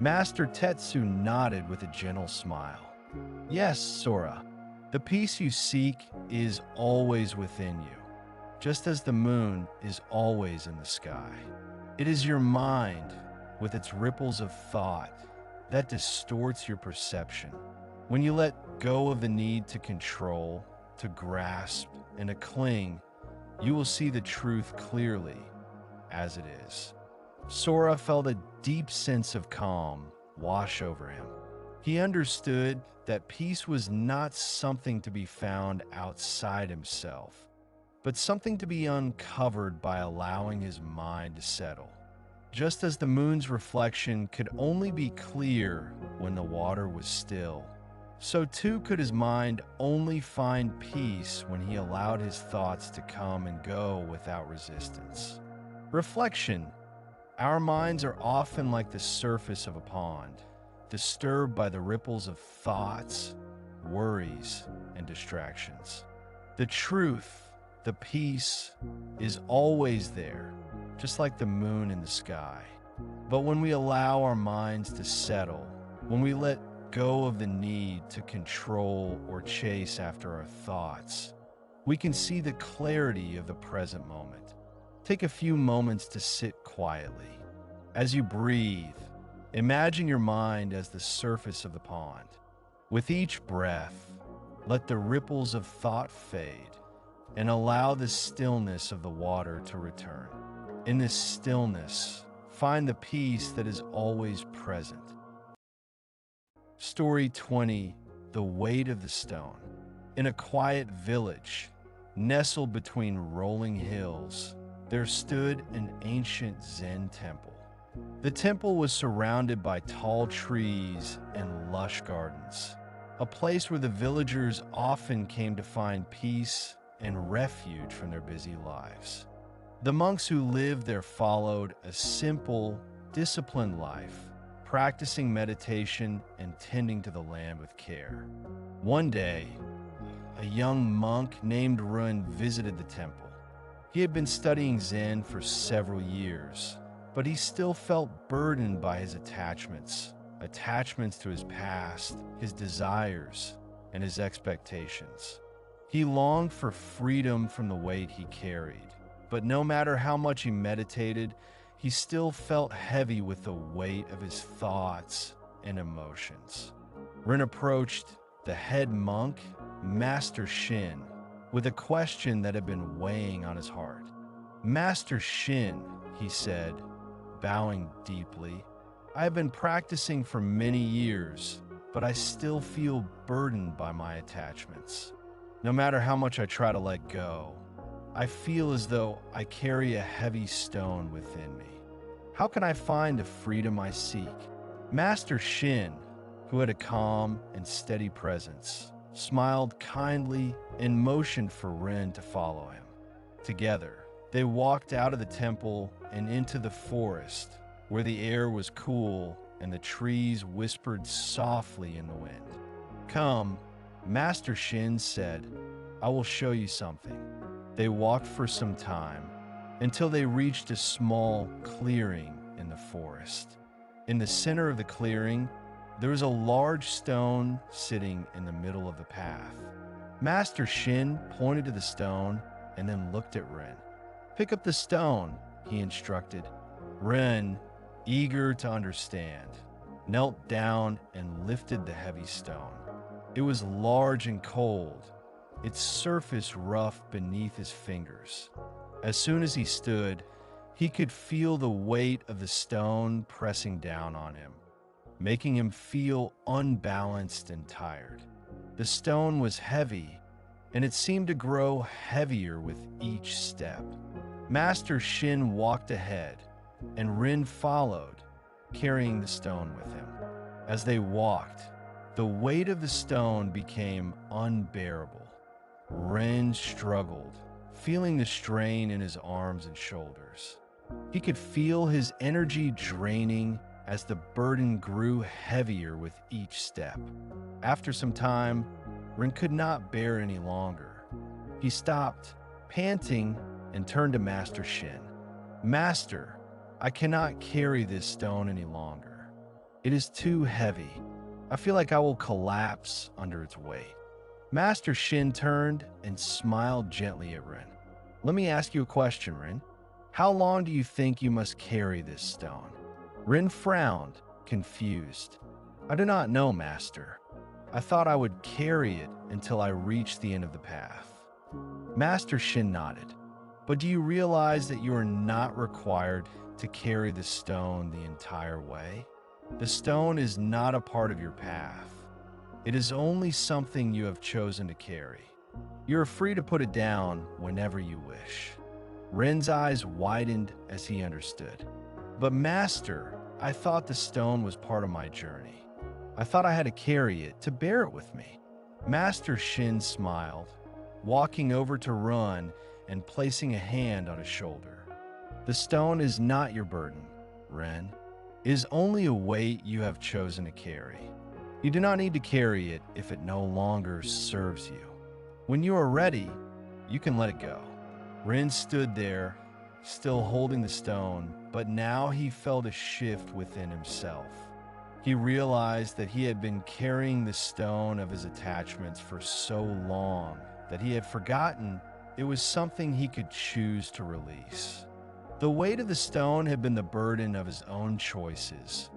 Master Tetsu nodded with a gentle smile. "Yes, Sora, the peace you seek is always within you, just as the moon is always in the sky. It is your mind, with its ripples of thought, that distorts your perception. When you let go of the need to control, to grasp, and to cling, you will see the truth clearly, as it is." Sora felt a deep sense of calm wash over him. He understood that peace was not something to be found outside himself, but something to be uncovered by allowing his mind to settle. Just as the moon's reflection could only be clear when the water was still, so too could his mind only find peace when he allowed his thoughts to come and go without resistance. Reflection. Our minds are often like the surface of a pond, disturbed by the ripples of thoughts, worries, and distractions. The truth, the peace, is always there, just like the moon in the sky. But when we allow our minds to settle, when we let go of the need to control or chase after our thoughts, we can see the clarity of the present moment. Take a few moments to sit quietly. As you breathe, imagine your mind as the surface of the pond. With each breath, let the ripples of thought fade and allow the stillness of the water to return. In this stillness, find the peace that is always present. Story 20, The Weight of the Stone. In a quiet village, nestled between rolling hills, there stood an ancient Zen temple. The temple was surrounded by tall trees and lush gardens, a place where the villagers often came to find peace and refuge from their busy lives. The monks who lived there followed a simple, disciplined life, practicing meditation and tending to the land with care. One day, a young monk named Run visited the temple. He had been studying Zen for several years, but he still felt burdened by his attachments to his past, his desires, and his expectations. He longed for freedom from the weight he carried, but no matter how much he meditated, he still felt heavy with the weight of his thoughts and emotions. Rin approached the head monk, Master Shin, with a question that had been weighing on his heart. "Master Shin," he said, bowing deeply, I have been practicing for many years, but I still feel burdened by my attachments. No matter how much I try to let go, I feel as though I carry a heavy stone within me. How can I find the freedom I seek? Master Shin, who had a calm and steady presence, smiled kindly and motioned for Ren to follow him. Together, they walked out of the temple and into the forest, where the air was cool and the trees whispered softly in the wind. "Come," Master Shin said, "I will show you something." They walked for some time until they reached a small clearing in the forest. In the center of the clearing, there was a large stone sitting in the middle of the path. Master Shin pointed to the stone and then looked at Ren. "Pick up the stone," he instructed. Ren, eager to understand, knelt down and lifted the heavy stone. It was large and cold, its surface rough beneath his fingers. As soon as he stood, he could feel the weight of the stone pressing down on him, making him feel unbalanced and tired. The stone was heavy, and it seemed to grow heavier with each step. Master Shin walked ahead, and Rin followed, carrying the stone with him. As they walked, the weight of the stone became unbearable. Ren struggled, feeling the strain in his arms and shoulders. He could feel his energy draining as the burden grew heavier with each step. After some time, Ren could not bear any longer. He stopped, panting, and turned to Master Shin. "Master, I cannot carry this stone any longer. It is too heavy. I feel like I will collapse under its weight." Master Shin turned and smiled gently at Ren. "Let me ask you a question, Ren. How long do you think you must carry this stone?" Ren frowned, confused. "I do not know, Master. I thought I would carry it until I reached the end of the path." Master Shin nodded. "But do you realize that you are not required to carry the stone the entire way? The stone is not a part of your path. It is only something you have chosen to carry. You are free to put it down whenever you wish." Ren's eyes widened as he understood. "But Master, I thought the stone was part of my journey. I thought I had to carry it to bear it with me." Master Shin smiled, walking over to Ren and placing a hand on his shoulder. "The stone is not your burden, Ren. It is only a weight you have chosen to carry. You do not need to carry it if it no longer serves you. When you are ready, you can let it go." Ren stood there, still holding the stone, but now he felt a shift within himself. He realized that he had been carrying the stone of his attachments for so long that he had forgotten it was something he could choose to release. The weight of the stone had been the burden of his own choices,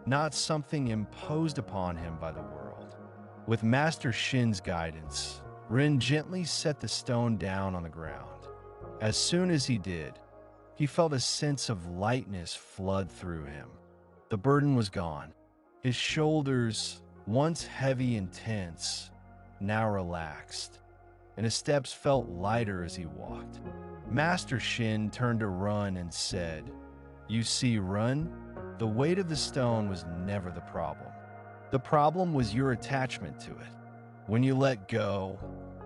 not something imposed upon him by the world. With Master Shin's guidance, Ren gently set the stone down on the ground. As soon as he did, he felt a sense of lightness flood through him. The burden was gone. His shoulders, once heavy and tense, now relaxed, and his steps felt lighter as he walked. Master Shin turned to Ren and said, "You see, Ren, the weight of the stone was never the problem. The problem was your attachment to it. When you let go,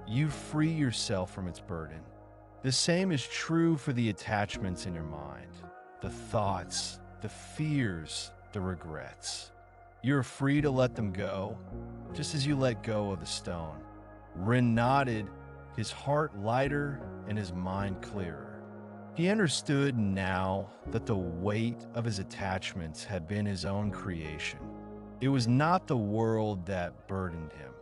you free yourself from its burden. The same is true for the attachments in your mind, the thoughts, the fears, the regrets. You're free to let them go, just as you let go of the stone." Ren nodded, his heart lighter and his mind clearer. He understood now that the weight of his attachments had been his own creation. It was not the world that burdened him.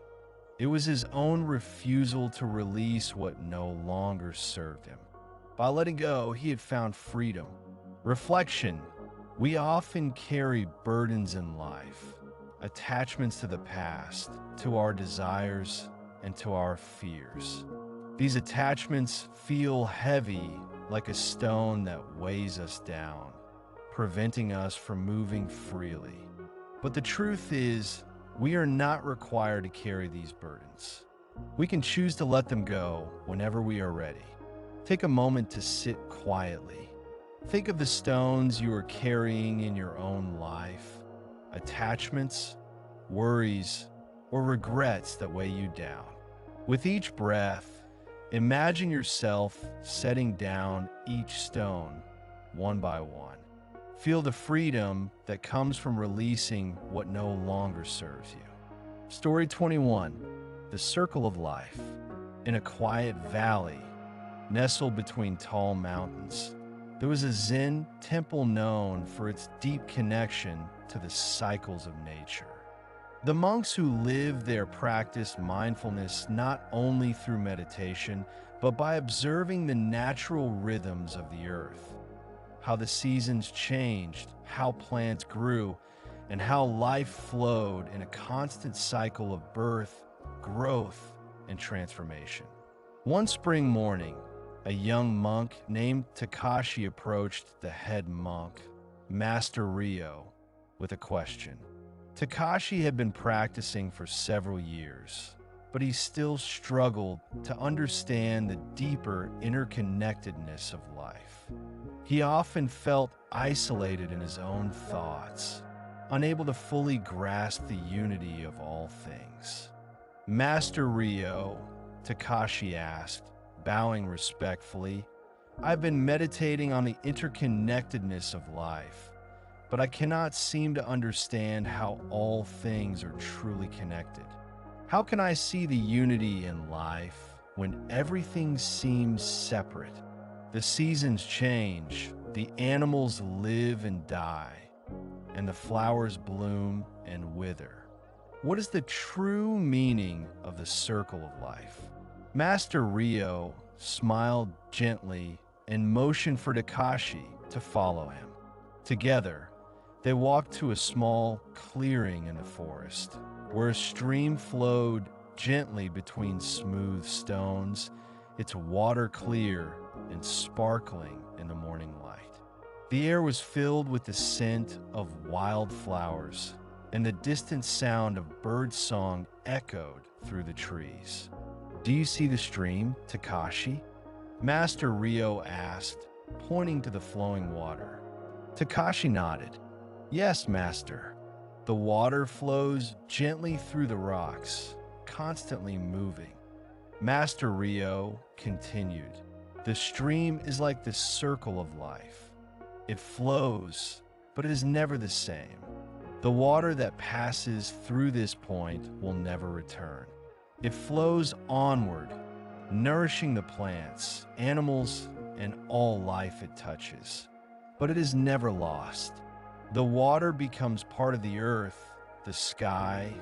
It was his own refusal to release what no longer served him. By letting go, he had found freedom. Reflection: we often carry burdens in life, attachments to the past, to our desires, and to our fears. These attachments feel heavy, like a stone that weighs us down, preventing us from moving freely. But the truth is, we are not required to carry these burdens. We can choose to let them go whenever we are ready. Take a moment to sit quietly. Think of the stones you are carrying in your own life, attachments, worries, or regrets that weigh you down. With each breath, imagine yourself setting down each stone one by one. Feel the freedom that comes from releasing what no longer serves you. Story 21. The Circle of Life. In a quiet valley, nestled between tall mountains, there was a Zen temple known for its deep connection to the cycles of nature. The monks who lived there practiced mindfulness not only through meditation, but by observing the natural rhythms of the earth, how the seasons changed, how plants grew, and how life flowed in a constant cycle of birth, growth, and transformation. One spring morning, a young monk named Takashi approached the head monk, Master Ryo, with a question. Takashi had been practicing for several years, but he still struggled to understand the deeper interconnectedness of life. He often felt isolated in his own thoughts, unable to fully grasp the unity of all things. Master Ryo, Takashi asked, bowing respectfully, I've been meditating on the interconnectedness of life, but I cannot seem to understand how all things are truly connected. How can I see the unity in life when everything seems separate? The seasons change, the animals live and die, and the flowers bloom and wither. What is the true meaning of the circle of life? Master Ryo smiled gently and motioned for Takashi to follow him. Together, they walked to a small clearing in the forest, where a stream flowed gently between smooth stones, its water clear and sparkling in the morning light. The air was filled with the scent of wildflowers, and the distant sound of birdsong echoed through the trees. Do you see the stream, Takashi? Master Ryo asked, pointing to the flowing water. Takashi nodded. Yes, Master. The water flows gently through the rocks, constantly moving. Master Ryo continued. The stream is like the circle of life. It flows, but it is never the same. The water that passes through this point will never return. It flows onward, nourishing the plants, animals, and all life it touches. But it is never lost. The water becomes part of the earth, the sky,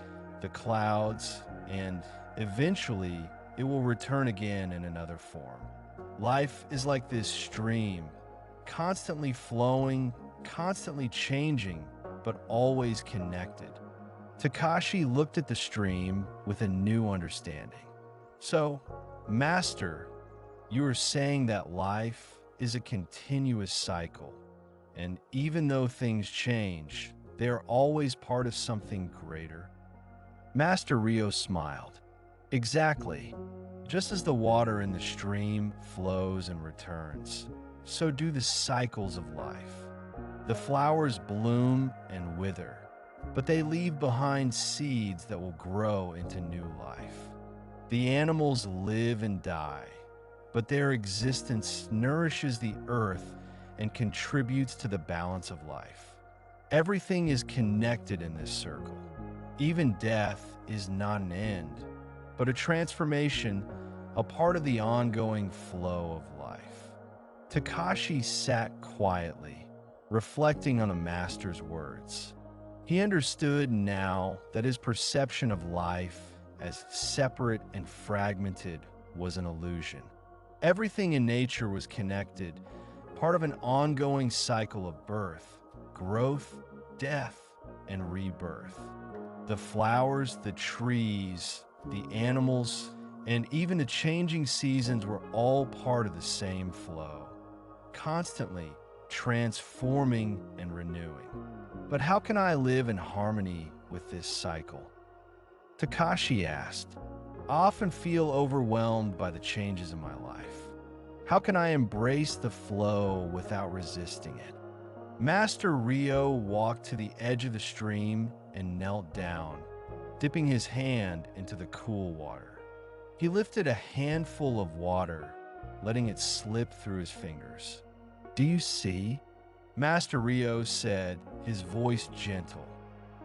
the clouds, and eventually it will return again in another form. Life is like this stream, constantly flowing, constantly changing, but always connected. Takashi looked at the stream with a new understanding. So, Master, you are saying that life is a continuous cycle, and even though things change, they are always part of something greater. Master Ryo smiled. Exactly. Just as the water in the stream flows and returns, so do the cycles of life. The flowers bloom and wither, but they leave behind seeds that will grow into new life. The animals live and die, but their existence nourishes the earth and contributes to the balance of life. Everything is connected in this circle. Even death is not an end, but a transformation, a part of the ongoing flow of life. Takashi sat quietly, reflecting on the master's words. He understood now that his perception of life as separate and fragmented was an illusion. Everything in nature was connected, part of an ongoing cycle of birth, growth, death, and rebirth. The flowers, the trees, the animals, and even the changing seasons were all part of the same flow, constantly transforming and renewing. But how can I live in harmony with this cycle? Takashi asked, I often feel overwhelmed by the changes in my life. How can I embrace the flow without resisting it? Master Rio walked to the edge of the stream and knelt down, dipping his hand into the cool water. He lifted a handful of water, letting it slip through his fingers. Do you see? Master Rio said, his voice gentle.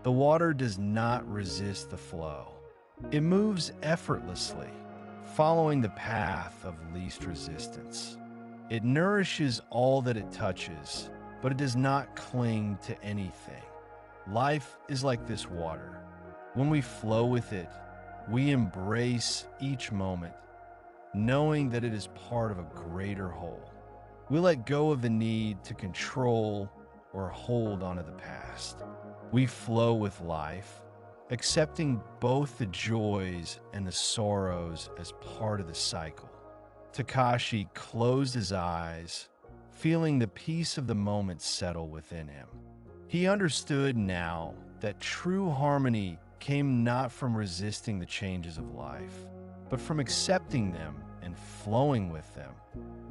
The water does not resist the flow. It moves effortlessly, following the path of least resistance. It nourishes all that it touches, but it does not cling to anything. Life is like this water. When we flow with it, we embrace each moment, knowing that it is part of a greater whole. We let go of the need to control or hold onto the past. We flow with life, accepting both the joys and the sorrows as part of the cycle. Takashi closed his eyes, feeling the peace of the moment settle within him. He understood now that true harmony came not from resisting the changes of life, but from accepting them and flowing with them,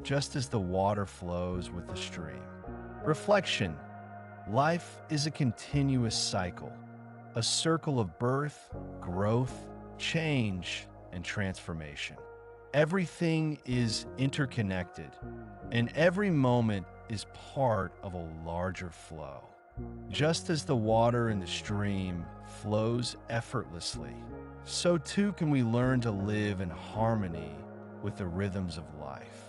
just as the water flows with the stream. Reflection. Life is a continuous cycle, a circle of birth, growth, change, and transformation. Everything is interconnected, and every moment is part of a larger flow. Just as the water in the stream flows effortlessly, so too can we learn to live in harmony with the rhythms of life.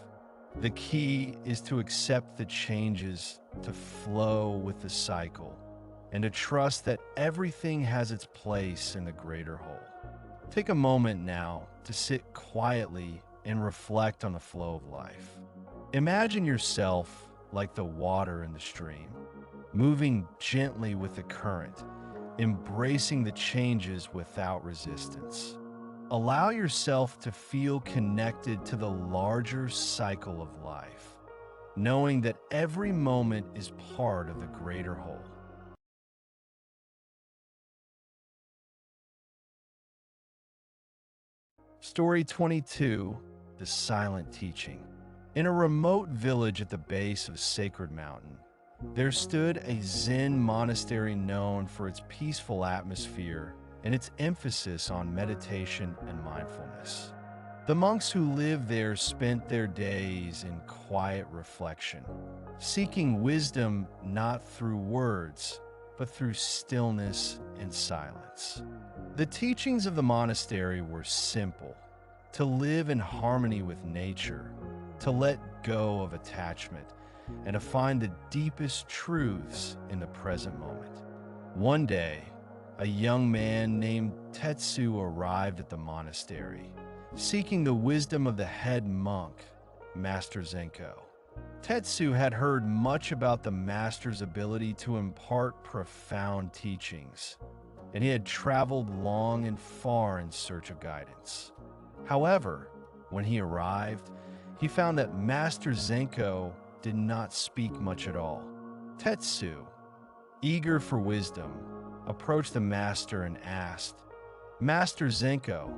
The key is to accept the changes, to flow with the cycle, and to trust that everything has its place in the greater whole. Take a moment now to sit quietly and reflect on the flow of life. Imagine yourself like the water in the stream, moving gently with the current, embracing the changes without resistance. Allow yourself to feel connected to the larger cycle of life, knowing that every moment is part of the greater whole. Story 22, The Silent Teaching. In a remote village at the base of a sacred mountain, there stood a Zen monastery known for its peaceful atmosphere and its emphasis on meditation and mindfulness. The monks who lived there spent their days in quiet reflection, seeking wisdom not through words, but through stillness and silence. The teachings of the monastery were simple: to live in harmony with nature, to let go of attachment, and to find the deepest truths in the present moment. One day, a young man named Tetsu arrived at the monastery, seeking the wisdom of the head monk, Master Zenko. Tetsu had heard much about the master's ability to impart profound teachings, and he had traveled long and far in search of guidance. However, when he arrived, he found that Master Zenko did not speak much at all. Tetsu, eager for wisdom, approached the master and asked, Master Zenko,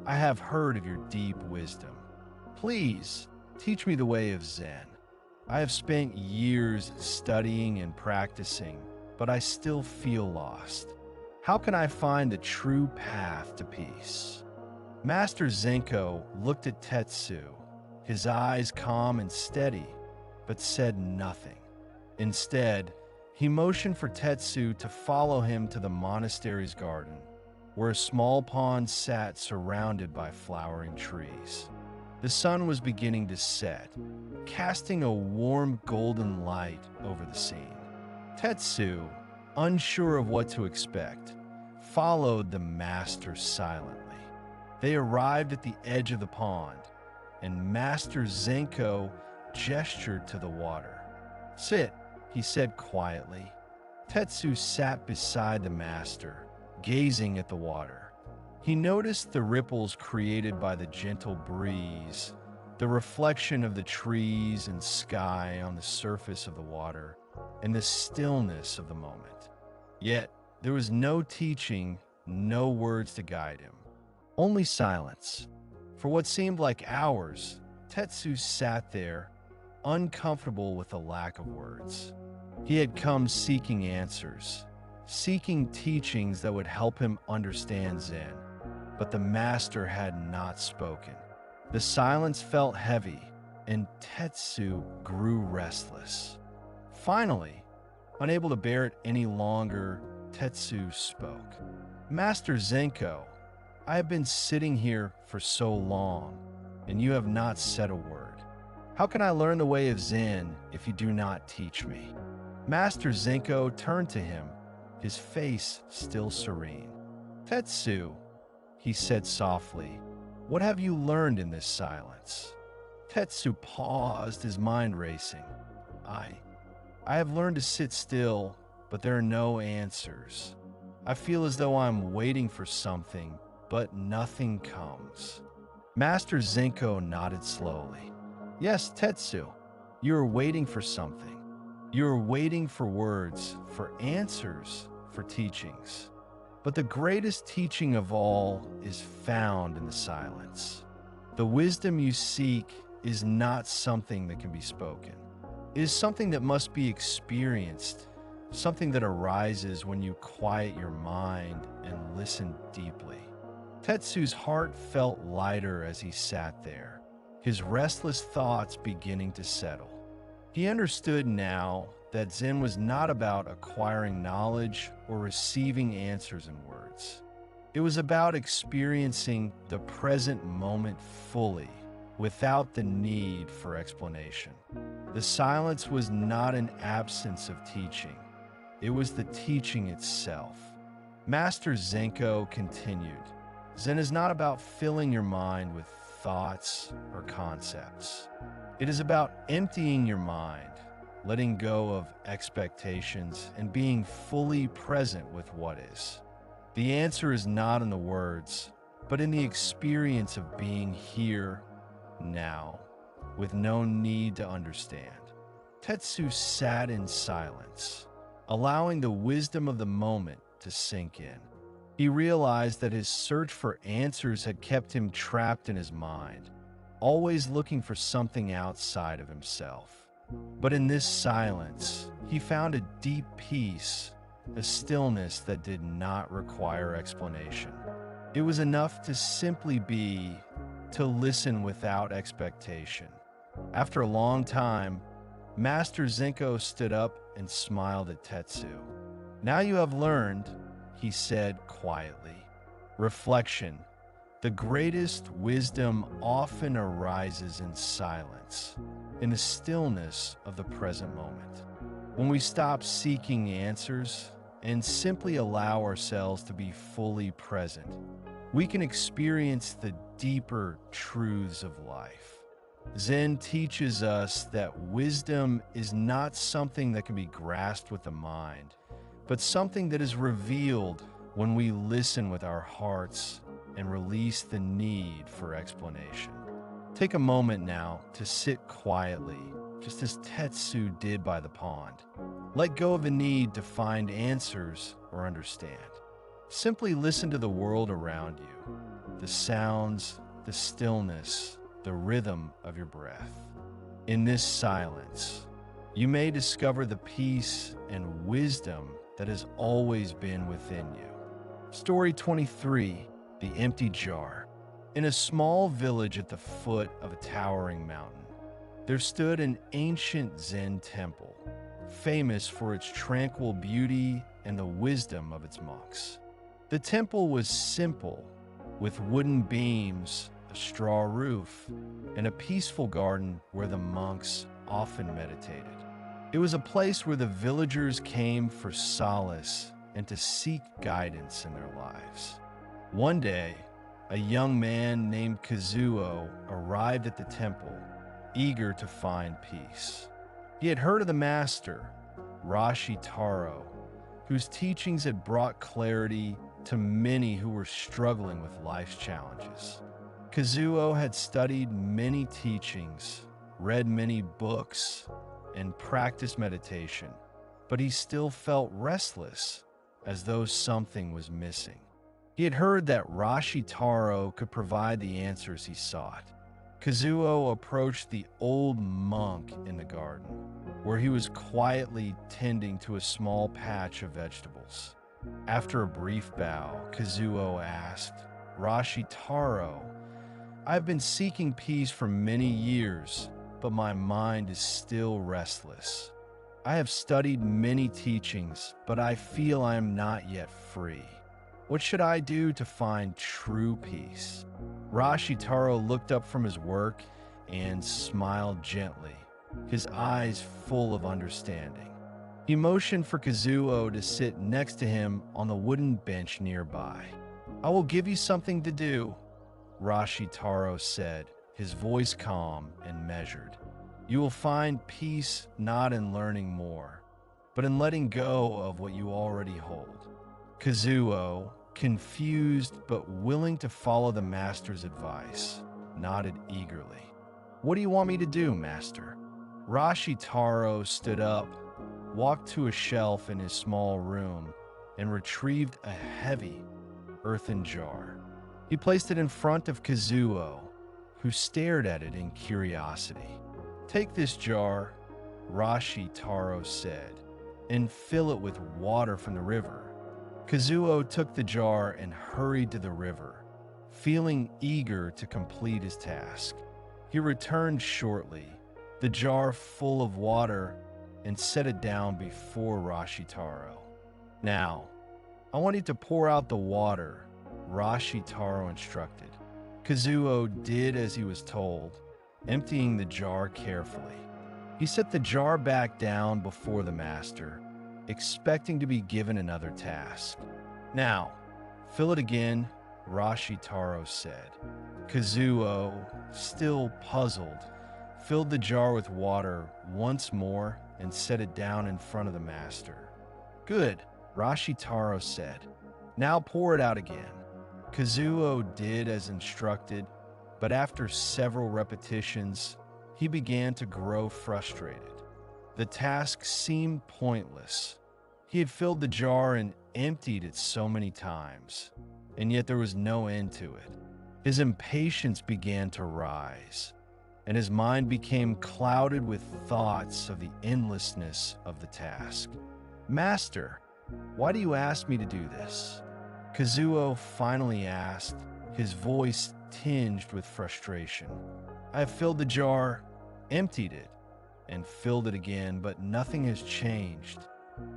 I have heard of your deep wisdom. Please teach me the way of Zen. I have spent years studying and practicing, but I still feel lost. How can I find the true path to peace? Master Zenko looked at Tetsu, his eyes calm and steady, but said nothing. Instead, he motioned for Tetsu to follow him to the monastery's garden, where a small pond sat surrounded by flowering trees. The sun was beginning to set, casting a warm golden light over the scene. Tetsu, unsure of what to expect, followed the master silently. They arrived at the edge of the pond, and Master Zenko gestured to the water. Sit, he said quietly. Tetsu sat beside the master, gazing at the water. He noticed the ripples created by the gentle breeze, The reflection of the trees and sky on the surface of the water, and the stillness of the moment. Yet, there was no teaching, no words to guide him. Only silence. For what seemed like hours, Tetsu sat there, uncomfortable with the lack of words. He had come seeking answers, seeking teachings that would help him understand Zen, but the master had not spoken. The silence felt heavy, and Tetsu grew restless. Finally, unable to bear it any longer, Tetsu spoke. "Master Zenko, I have been sitting here for so long, and you have not said a word. How can I learn the way of Zen if you do not teach me?" Master Zenko turned to him, his face still serene. "Tetsu," he said softly, "what have you learned in this silence?" Tetsu paused, his mind racing. I have learned to sit still, but there are no answers. I feel as though I'm waiting for something, but nothing comes." Master Zenko nodded slowly. "Yes, Tetsu, you are waiting for something. You are waiting for words, for answers, for teachings. But the greatest teaching of all is found in the silence. The wisdom you seek is not something that can be spoken. It is something that must be experienced, something that arises when you quiet your mind and listen deeply." Tetsu's heart felt lighter as he sat there, his restless thoughts beginning to settle. He understood now that Zen was not about acquiring knowledge or receiving answers in words. It was about experiencing the present moment fully, without the need for explanation. The silence was not an absence of teaching. It was the teaching itself. Master Zenko continued, "Zen is not about filling your mind with thoughts or concepts. It is about emptying your mind, letting go of expectations, and being fully present with what is. The answer is not in the words, but in the experience of being here, now, with no need to understand." Tetsu sat in silence, allowing the wisdom of the moment to sink in. He realized that his search for answers had kept him trapped in his mind, always looking for something outside of himself. But in this silence, he found a deep peace, a stillness that did not require explanation. It was enough to simply be, to listen without expectation. After a long time, Master Zenko stood up and smiled at Tetsu. "Now you have learned," he said quietly. "Reflection. The greatest wisdom often arises in silence, in the stillness of the present moment. When we stop seeking answers and simply allow ourselves to be fully present, we can experience the deeper truths of life." Zen teaches us that wisdom is not something that can be grasped with the mind, but something that is revealed when we listen with our hearts and release the need for explanation. Take a moment now to sit quietly, just as Tetsu did by the pond. Let go of the need to find answers or understand. Simply listen to the world around you, the sounds, the stillness, the rhythm of your breath. In this silence, you may discover the peace and wisdom that has always been within you. Story 23, The Empty Jar. In a small village at the foot of a towering mountain, there stood an ancient Zen temple, famous for its tranquil beauty and the wisdom of its monks. The temple was simple, with wooden beams, a straw roof, and a peaceful garden where the monks often meditated. It was a place where the villagers came for solace and to seek guidance in their lives. One day, a young man named Kazuo arrived at the temple, eager to find peace. He had heard of the master, Rashi Taro, whose teachings had brought clarity to many who were struggling with life's challenges. Kazuo had studied many teachings, read many books, and practiced meditation, but he still felt restless, as though something was missing. He had heard that Rashi Taro could provide the answers he sought. Kazuo approached the old monk in the garden, where he was quietly tending to a small patch of vegetables. After a brief bow, Kazuo asked, "Rashi Taro, I've been seeking peace for many years, but my mind is still restless. I have studied many teachings, but I feel I am not yet free. What should I do to find true peace?" Rashi Taro looked up from his work and smiled gently, his eyes full of understanding. He motioned for Kazuo to sit next to him on the wooden bench nearby. "I will give you something to do," Rashi Taro said, his voice calm and measured. "You will find peace not in learning more, but in letting go of what you already hold." Kazuo, confused but willing to follow the master's advice, nodded eagerly. "What do you want me to do, master?" Rashi Taro stood up, walked to a shelf in his small room, and retrieved a heavy earthen jar. He placed it in front of Kazuo, who stared at it in curiosity. "Take this jar," Rashi Taro said, "and fill it with water from the river." Kazuo took the jar and hurried to the river, feeling eager to complete his task. He returned shortly, the jar full of water, and set it down before Rashi Taro. "Now, I want you to pour out the water," Rashi Taro instructed. Kazuo did as he was told, emptying the jar carefully. He set the jar back down before the master, expecting to be given another task. "Now, fill it again," Rashi Taro said. Kazuo, still puzzled, filled the jar with water once more and set it down in front of the master. "Good," Rashi Taro said. "Now pour it out again." Kazuo did as instructed, but after several repetitions, he began to grow frustrated. The task seemed pointless. He had filled the jar and emptied it so many times, and yet there was no end to it. His impatience began to rise, and his mind became clouded with thoughts of the endlessness of the task. "Master, why do you ask me to do this?" Kazuo finally asked, his voice tinged with frustration. "I have filled the jar, emptied it, and filled it again, but nothing has changed.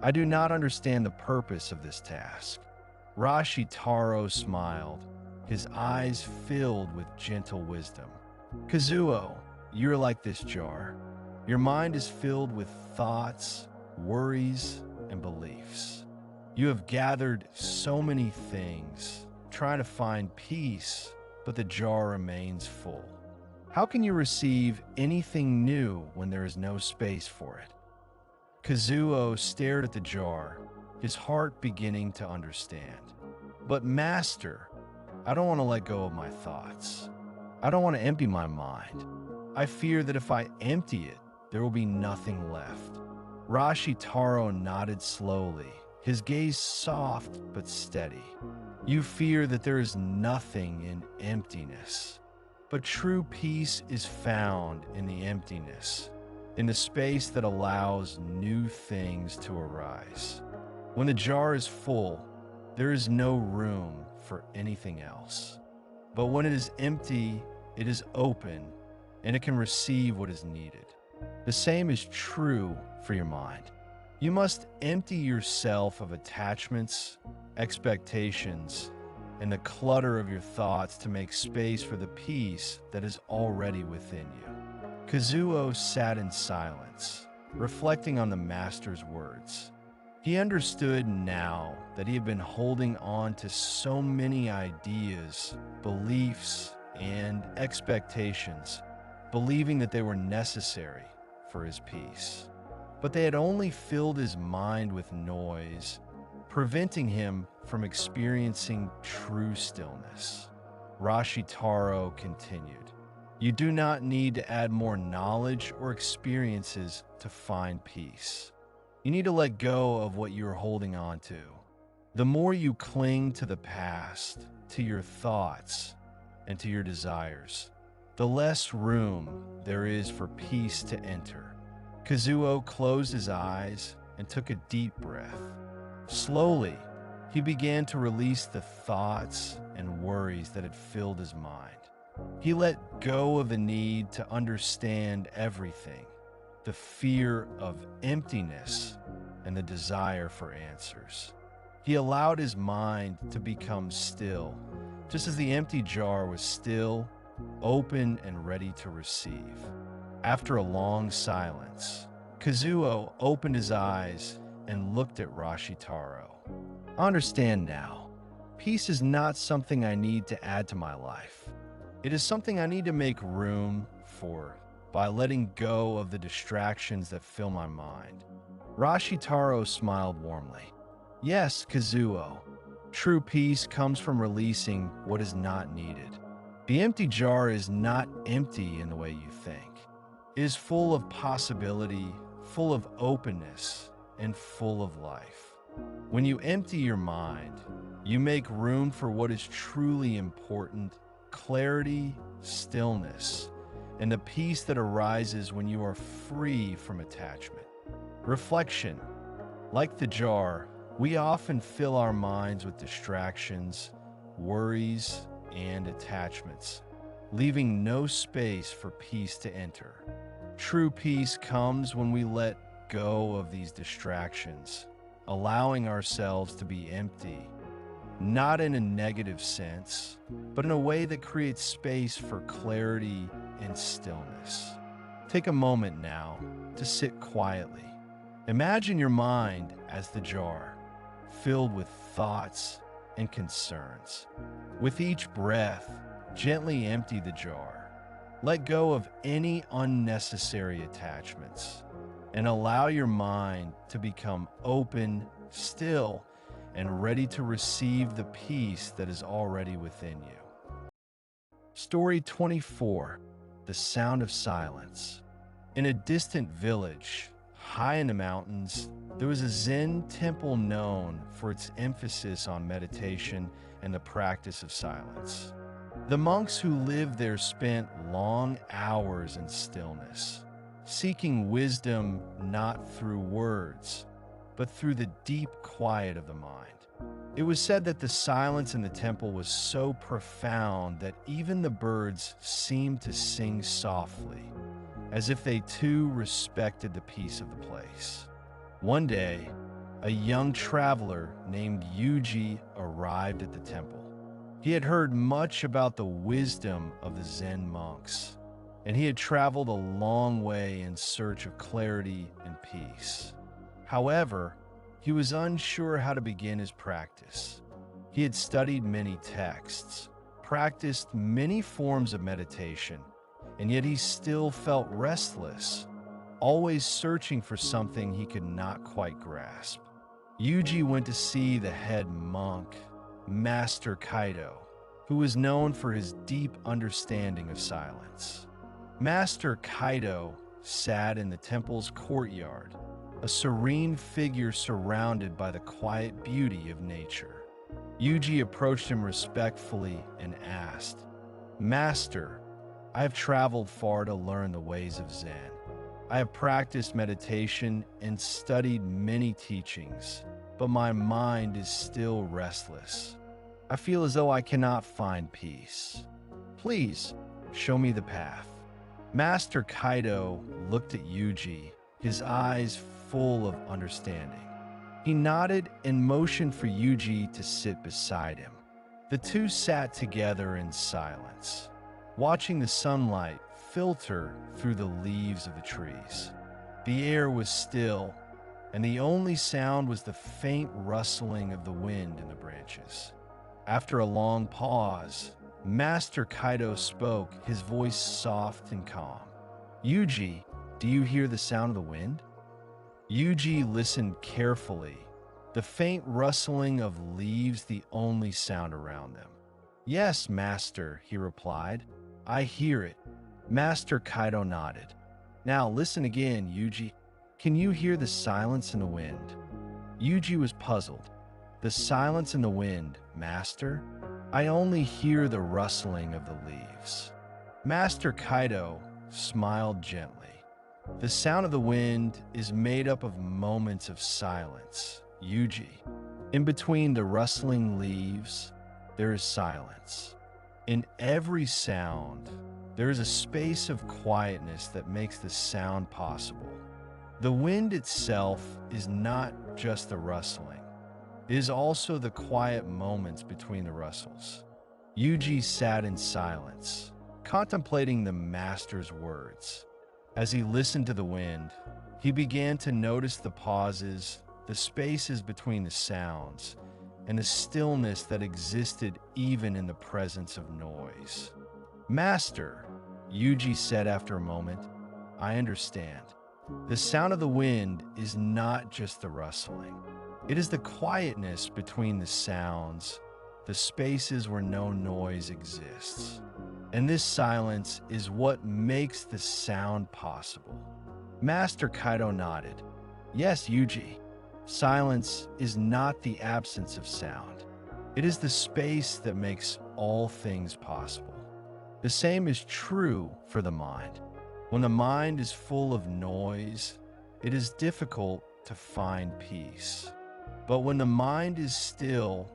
I do not understand the purpose of this task." Rashi Taro smiled, his eyes filled with gentle wisdom. "Kazuo, you're like this jar. Your mind is filled with thoughts, worries, and beliefs. You have gathered so many things, trying to find peace, but the jar remains full. How can you receive anything new when there is no space for it?" Kazuo stared at the jar, his heart beginning to understand. "But master, I don't want to let go of my thoughts. I don't want to empty my mind. I fear that if I empty it, there will be nothing left." Rashi Taro nodded slowly, his gaze soft but steady. "You fear that there is nothing in emptiness. But true peace is found in the emptiness, in the space that allows new things to arise. When the jar is full, there is no room for anything else. But when it is empty, it is open, and it can receive what is needed. The same is true for your mind. You must empty yourself of attachments, expectations, and the clutter of your thoughts to make space for the peace that is already within you." Kazuo sat in silence, reflecting on the master's words. He understood now that he had been holding on to so many ideas, beliefs, and expectations, believing that they were necessary for his peace. But they had only filled his mind with noise, preventing him from experiencing true stillness. Rashitaro continued. You do not need to add more knowledge or experiences to find peace. You need to let go of what you are holding on to. The more you cling to the past, to your thoughts, and to your desires, the less room there is for peace to enter. Kazuo closed his eyes and took a deep breath. Slowly, he began to release the thoughts and worries that had filled his mind. He let go of the need to understand everything, the fear of emptiness, and the desire for answers. He allowed his mind to become still, just as the empty jar was still, open, and ready to receive. After a long silence, Kazuo opened his eyes and looked at Rashitaro. I understand now. Peace is not something I need to add to my life. It is something I need to make room for by letting go of the distractions that fill my mind. Rashitaro smiled warmly. Yes, Kazuo. True peace comes from releasing what is not needed. The empty jar is not empty in the way you think. It is full of possibility, full of openness, and full of life. When you empty your mind, you make room for what is truly important: clarity, stillness, and the peace that arises when you are free from attachment. Reflection. Like the jar, we often fill our minds with distractions, worries, and attachments, leaving no space for peace to enter. True peace comes when we let go of these distractions, allowing ourselves to be empty, not in a negative sense, but in a way that creates space for clarity and stillness. Take a moment now to sit quietly. Imagine your mind as the jar, filled with thoughts and concerns. With each breath, gently empty the jar. Let go of any unnecessary attachments and allow your mind to become open, still, and ready to receive the peace that is already within you. Story 24. The Sound of Silence. In a distant village, high in the mountains, there was a Zen temple known for its emphasis on meditation and the practice of silence. The monks who lived there spent long hours in stillness, seeking wisdom not through words, but through the deep quiet of the mind. It was said that the silence in the temple was so profound that even the birds seemed to sing softly, as if they too respected the peace of the place. One day, a young traveler named Yuji arrived at the temple. He had heard much about the wisdom of the Zen monks, and he had traveled a long way in search of clarity and peace. However, he was unsure how to begin his practice. He had studied many texts, practiced many forms of meditation, and yet he still felt restless, always searching for something he could not quite grasp. Yuji went to see the head monk, Master Kaido, who was known for his deep understanding of silence. Master Kaido sat in the temple's courtyard, a serene figure surrounded by the quiet beauty of nature. Yuji approached him respectfully and asked, "Master, I have traveled far to learn the ways of Zen. I have practiced meditation and studied many teachings, but my mind is still restless. I feel as though I cannot find peace. Please, show me the path." Master Kaido looked at Yuji, his eyes full of understanding. He nodded and motioned for Yuji to sit beside him. The two sat together in silence, watching the sunlight filter through the leaves of the trees. The air was still, and the only sound was the faint rustling of the wind in the branches. After a long pause, Master Kaido spoke, his voice soft and calm. "Yuji, do you hear the sound of the wind?" Yuji listened carefully, the faint rustling of leaves the only sound around them. Yes, master, he replied. I hear it. Master Kaido nodded. Now listen again, Yuji. Can you hear the silence in the wind? Yuji was puzzled. The silence in the wind, master? I only hear the rustling of the leaves. Master Kaido smiled gently. The sound of the wind is made up of moments of silence, Yuji. In between the rustling leaves, there is silence. In every sound, there is a space of quietness that makes the sound possible. The wind itself is not just the rustling. It is also the quiet moments between the rustles. Yuji sat in silence, contemplating the master's words. As he listened to the wind, he began to notice the pauses, the spaces between the sounds, and the stillness that existed even in the presence of noise. Master, Yuji said after a moment, I understand. The sound of the wind is not just the rustling. It is the quietness between the sounds, the spaces where no noise exists. And this silence is what makes the sound possible. Master Kaido nodded. Yes, Yuji. Silence is not the absence of sound. It is the space that makes all things possible. The same is true for the mind. When the mind is full of noise, it is difficult to find peace. But when the mind is still,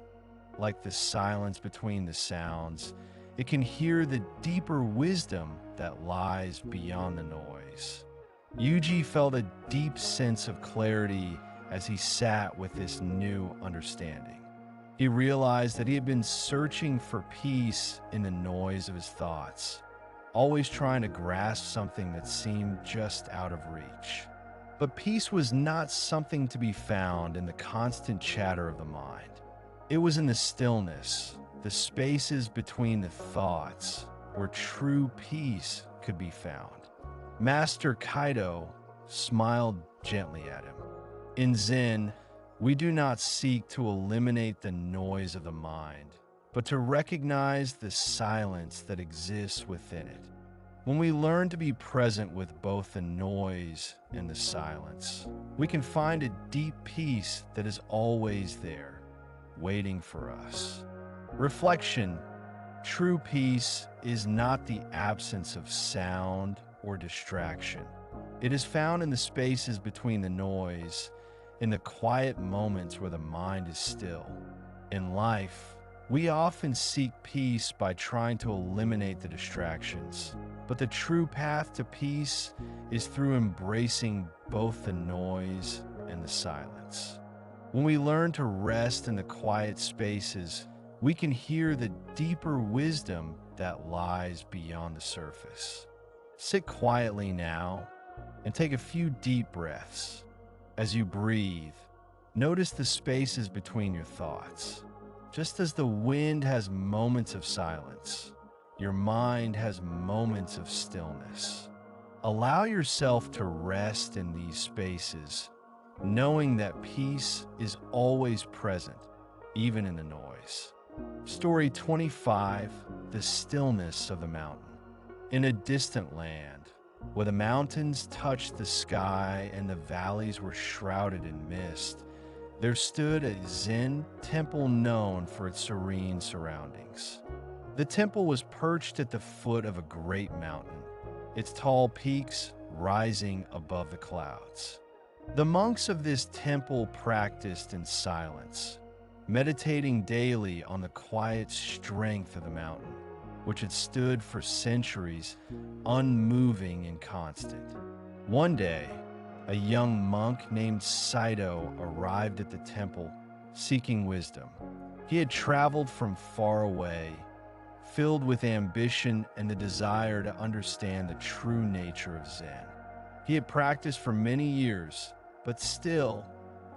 like the silence between the sounds, it can hear the deeper wisdom that lies beyond the noise. Yuji felt a deep sense of clarity as he sat with this new understanding. He realized that he had been searching for peace in the noise of his thoughts, always trying to grasp something that seemed just out of reach. But peace was not something to be found in the constant chatter of the mind. It was in the stillness, the spaces between the thoughts, where true peace could be found. Master Kaido smiled gently at him. In Zen, we do not seek to eliminate the noise of the mind, but to recognize the silence that exists within it. When we learn to be present with both the noise and the silence, we can find a deep peace that is always there, waiting for us. Reflection. True peace is not the absence of sound or distraction. It is found in the spaces between the noise, in the quiet moments where the mind is still. In life, we often seek peace by trying to eliminate the distractions, but the true path to peace is through embracing both the noise and the silence. When we learn to rest in the quiet spaces, we can hear the deeper wisdom that lies beyond the surface. Sit quietly now and take a few deep breaths. As you breathe, notice the spaces between your thoughts. Just as the wind has moments of silence, your mind has moments of stillness. Allow yourself to rest in these spaces, knowing that peace is always present, even in the noise. Story 25, The Stillness of the Mountain. In a distant land, where the mountains touched the sky and the valleys were shrouded in mist, there stood a Zen temple known for its serene surroundings. The temple was perched at the foot of a great mountain, its tall peaks rising above the clouds. The monks of this temple practiced in silence, meditating daily on the quiet strength of the mountain, which had stood for centuries, unmoving and constant. One day, a young monk named Saito arrived at the temple, seeking wisdom. He had traveled from far away, filled with ambition and the desire to understand the true nature of Zen. He had practiced for many years, but still,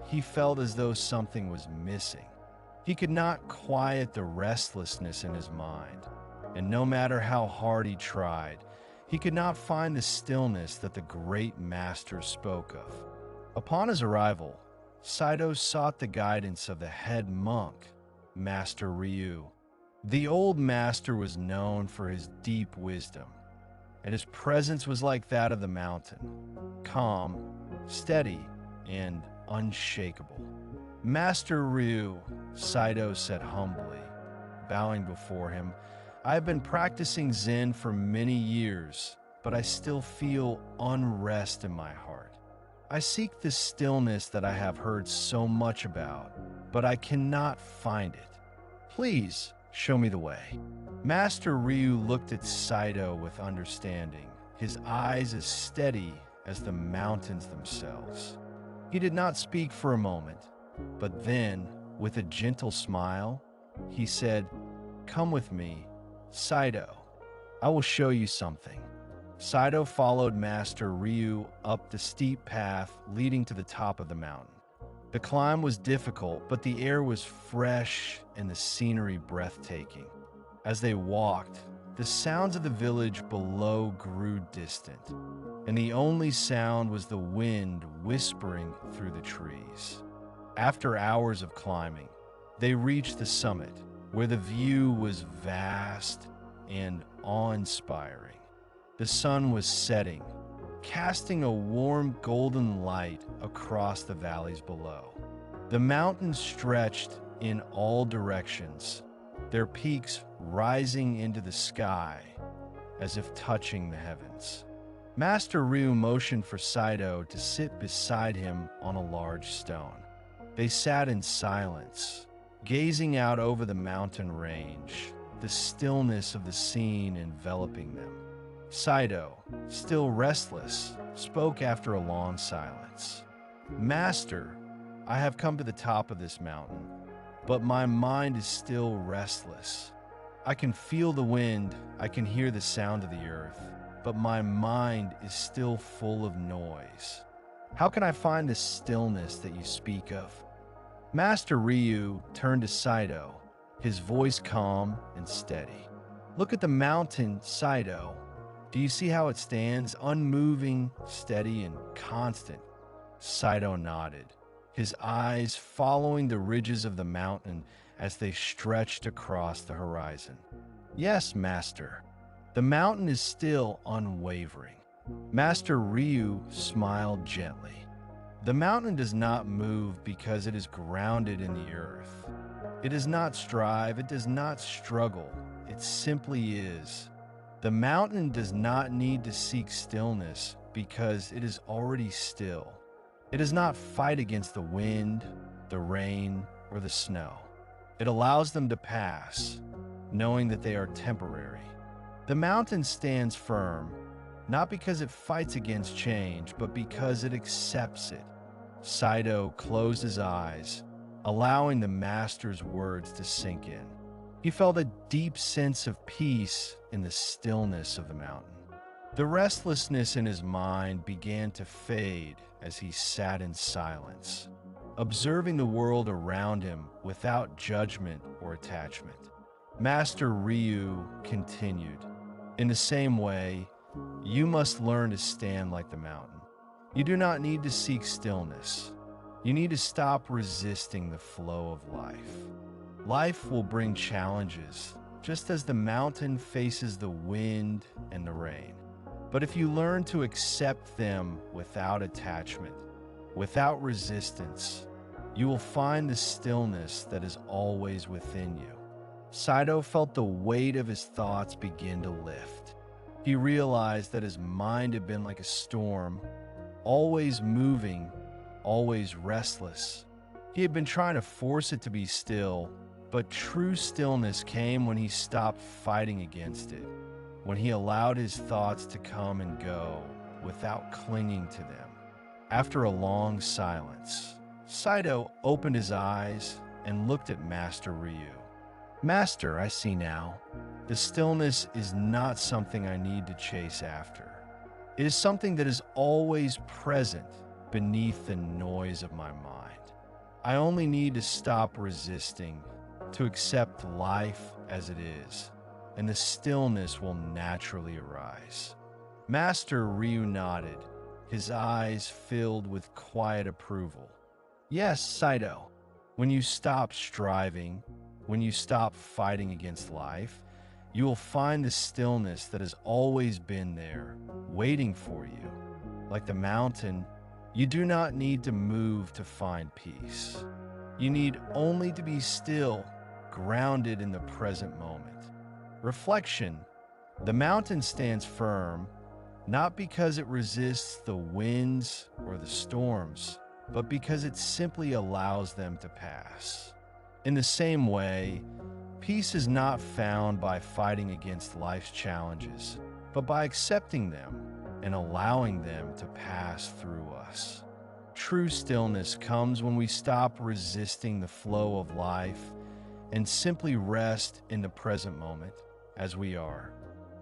he felt as though something was missing. He could not quiet the restlessness in his mind, and no matter how hard he tried, he could not find the stillness that the great master spoke of. Upon his arrival, Saito sought the guidance of the head monk, Master Ryu. The old master was known for his deep wisdom, and his presence was like that of the mountain, calm, steady, and unshakable. Master Ryu, Saito said humbly, bowing before him, I have been practicing Zen for many years, but I still feel unrest in my heart. I seek the stillness that I have heard so much about, but I cannot find it. Please show me the way. Master Ryu looked at Saito with understanding, his eyes as steady as the mountains themselves. He did not speak for a moment, but then, with a gentle smile, he said, Come with me, Saito. I will show you something. Saito followed Master Ryu up the steep path leading to the top of the mountain. The climb was difficult, but the air was fresh and the scenery breathtaking. As they walked, the sounds of the village below grew distant, and the only sound was the wind whispering through the trees. After hours of climbing, they reached the summit, where the view was vast and awe-inspiring. The sun was setting, casting a warm golden light across the valleys below. The mountains stretched in all directions, their peaks rising into the sky as if touching the heavens. Master Ryu motioned for Saito to sit beside him on a large stone. They sat in silence, gazing out over the mountain range, the stillness of the scene enveloping them. Saito, still restless, spoke after a long silence. Master, I have come to the top of this mountain, but my mind is still restless. I can feel the wind, I can hear the sound of the earth, but my mind is still full of noise. How can I find the stillness that you speak of? Master Ryu turned to Saito, his voice calm and steady. Look at the mountain, Saito. Do you see how it stands, unmoving, steady, and constant? Saito nodded, his eyes following the ridges of the mountain as they stretched across the horizon. Yes, Master. The mountain is still unwavering. Master Ryu smiled gently. The mountain does not move because it is grounded in the earth. It does not strive, it does not struggle, it simply is. The mountain does not need to seek stillness because it is already still. It does not fight against the wind, the rain, or the snow. It allows them to pass, knowing that they are temporary. The mountain stands firm, not because it fights against change, but because it accepts it. Saito closed his eyes, allowing the master's words to sink in. He felt a deep sense of peace in the stillness of the mountain. The restlessness in his mind began to fade as he sat in silence, observing the world around him without judgment or attachment. Master Ryu continued, In the same way, you must learn to stand like the mountain. You do not need to seek stillness. You need to stop resisting the flow of life. Life will bring challenges, just as the mountain faces the wind and the rain. But if you learn to accept them without attachment, without resistance, you will find the stillness that is always within you. Saito felt the weight of his thoughts begin to lift. He realized that his mind had been like a storm, always moving, always restless. He had been trying to force it to be still, but true stillness came when he stopped fighting against it, when he allowed his thoughts to come and go without clinging to them. After a long silence, Saito opened his eyes and looked at Master Ryu. Master, I see now. The stillness is not something I need to chase after. It is something that is always present beneath the noise of my mind. I only need to stop resisting, to accept life as it is, and the stillness will naturally arise. Master Ryu nodded, his eyes filled with quiet approval. Yes, Saito, when you stop striving, When you stop fighting against life, you will find the stillness that has always been there, waiting for you. Like the mountain, you do not need to move to find peace. You need only to be still, grounded in the present moment. Reflection: the mountain stands firm, not because it resists the winds or the storms, but because it simply allows them to pass. In the same way, peace is not found by fighting against life's challenges, but by accepting them and allowing them to pass through us. True stillness comes when we stop resisting the flow of life and simply rest in the present moment as we are.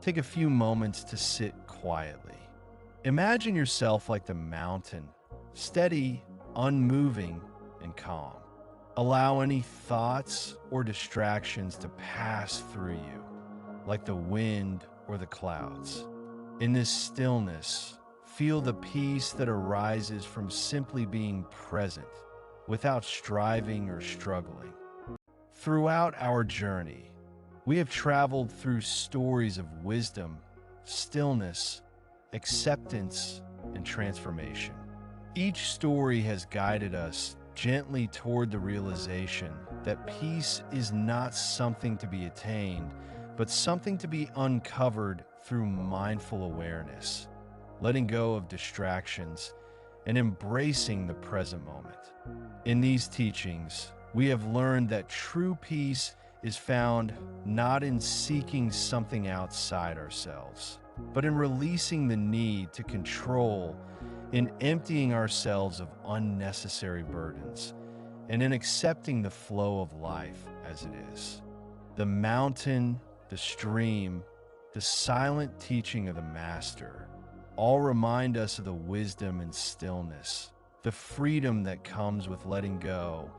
Take a few moments to sit quietly. Imagine yourself like the mountain, steady, unmoving, and calm. Allow any thoughts or distractions to pass through you, like the wind or the clouds. In this stillness, feel the peace that arises from simply being present, without striving or struggling. Throughout our journey, we have traveled through stories of wisdom, stillness, acceptance, and transformation. Each story has guided us gently toward the realization that peace is not something to be attained, but something to be uncovered through mindful awareness, letting go of distractions, and embracing the present moment. In these teachings, we have learned that true peace is found not in seeking something outside ourselves, but in releasing the need to control, in emptying ourselves of unnecessary burdens, and in accepting the flow of life as it is. The mountain, the stream, the silent teaching of the Master all remind us of the wisdom and stillness, the freedom that comes with letting go,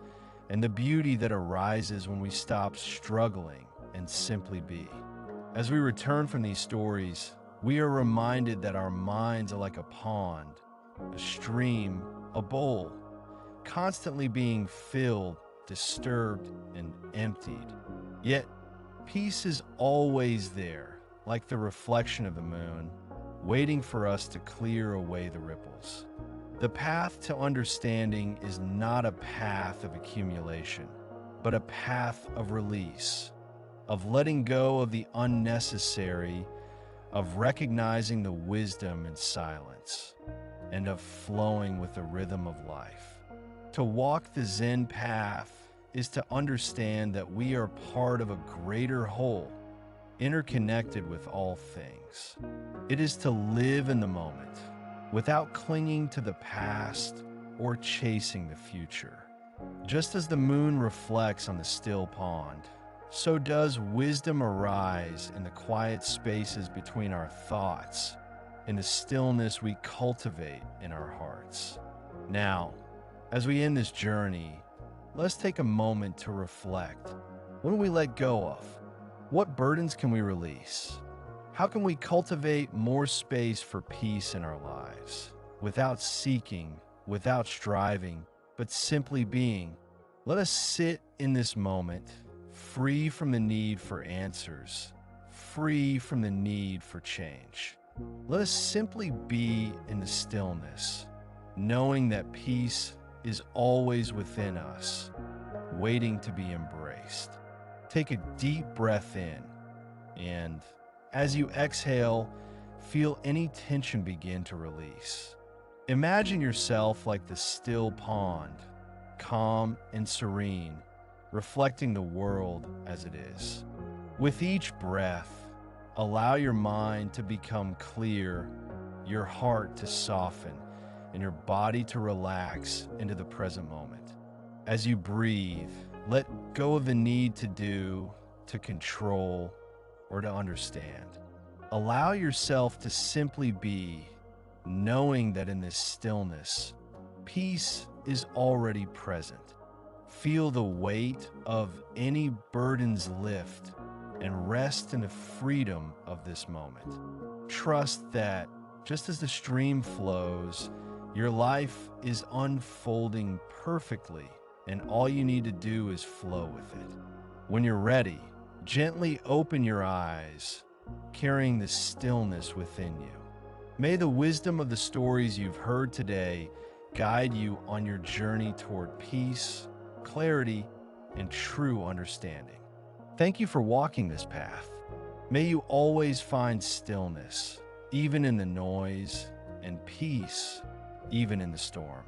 and the beauty that arises when we stop struggling and simply be. As we return from these stories, we are reminded that our minds are like a pond, a stream, a bowl, constantly being filled, disturbed, and emptied. Yet, peace is always there, like the reflection of the moon, waiting for us to clear away the ripples. The path to understanding is not a path of accumulation, but a path of release, of letting go of the unnecessary, of recognizing the wisdom in silence, and of flowing with the rhythm of life. To walk the Zen path is to understand that we are part of a greater whole, interconnected with all things. It is to live in the moment, without clinging to the past or chasing the future. Just as the moon reflects on the still pond, so does wisdom arise in the quiet spaces between our thoughts, in the stillness we cultivate in our hearts. Now, as we end this journey, let's take a moment to reflect. What do we let go of? What burdens can we release? How can we cultivate more space for peace in our lives, without seeking, without striving, but simply being? Let us sit in this moment, free from the need for answers, free from the need for change. Let us simply be in the stillness, knowing that peace is always within us, waiting to be embraced. Take a deep breath in, and as you exhale, feel any tension begin to release. Imagine yourself like the still pond, calm and serene, reflecting the world as it is. With each breath, allow your mind to become clear, your heart to soften, and your body to relax into the present moment. As you breathe, let go of the need to do, to control, or to understand. Allow yourself to simply be, knowing that in this stillness, peace is already present. Feel the weight of any burdens lift and rest in the freedom of this moment. Trust that just as the stream flows, your life is unfolding perfectly, and all you need to do is flow with it. When you're ready, gently open your eyes, carrying the stillness within you. May the wisdom of the stories you've heard today guide you on your journey toward peace, clarity, and true understanding. Thank you for walking this path. May you always find stillness, even in the noise, and peace, even in the storm.